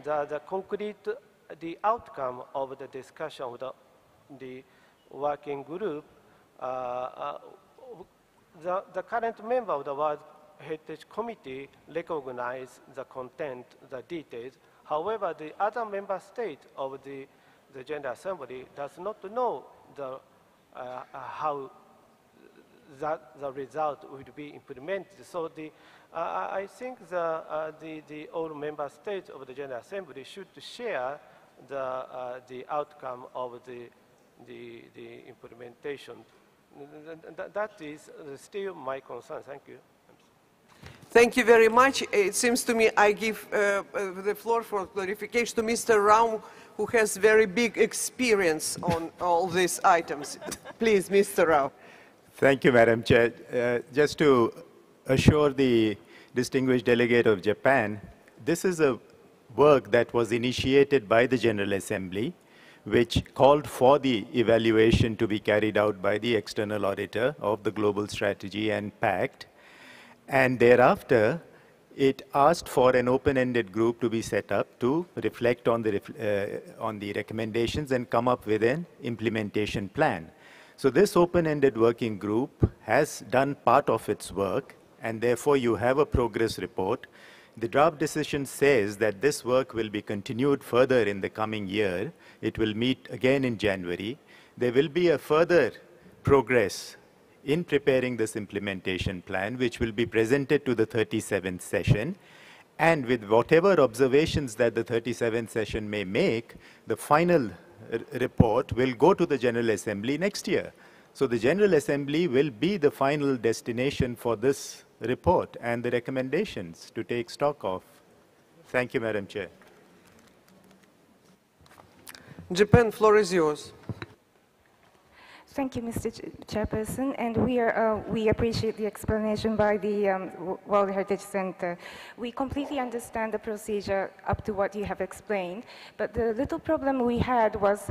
Speaker 11: the concrete, the outcome of the discussion of the working group, the current member of the World Heritage Committee recognize the content, the details. However, the other member state of the General Assembly does not know how the result would be implemented. So I think the all member states of the General Assembly should share the outcome of the implementation. That is still my concern. Thank you.
Speaker 6: Thank you very much. It seems to me I give the floor for clarification to Mr. Rao, who has very big experience on all these items. Please, Mr. Rao.
Speaker 12: Thank you, Madam Chair. Just to assure the distinguished delegate of Japan, this is a work that was initiated by the General Assembly, which called for the evaluation to be carried out by the external auditor of the global strategy and pact. And thereafter, it asked for an open-ended group to be set up to reflect on the recommendations and come up with an implementation plan. So this open-ended working group has done part of its work, and therefore you have a progress report. The draft decision says that this work will be continued further in the coming year. It will meet again in January. There will be a further progress in preparing this implementation plan, which will be presented to the 37th session. And with whatever observations that the 37th session may make, the final report will go to the General Assembly next year. So the General Assembly will be the final destination for this report and the recommendations to take stock of. Thank you, Madam Chair.
Speaker 6: Japan, floor is yours.
Speaker 3: Thank you, Mr. Chairperson, and we appreciate the explanation by the World Heritage Center. We completely understand the procedure up to what you have explained, but the little problem we had was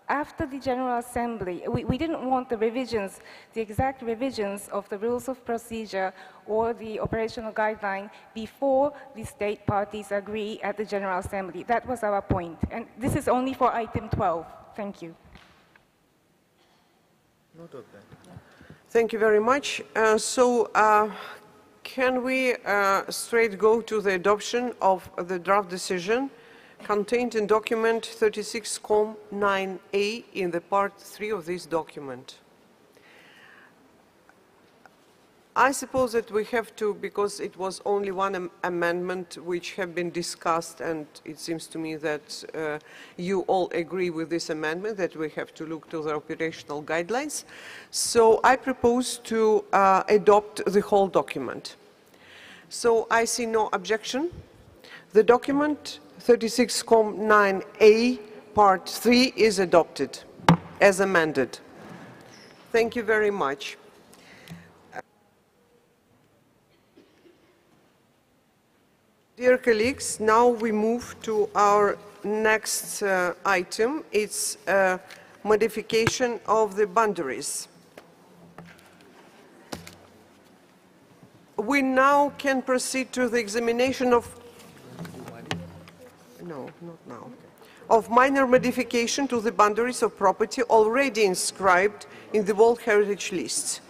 Speaker 3: after the General Assembly, we didn't want the revisions, the exact revisions of the rules of procedure or the operational guideline before the state parties agree at the General Assembly. That was our point, and this is only for item 12. Thank you.
Speaker 6: Thank you very much. Can we straight go to the adoption of the draft decision contained in document 36.9a in the part 3 of this document? I suppose that we have to, because it was only one amendment which have been discussed, and it seems to me that you all agree with this amendment, that we have to look to the operational guidelines. So I propose to adopt the whole document. So I see no objection. The document 36.9a part 3 is adopted as amended. Thank you very much. Dear colleagues, now we move to our next item. It's modification of the boundaries. We now can proceed to the examination of minor modification to the boundaries of property already inscribed in the World Heritage List.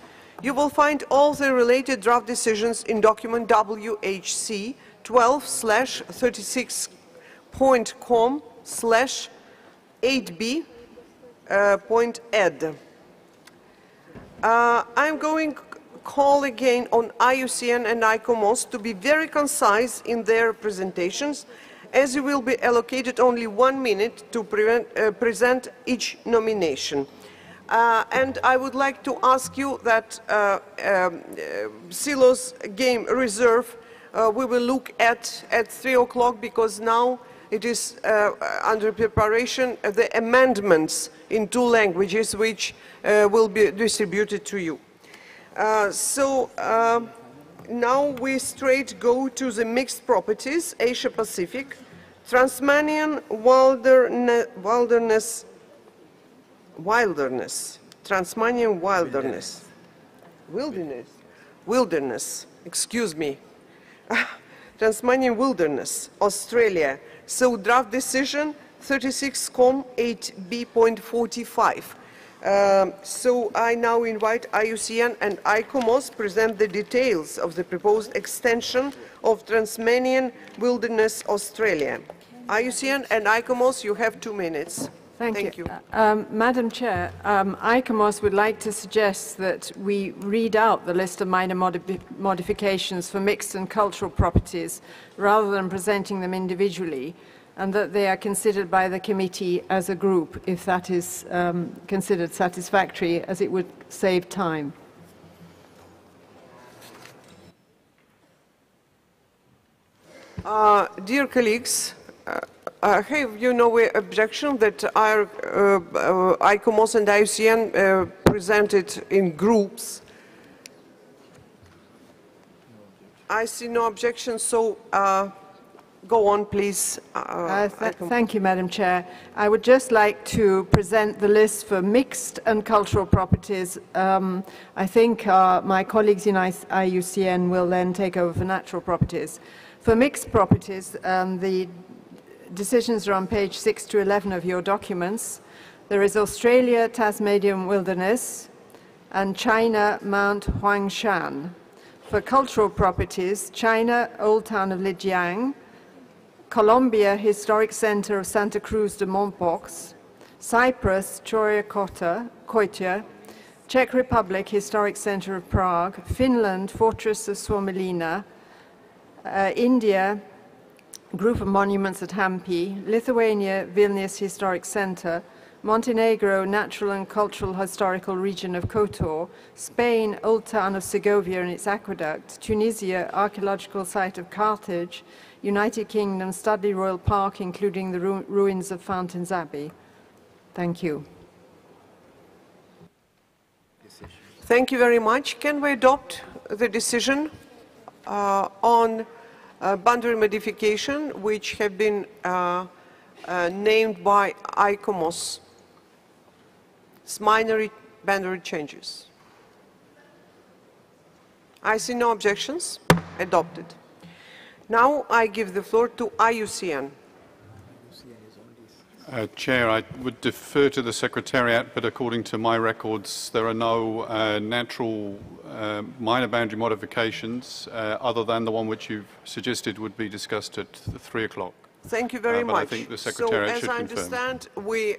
Speaker 6: You will find all the related draft decisions in document WHC 12/36.com/8b.ed. I'm going to call again on IUCN and ICOMOS to be very concise in their presentations, as you will be allocated only 1 minute to present each nomination. And I would like to ask you that Silos Game Reserve we will look at 3 o'clock, because now it is under preparation the amendments in 2 languages which will be distributed to you. Now we straight go to the mixed properties, Asia Pacific, Tasmanian wilderness, Tasmanian wilderness, excuse me. Tasmanian wilderness, Australia. So draft decision 36.8b.45. So I now invite IUCN and ICOMOS present the details of the proposed extension of Tasmanian wilderness, Australia. IUCN and ICOMOS, you have 2 minutes.
Speaker 4: Thank you. Madam Chair, ICOMOS would like to suggest that we read out the list of minor modifications for mixed and cultural properties rather than presenting them individually, and that they are considered by the committee as a group, if that is considered satisfactory, as it would save time.
Speaker 6: Dear colleagues, have you no objection that our ICOMOS and IUCN presented in groups? I see no objection, so go on, please.
Speaker 4: Thank you, Madam Chair. I would just like to present the list for mixed and cultural properties. I think my colleagues in IUCN will then take over for natural properties. For mixed properties, the decisions are on page 6 to 11 of your documents. There is Australia, Tasmanian wilderness, and China, Mount Huangshan. For cultural properties, China, Old Town of Lijiang, Colombia, Historic Center of Santa Cruz de Mompox, Cyprus, Choria Koita, Czech Republic, Historic Center of Prague, Finland, Fortress of Suomenlinna, India, Group of Monuments at Hampi, Lithuania, Vilnius Historic Center, Montenegro, natural and cultural historical region of Kotor, Spain, Old Town of Segovia and its aqueduct, Tunisia, archaeological site of Carthage, United Kingdom, Studley Royal Park, including the ruins of Fountains Abbey. Thank you.
Speaker 6: Thank you very much. Can we adopt the decision on boundary modification, which have been named by ICOMOS? It's minor boundary changes. I see no objections. Adopted. Now I give the floor to IUCN.
Speaker 16: Chair, I would defer to the Secretariat, but according to my records, there are no natural minor boundary modifications other than the one which you've suggested would be discussed at 3 o'clock.
Speaker 6: Thank you very much.
Speaker 16: I think the Secretariat should confirm.
Speaker 6: So, as I understand, we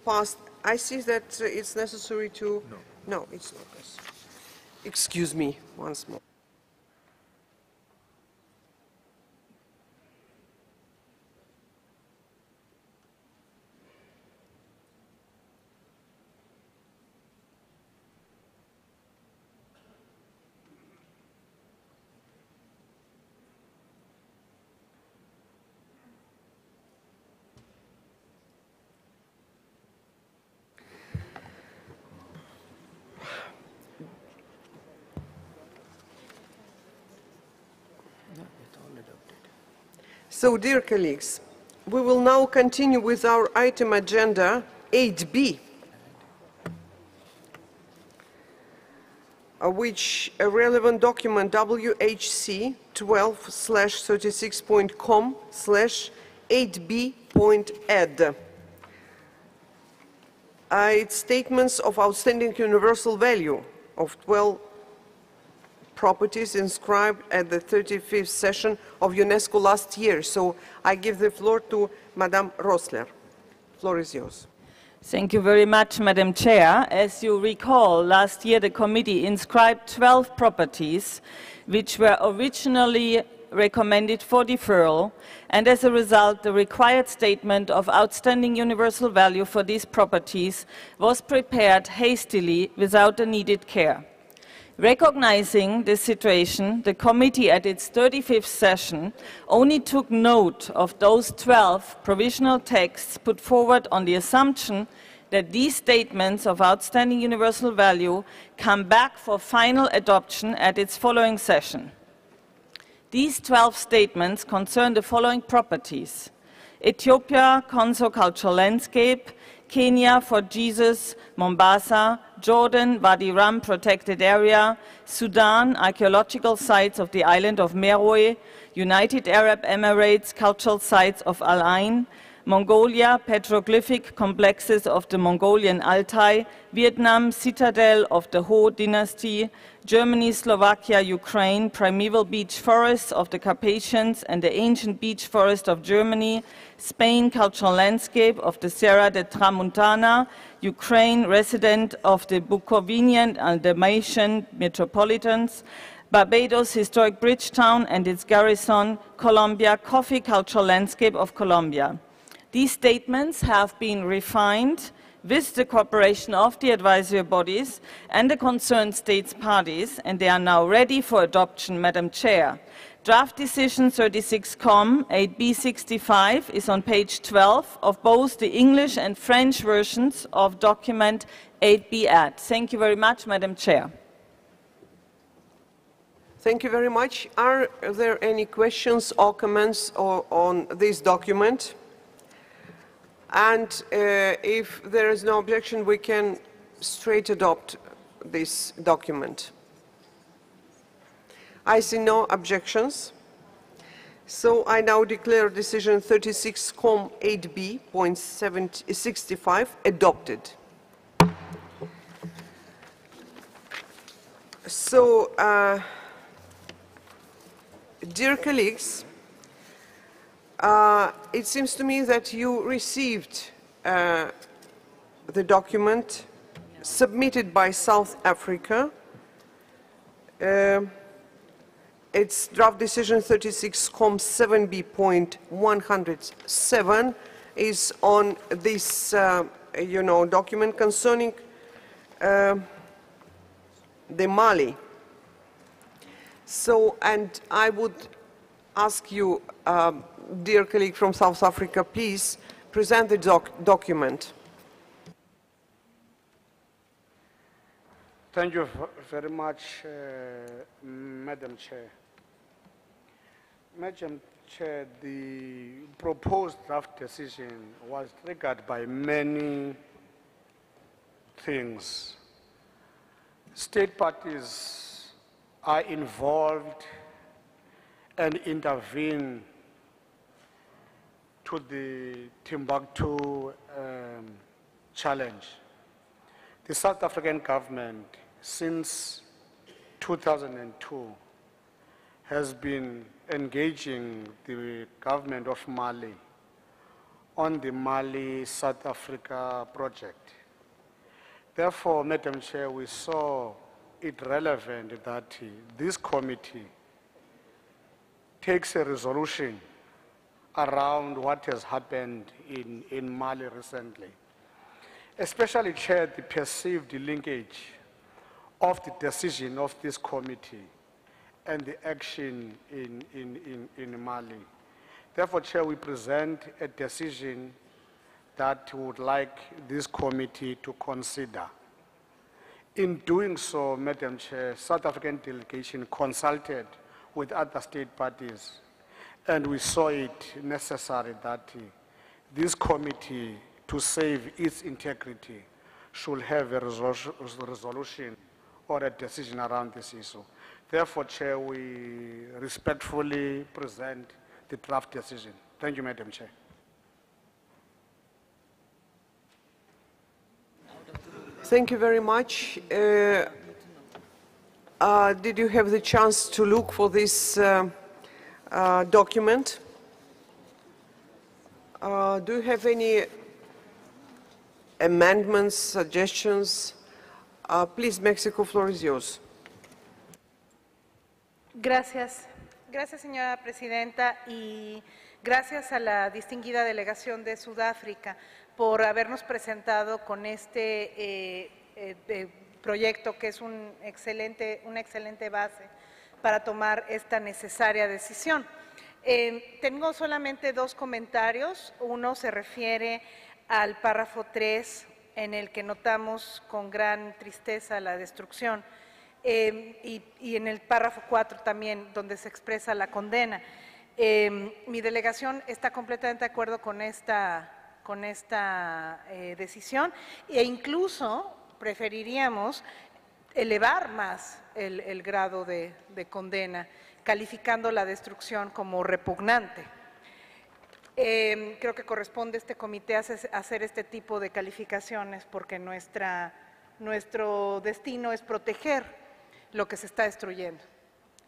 Speaker 6: passed. I see that it's necessary to. No, it's not necessary. Excuse me once more. So, dear colleagues, we will now continue with our item agenda 8B, which a relevant document WHC 12/36.com/8B.ed. It's statements of outstanding universal value of 12 properties inscribed at the 35th session of UNESCO last year. So I give the floor to Madame Rossler. The floor is yours.
Speaker 9: Thank you very much, Madam Chair. As you recall, last year the committee inscribed 12 properties which were originally recommended for deferral, and as a result, the required statement of outstanding universal value for these properties was prepared hastily without the needed care. Recognizing this situation, the committee at its 35th session only took note of those 12 provisional texts put forward on the assumption that these statements of outstanding universal value come back for final adoption at its following session. These 12 statements concern the following properties: Ethiopia, Konso Cultural Landscape, Kenya, Fort Jesus, Mombasa, Jordan, Wadi Rum Protected Area, Sudan, archaeological sites of the island of Meroe, United Arab Emirates, cultural sites of Al Ain, Mongolia, petroglyphic complexes of the Mongolian Altai, Vietnam, citadel of the Ho dynasty, Germany, Slovakia, Ukraine, primeval beech forests of the Carpathians and the ancient beech forest of Germany, Spain, cultural landscape of the Serra de Tramuntana, Ukraine, resident of the Bukovinian and Dalmatian metropolitans, Barbados, historic bridge town and its garrison, Colombia, coffee cultural landscape of Colombia. These statements have been refined with the cooperation of the advisory bodies and the concerned states parties, and they are now ready for adoption, Madam Chair. Draft Decision 36-COM 8B65 is on page 12 of both the English and French versions of document 8B-AD. Thank you very much, Madam Chair.
Speaker 6: Thank you very much. Are there any questions or comments on this document? And if there is no objection, we can straight adopt this document. I see no objections. So I now declare decision 36-COM 8B.65 adopted. So, dear colleagues, it seems to me that you received the document submitted by South Africa. It's draft decision 36-COM 7B.107, is on this, document concerning the Mali. So, and I would ask you, dear colleague from South Africa, please present the document.
Speaker 17: Thank you very much, Madam Chair. Madam Chair, the proposed draft decision was triggered by many things. State parties are involved and intervene to the Timbuktu challenge. The South African government, since 2002, has been engaging the government of Mali on the Mali-South Africa project. Therefore, Madam Chair, we saw it relevant that this committee takes a resolution around what has happened in Mali recently. Especially, Chair, the perceived linkage of the decision of this committee and the action in Mali. Therefore, Chair, we present a decision that we would like this committee to consider. In doing so, Madam Chair, South African delegation consulted with other state parties, and we saw it necessary that this committee, to save its integrity, should have a resolution or a decision around this issue. Therefore, Chair, we respectfully present the draft decision. Thank you, Madam Chair.
Speaker 6: Thank you very much. Did you have the chance to look for this document? Do you have any amendments, suggestions? Please, Mexico, floor is yours.
Speaker 19: Gracias. Gracias, señora presidenta, y gracias a la distinguida delegación de Sudáfrica por habernos presentado con este proyecto, que es una excelente base para tomar esta necesaria decisión. Tengo solamente dos comentarios. Uno se refiere al párrafo 3, en el que notamos con gran tristeza la destrucción, y en el párrafo 4 también, donde se expresa la condena. Mi delegación está completamente de acuerdo con esta decisión, e incluso preferiríamos elevar más el grado de condena, calificando la destrucción como repugnante. Creo que corresponde a este comité hacer este tipo de calificaciones, porque nuestro destino es proteger lo que se está destruyendo.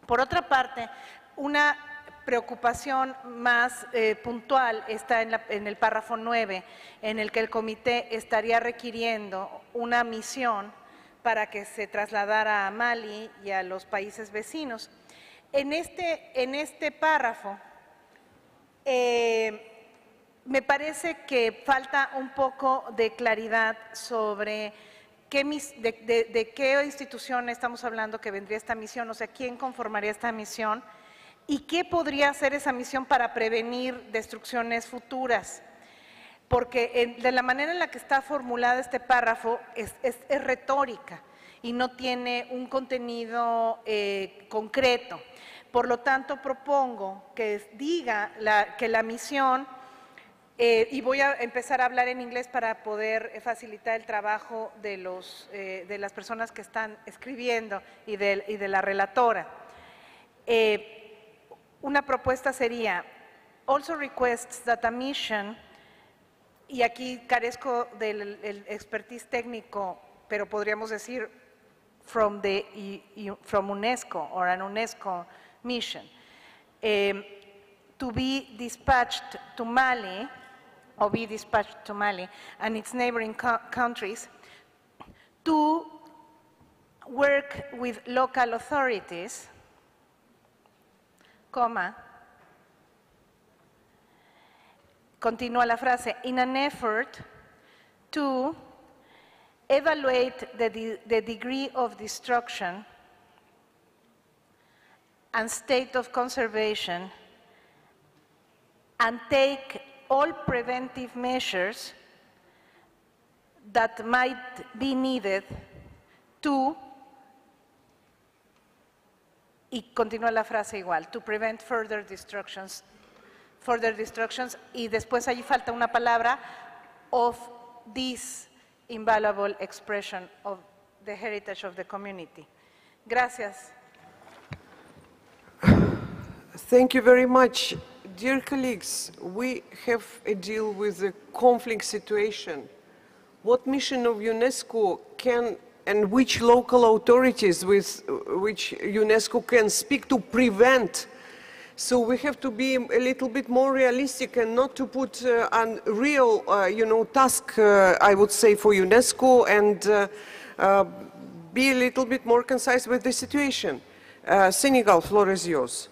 Speaker 19: Por otra parte, una preocupación más puntual está en el párrafo 9, en el que el comité estaría requiriendo una misión para que se trasladara a Mali y a los países vecinos. En este párrafo me parece que falta un poco de claridad sobre de qué institución estamos hablando que vendría esta misión, o sea, quién conformaría esta misión y qué podría hacer esa misión para prevenir destrucciones futuras. Porque de la manera en la que está formulado este párrafo es retórica y no tiene un contenido concreto. Por lo tanto, propongo que diga que la misión, y voy a empezar a hablar en inglés para poder facilitar el trabajo de las personas que están escribiendo y de la relatora. Una propuesta sería, also requests that a mission, y aquí carezco del expertise técnico, pero podríamos decir from UNESCO or an UNESCO mission, to be dispatched to Mali, or be dispatched to Mali and its neighboring countries to work with local authorities, continúa la frase, in an effort to evaluate the degree of destruction and state of conservation and take all preventive measures that might be needed to, y continúa la frase igual, to prevent further destructions, y después allí falta una palabra, of this invaluable expression of the heritage of the community. Gracias.
Speaker 6: Thank you very much. Dear colleagues, we have a deal with a conflict situation. What mission of UNESCO can and which local authorities with which UNESCO can speak to prevent? So we have to be a little bit more realistic and not to put a real, task, I would say, for UNESCO and be a little bit more concise with the situation. Senegal, floor is yours.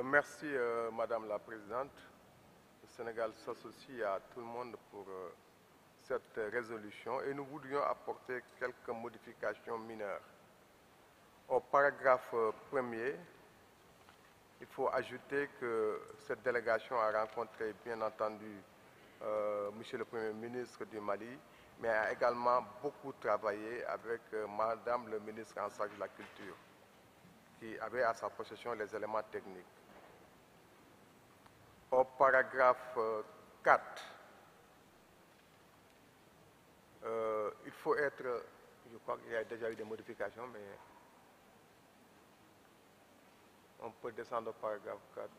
Speaker 13: Merci, Madame la Présidente. Le Sénégal s'associe à tout le monde pour cette résolution et nous voudrions apporter quelques modifications mineures. Au paragraphe 1er, il faut ajouter que cette délégation a rencontré, bien entendu, Monsieur le Premier ministre du Mali, mais a également beaucoup travaillé avec Madame le ministre en charge de la Culture, qui avait à sa possession les éléments techniques. Au paragraphe 4, il faut être, je crois qu'il y a déjà eu des modifications, mais on peut descendre au paragraphe 4.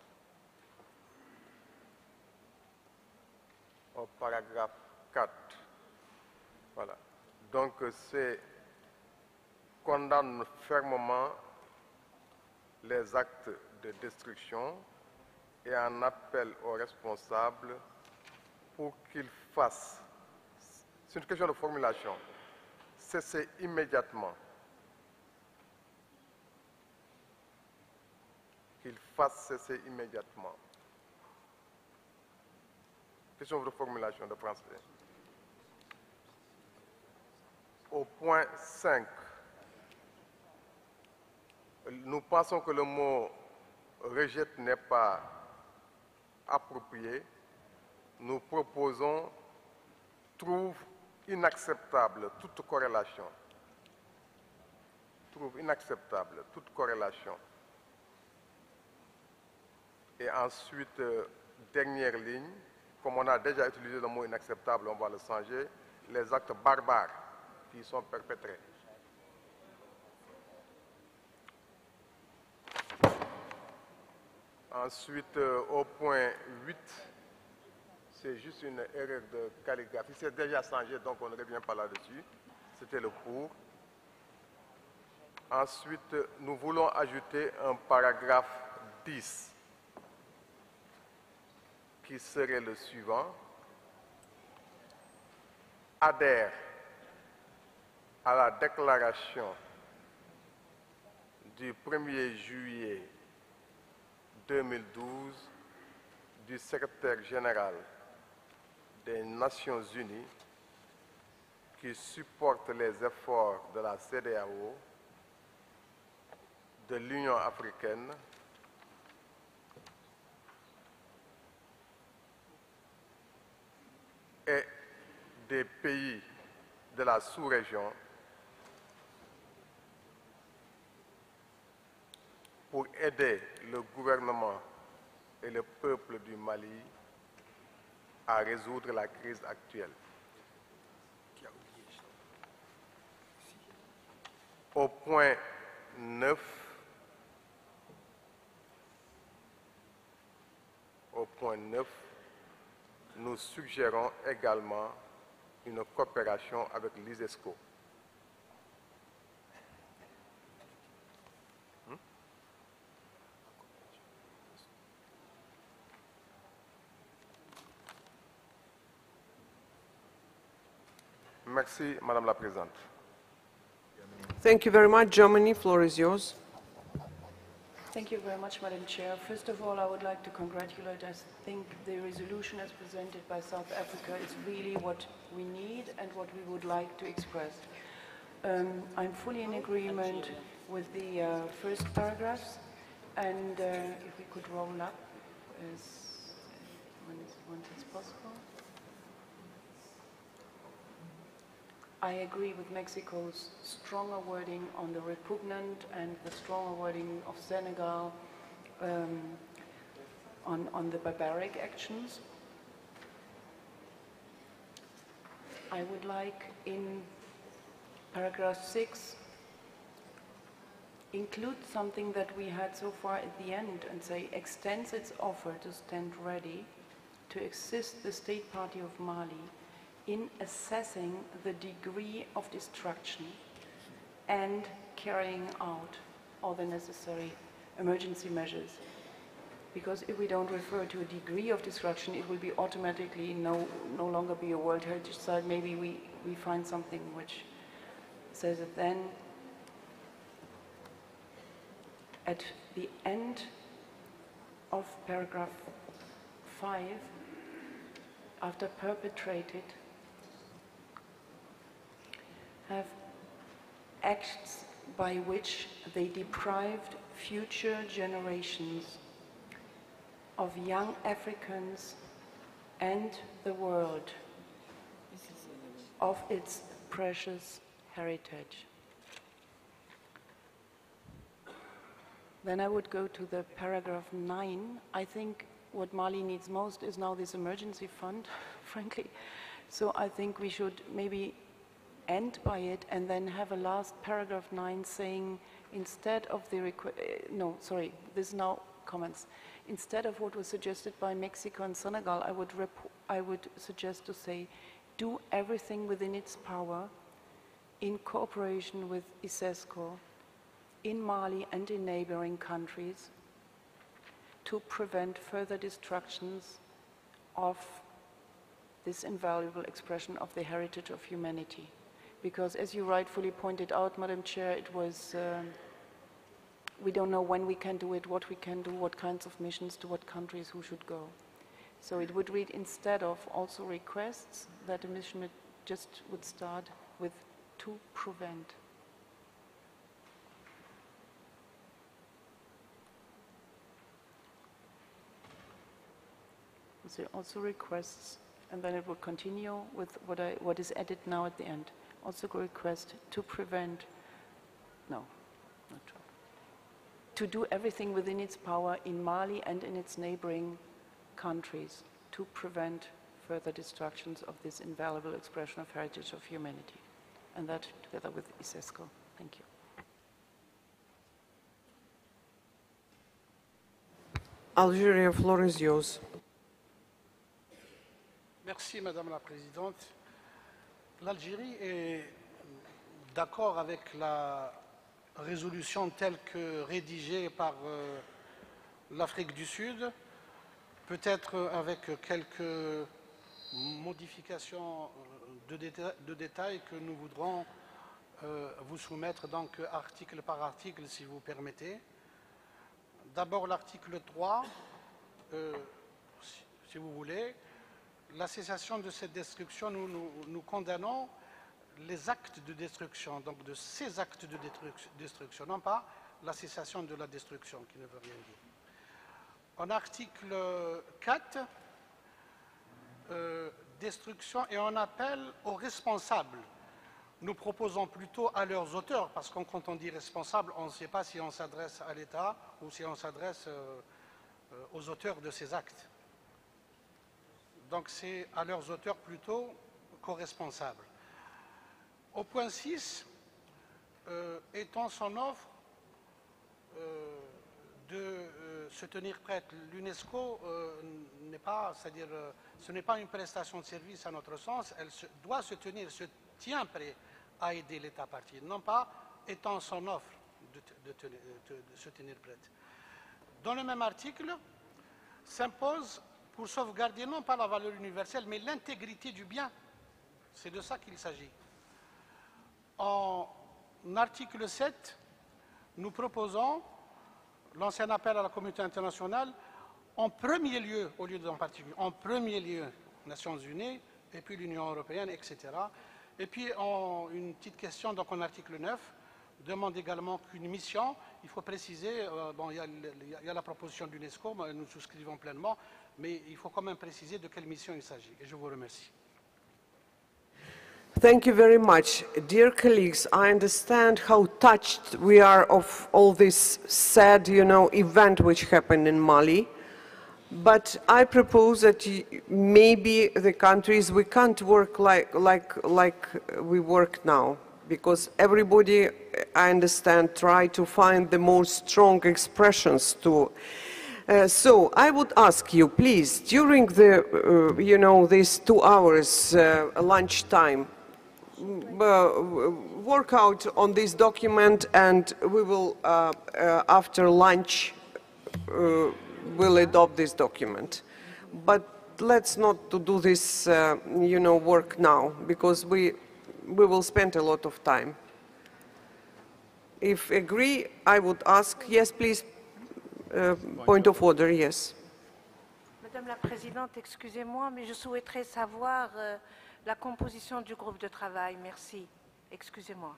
Speaker 13: Au paragraphe 4, voilà. Donc c'est condamne fermement les actes de destruction et en appelle aux responsables pour qu'ils fassent, c'est une question de formulation, cesser immédiatement, qu'ils fassent cesser immédiatement. Question de formulation de français. Au point 5, nous pensons que le mot rejette n'est pas approprié. Nous proposons trouve inacceptable toute corrélation. Trouve inacceptable toute corrélation. Et ensuite, dernière ligne, comme on a déjà utilisé le mot inacceptable, on va le changer, les actes barbares qui sont perpétrés. Ensuite, au point 8, c'est juste une erreur de calligraphie. C'est déjà changé, donc on ne revient pas là-dessus. C'était le pour. Ensuite, nous voulons ajouter un paragraphe 10 qui serait le suivant. Adhère à la déclaration du 1er juillet 2012 du secrétaire général des Nations Unies qui supporte les efforts de la CEDEAO, de l'Union africaine, et des pays de la sous-région pour aider le gouvernement et le peuple du Mali à résoudre la crise actuelle. Au point 9, nous suggérons également une coopération avec l'ISESCO. Merci, Madame la Présidente.
Speaker 6: Thank you very much. Germany, floor is yours.
Speaker 10: Thank you very much, Madam Chair. First of all, I would like to congratulate. I think the resolution as presented by South Africa is really what we need and what we would like to express. I'm fully in agreement with the first paragraphs, and if we could roll up when it's possible. I agree with Mexico's stronger wording on the repugnant and the stronger wording of Senegal on the barbaric actions. I would like in paragraph 6 include something that we had so far at the end and say extends its offer to stand ready to assist the State Party of Mali in assessing the degree of destruction and carrying out all the necessary emergency measures. Because if we don't refer to a degree of destruction, it will be automatically no longer be a World Heritage Site. Maybe we find something which says it then. At the end of paragraph 5, after perpetrated, have acts by which they deprived future generations of young Africans and the world of its precious heritage. Then I would go to the paragraph 9. I think what Mali needs most is now this emergency fund, frankly. So I think we should maybe end by it and then have a last paragraph 9 saying instead of the this is now comments. Instead of what was suggested by Mexico and Senegal, I would suggest to say do everything within its power in cooperation with ISESCO in Mali and in neighboring countries to prevent further destructions of this invaluable expression of the heritage of humanity. Because as you rightfully pointed out, Madam Chair, it was, we don't know when we can do it, what we can do, what kinds of missions, to what countries, who should go. So it would read instead of also requests that a mission just would start with to prevent. So also requests, and then it will continue with what is added now at the end. Also request to prevent, no, not true. To do everything within its power in Mali and in its neighboring countries to prevent further destructions of this invaluable expression of heritage of humanity. And that together with ISESCO. Thank you.
Speaker 6: Algeria, floor is yours.
Speaker 17: Merci, Madame la Présidente. L'Algérie est d'accord avec la résolution telle que rédigée par l'Afrique du Sud, peut-être avec quelques modifications de détails que nous voudrons vous soumettre, donc article par article, si vous permettez. D'abord l'article 3, si vous voulez. La cessation de cette destruction, nous condamnons les actes de destruction, donc de ces actes de destruction, non pas la cessation de la destruction, qui ne veut rien dire. En article 4, destruction et on appelle aux responsables. Nous proposons plutôt à leurs auteurs, parce que quand on dit responsable, on ne sait pas si on s'adresse à l'État ou si on s'adresse aux auteurs de ces actes. Donc c'est à leurs auteurs plutôt qu'aux responsables. Au point 6, étant son offre de se tenir prête, l'UNESCO n'est pas, c'est-à-dire, ce n'est pas une prestation de service à notre sens, elle doit se tient prêt à aider l'État partie, non pas étant son offre de se tenir prête. Dans le même article, s'impose pour sauvegarder non pas la valeur universelle, mais l'intégrité du bien. C'est de ça qu'il s'agit. En article 7, nous proposons lancer un appel à la communauté internationale, en premier lieu, au lieu d'en particulier, en premier lieu, Nations Unies, et puis l'Union européenne, etc. Et puis, une petite question, donc en article 9, demande également qu'une mission, il faut préciser, bon, il y a la proposition de l'UNESCO, nous souscrivons pleinement, mais il faut quand même préciser de quelle mission il s'agit. Et je vous remercie.
Speaker 6: Thank you very much. Dear colleagues, I understand how touched we are of all this sad, event which happened in Mali. But I propose that maybe the countries, we can't work like we work now, because everybody, I understand, try to find the most strong expressions to. So I would ask you, please, during the, these 2 hours lunchtime, work out on this document, and we will, after lunch, will adopt this document. But let's not do this, work now, because we will spend a lot of time. If agree, I would ask, yes, please, point of order, yes.
Speaker 19: Madame la Présidente, excusez-moi, mais je souhaiterais savoir la composition du groupe de travail. Merci. Excusez-moi.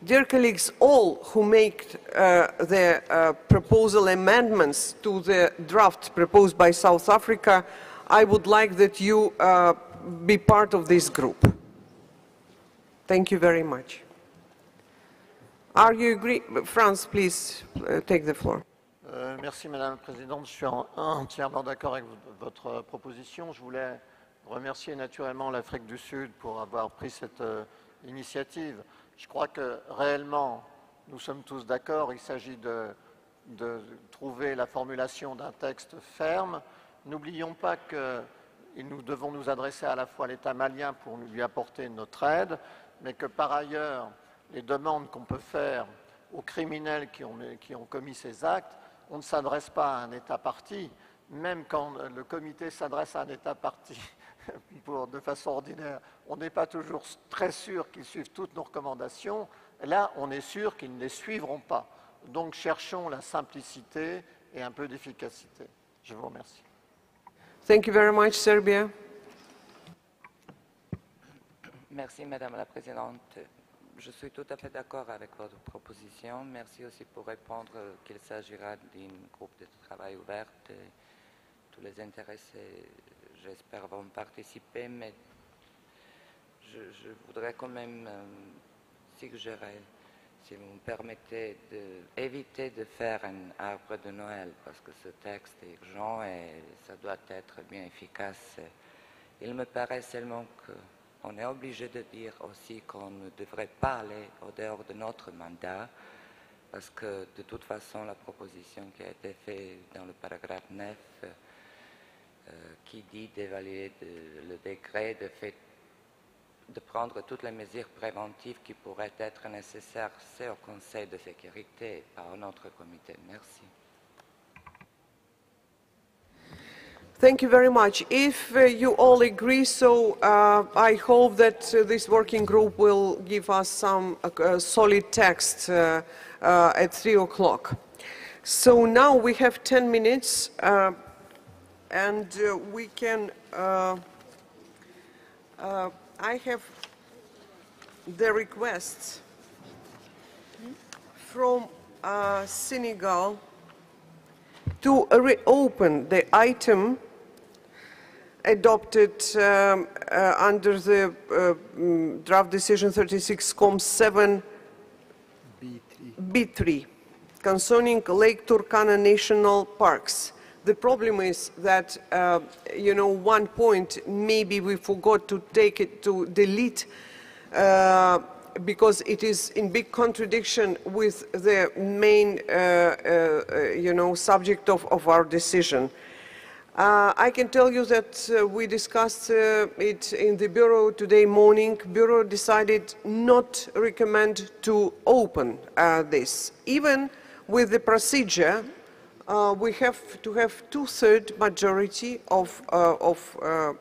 Speaker 6: Dear colleagues, all who make the proposal amendments to the draft proposed by South Africa, I would like that you be part of this group. Thank you very much. Are you agree? France, please take the floor.
Speaker 5: Merci Madame la Présidente, je suis entièrement d'accord avec votre proposition. Je voulais remercier naturellement l'Afrique du Sud pour avoir pris cette initiative. Je crois que réellement, nous sommes tous d'accord, il s'agit de trouver la formulation d'un texte ferme. N'oublions pas que nous devons nous adresser à la fois à l'État malien pour lui apporter notre aide, mais que par ailleurs, les demandes qu'on peut faire aux criminels qui ont commis ces actes, on ne s'adresse pas à un État parti, même quand le comité s'adresse à un État parti de façon ordinaire, on n'est pas toujours très sûr qu'ils suivent toutes nos recommandations. Là, on est sûr qu'ils ne les suivront pas. Donc, cherchons la simplicité et un peu d'efficacité. Je vous remercie.
Speaker 6: Thank you very much, Serbia.
Speaker 15: Merci, Madame la Présidente. Je suis tout à fait d'accord avec votre proposition. Merci aussi pour répondre qu'il s'agira d'un groupe de travail ouvert. Tous les intéressés, j'espère, vont participer, mais je voudrais quand même suggérer, si vous me permettez, d'éviter de faire un arbre de Noël, parce que ce texte est urgent et ça doit être bien efficace. Il me paraît seulement qu'on est obligé de dire aussi qu'on ne devrait pas aller au dehors de notre mandat, parce que de toute façon, la proposition qui a été faite dans le paragraphe 9, qui dit d'évaluer le degré de prendre toutes les mesures préventives qui pourraient être nécessaires, c'est au Conseil de sécurité, pas à notre comité. Merci.
Speaker 6: Thank you very much. If you all agree, so I hope that this working group will give us some solid text at 3 o'clock. So now we have 10 minutes and we can, I have the requests from Senegal to reopen the item adopted under the draft decision 36-7 B3 concerning Lake Turkana National Parks. The problem is that, one point maybe we forgot to take it to delete because it is in big contradiction with the main, subject of our decision. I can tell you that we discussed it in the Bureau today morning. Bureau decided not recommend to open this. Even with the procedure, we have to have 2/3 majority of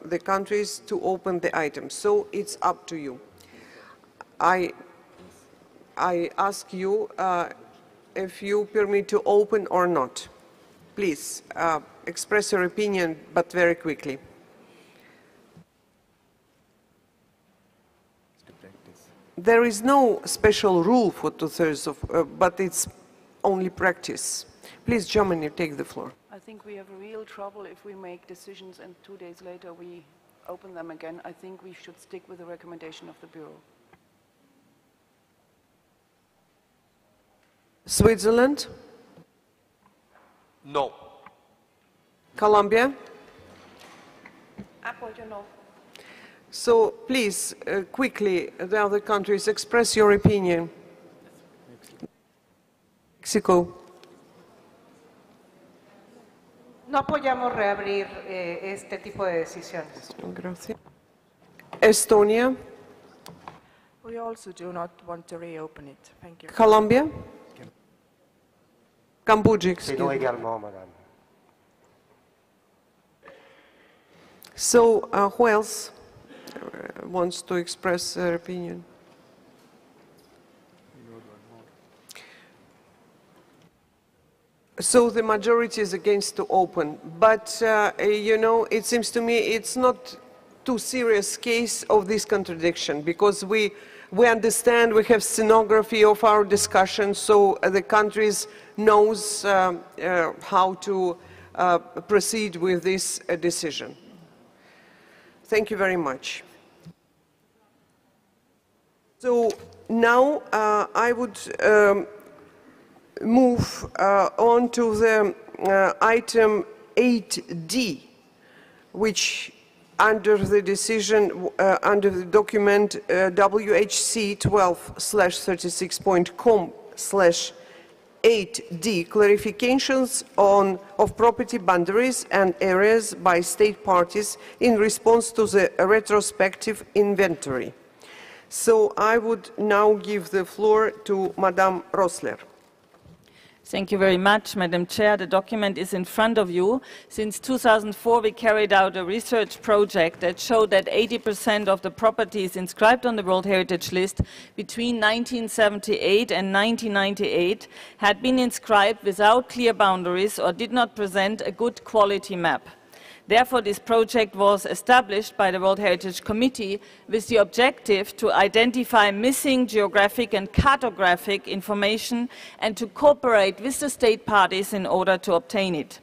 Speaker 6: the countries to open the item. So it's up to you. I ask you if you permit to open or not. Please, express your opinion, but very quickly. There is no special rule for 2/3 of, but it's only practice. Please, Germany, take the floor.
Speaker 10: I think we have real trouble if we make decisions and 2 days later we open them again. I think we should stick with the recommendation of the Bureau.
Speaker 6: Switzerland?
Speaker 21: No.
Speaker 6: Colombia?
Speaker 10: Apoyo no.
Speaker 6: So please, quickly, the other countries, express your opinion. Mexico.
Speaker 19: No apoyamos reabrir este tipo de decisiones.
Speaker 6: Gracias. Estonia.
Speaker 14: We also do not want to reopen it. Thank you.
Speaker 6: Colombia. Cambodia, excuse me.
Speaker 18: également, madame.
Speaker 6: So, who else wants to express their opinion? So the majority is against to open, but you know, it seems to me it's not too serious case of this contradiction, because we understand, we have stenography of our discussion, so the countries knows how to proceed with this decision. Thank you very much. So now I would move on to the item 8D, which under the decision, under the document WHC 12/36.com/8D, clarifications of property boundaries and areas by state parties in response to the retrospective inventory. So I would now give the floor to Madame Rossler.
Speaker 9: Thank you very much, Madam Chair. The document is in front of you. Since 2004, we carried out a research project that showed that 80% of the properties inscribed on the World Heritage List between 1978 and 1998 had been inscribed without clear boundaries or did not present a good quality map. Therefore, this project was established by the World Heritage Committee with the objective to identify missing geographic and cartographic information and to cooperate with the state parties in order to obtain it.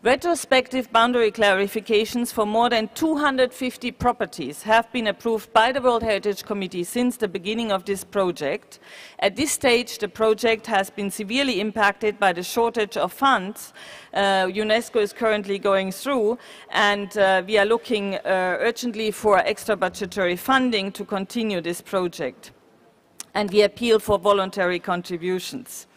Speaker 9: Retrospective boundary clarifications for more than 250 properties have been approved by the World Heritage Committee since the beginning of this project. At this stage, the project has been severely impacted by the shortage of funds UNESCO is currently going through, and we are looking urgently for extra budgetary funding to continue this project. And we appeal for voluntary contributions.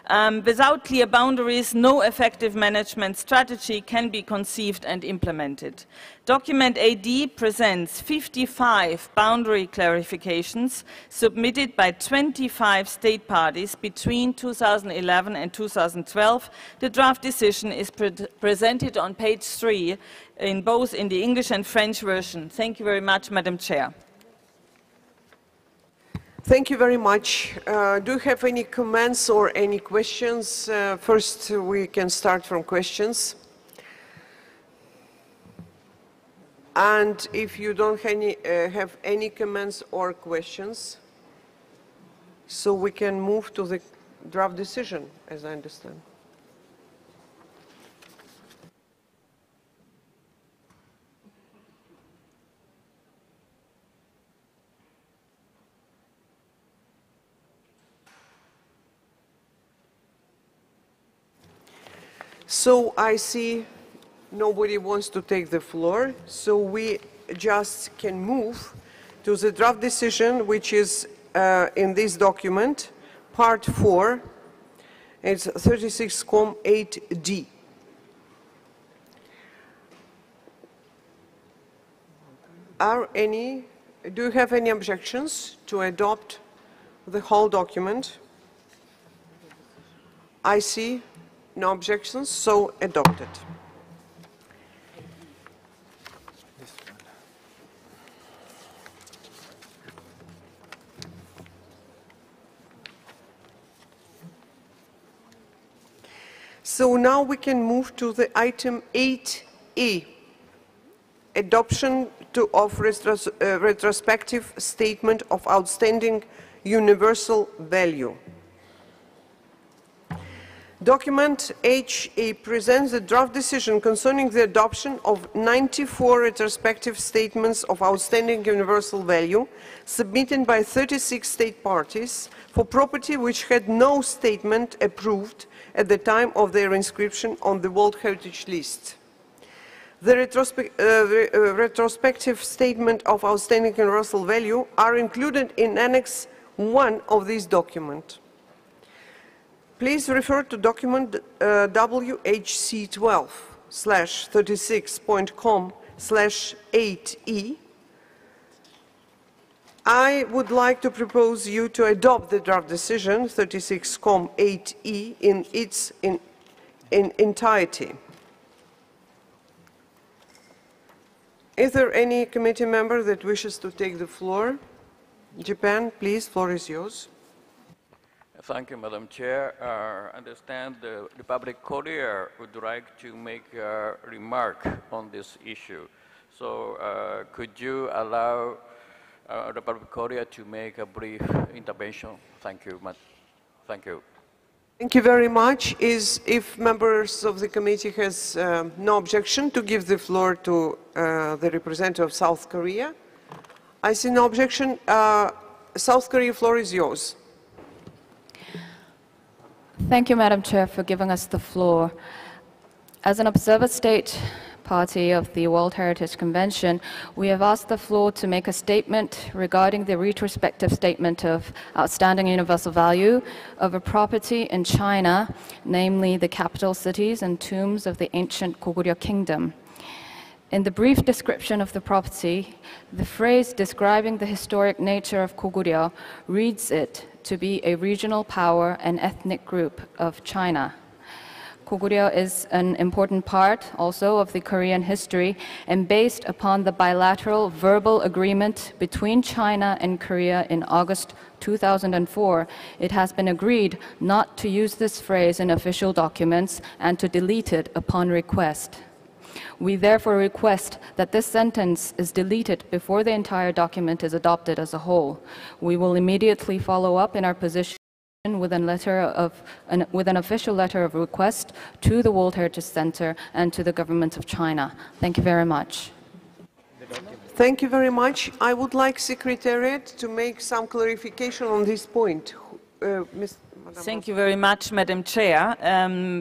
Speaker 9: Without clear boundaries, no effective management strategy can be conceived and implemented. Document AD presents 55 boundary clarifications submitted by 25 state parties between 2011 and 2012. The draft decision is presented on page 3, in both in the English and French version. Thank you very much, Madam Chair.
Speaker 6: Thank you very much. Do you have any comments or any questions? First, we can start from questions. And if you don't have any comments or questions, so we can move to the draft decision, as I understand. So I see nobody wants to take the floor, so we just can move to the draft decision, which is in this document, part 4, it's 36.8D. Do you have any objections to adopt the whole document? I see no objections, so adopted. So now we can move to the item 8E, adoption of retrospective statement of outstanding universal value. Document HA presents the draft decision concerning the adoption of 94 retrospective statements of outstanding universal value submitted by 36 state parties for property which had no statement approved at the time of their inscription on the World Heritage List. The retrospective statement of outstanding universal value are included in Annex 1 of this document. Please refer to document WHC12/36.com/8E. I would like to propose you to adopt the draft decision 36.8E in its entirety. Is there any committee member that wishes to take the floor? Japan, please, floor is yours.
Speaker 18: Thank you, Madam Chair. I understand the Republic Courier would like to make a remark on this issue. So could you allow Republic Courier to make a brief intervention? Thank you. Thank you.
Speaker 6: Thank you very much. If members of the committee has no objection to give the floor to the representative of South Korea. I see no objection. South Korea, floor is yours.
Speaker 20: Thank you, Madam Chair, for giving us the floor. As an observer state party of the World Heritage Convention, we have asked the floor to make a statement regarding the retrospective statement of outstanding universal value of a property in China, namely the capital cities and tombs of the ancient Goguryeo Kingdom. In the brief description of the property, the phrase describing the historic nature of Goguryeo reads it to be a regional power and ethnic group of China. Goguryeo is an important part also of the Korean history, and based upon the bilateral verbal agreement between China and Korea in August 2004, it has been agreed not to use this phrase in official documents and to delete it upon request. We therefore request that this sentence is deleted before the entire document is adopted as a whole. We will immediately follow up in our position with an official letter of request to the World Heritage Center and to the government of China. Thank you very much.
Speaker 6: Thank you very much. I would like Secretariat to make some clarification on this point.
Speaker 9: Thank you very much, Madam Chair.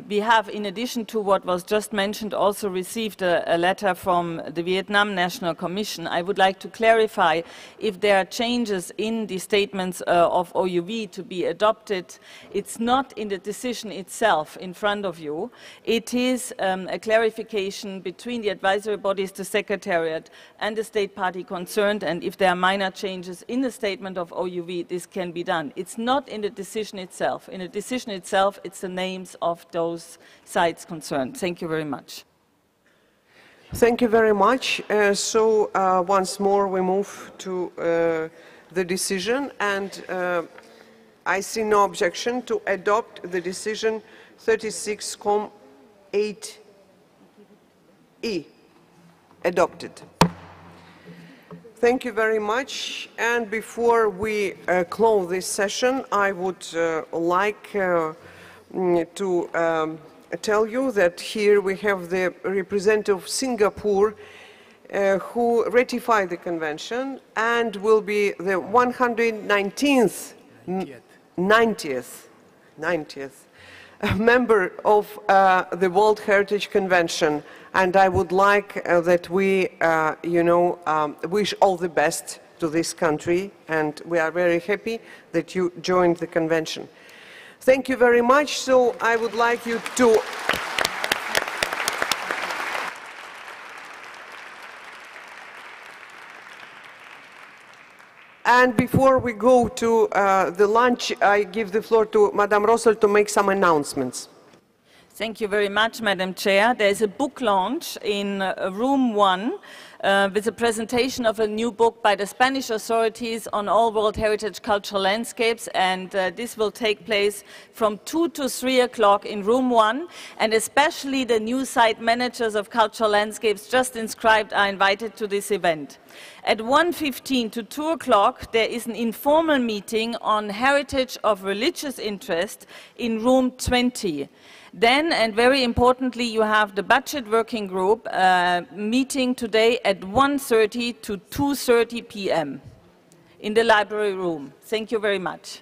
Speaker 9: We have, in addition to what was just mentioned, also received a letter from the Vietnam National Commission. I would like to clarify if there are changes in the statements of OUV to be adopted. It's not in the decision itself in front of you. It is a clarification between the advisory bodies, the Secretariat, and the state party concerned, and if there are minor changes in the statement of OUV, this can be done. It's not in the decision itself. In the decision itself, it's the names of those sites concerned. Thank you very much.
Speaker 6: Thank you very much. Once more we move to the decision, and I see no objection to adopt the decision 36.8E adopted. Thank you very much. And before we close this session, I would like to tell you that here we have the representative of Singapore who ratified the convention and will be the 90th member of the World Heritage Convention. And I would like that we, wish all the best to this country, and we are very happy that you joined the convention. Thank you very much. So I would like you to... And before we go to the lunch, I give the floor to Madame Rossel to make some announcements.
Speaker 9: Thank you very much, Madam Chair. There is a book launch in room 1 with a presentation of a new book by the Spanish authorities on all World Heritage cultural landscapes, and this will take place from 2 to 3 o'clock in room 1, and especially the new site managers of cultural landscapes just inscribed are invited to this event. At 1:15 to 2 o'clock, there is an informal meeting on heritage of religious interest in room 20. Then, and very importantly, you have the budget working group meeting today at 1:30 to 2:30 p.m. in the library room. Thank you very much.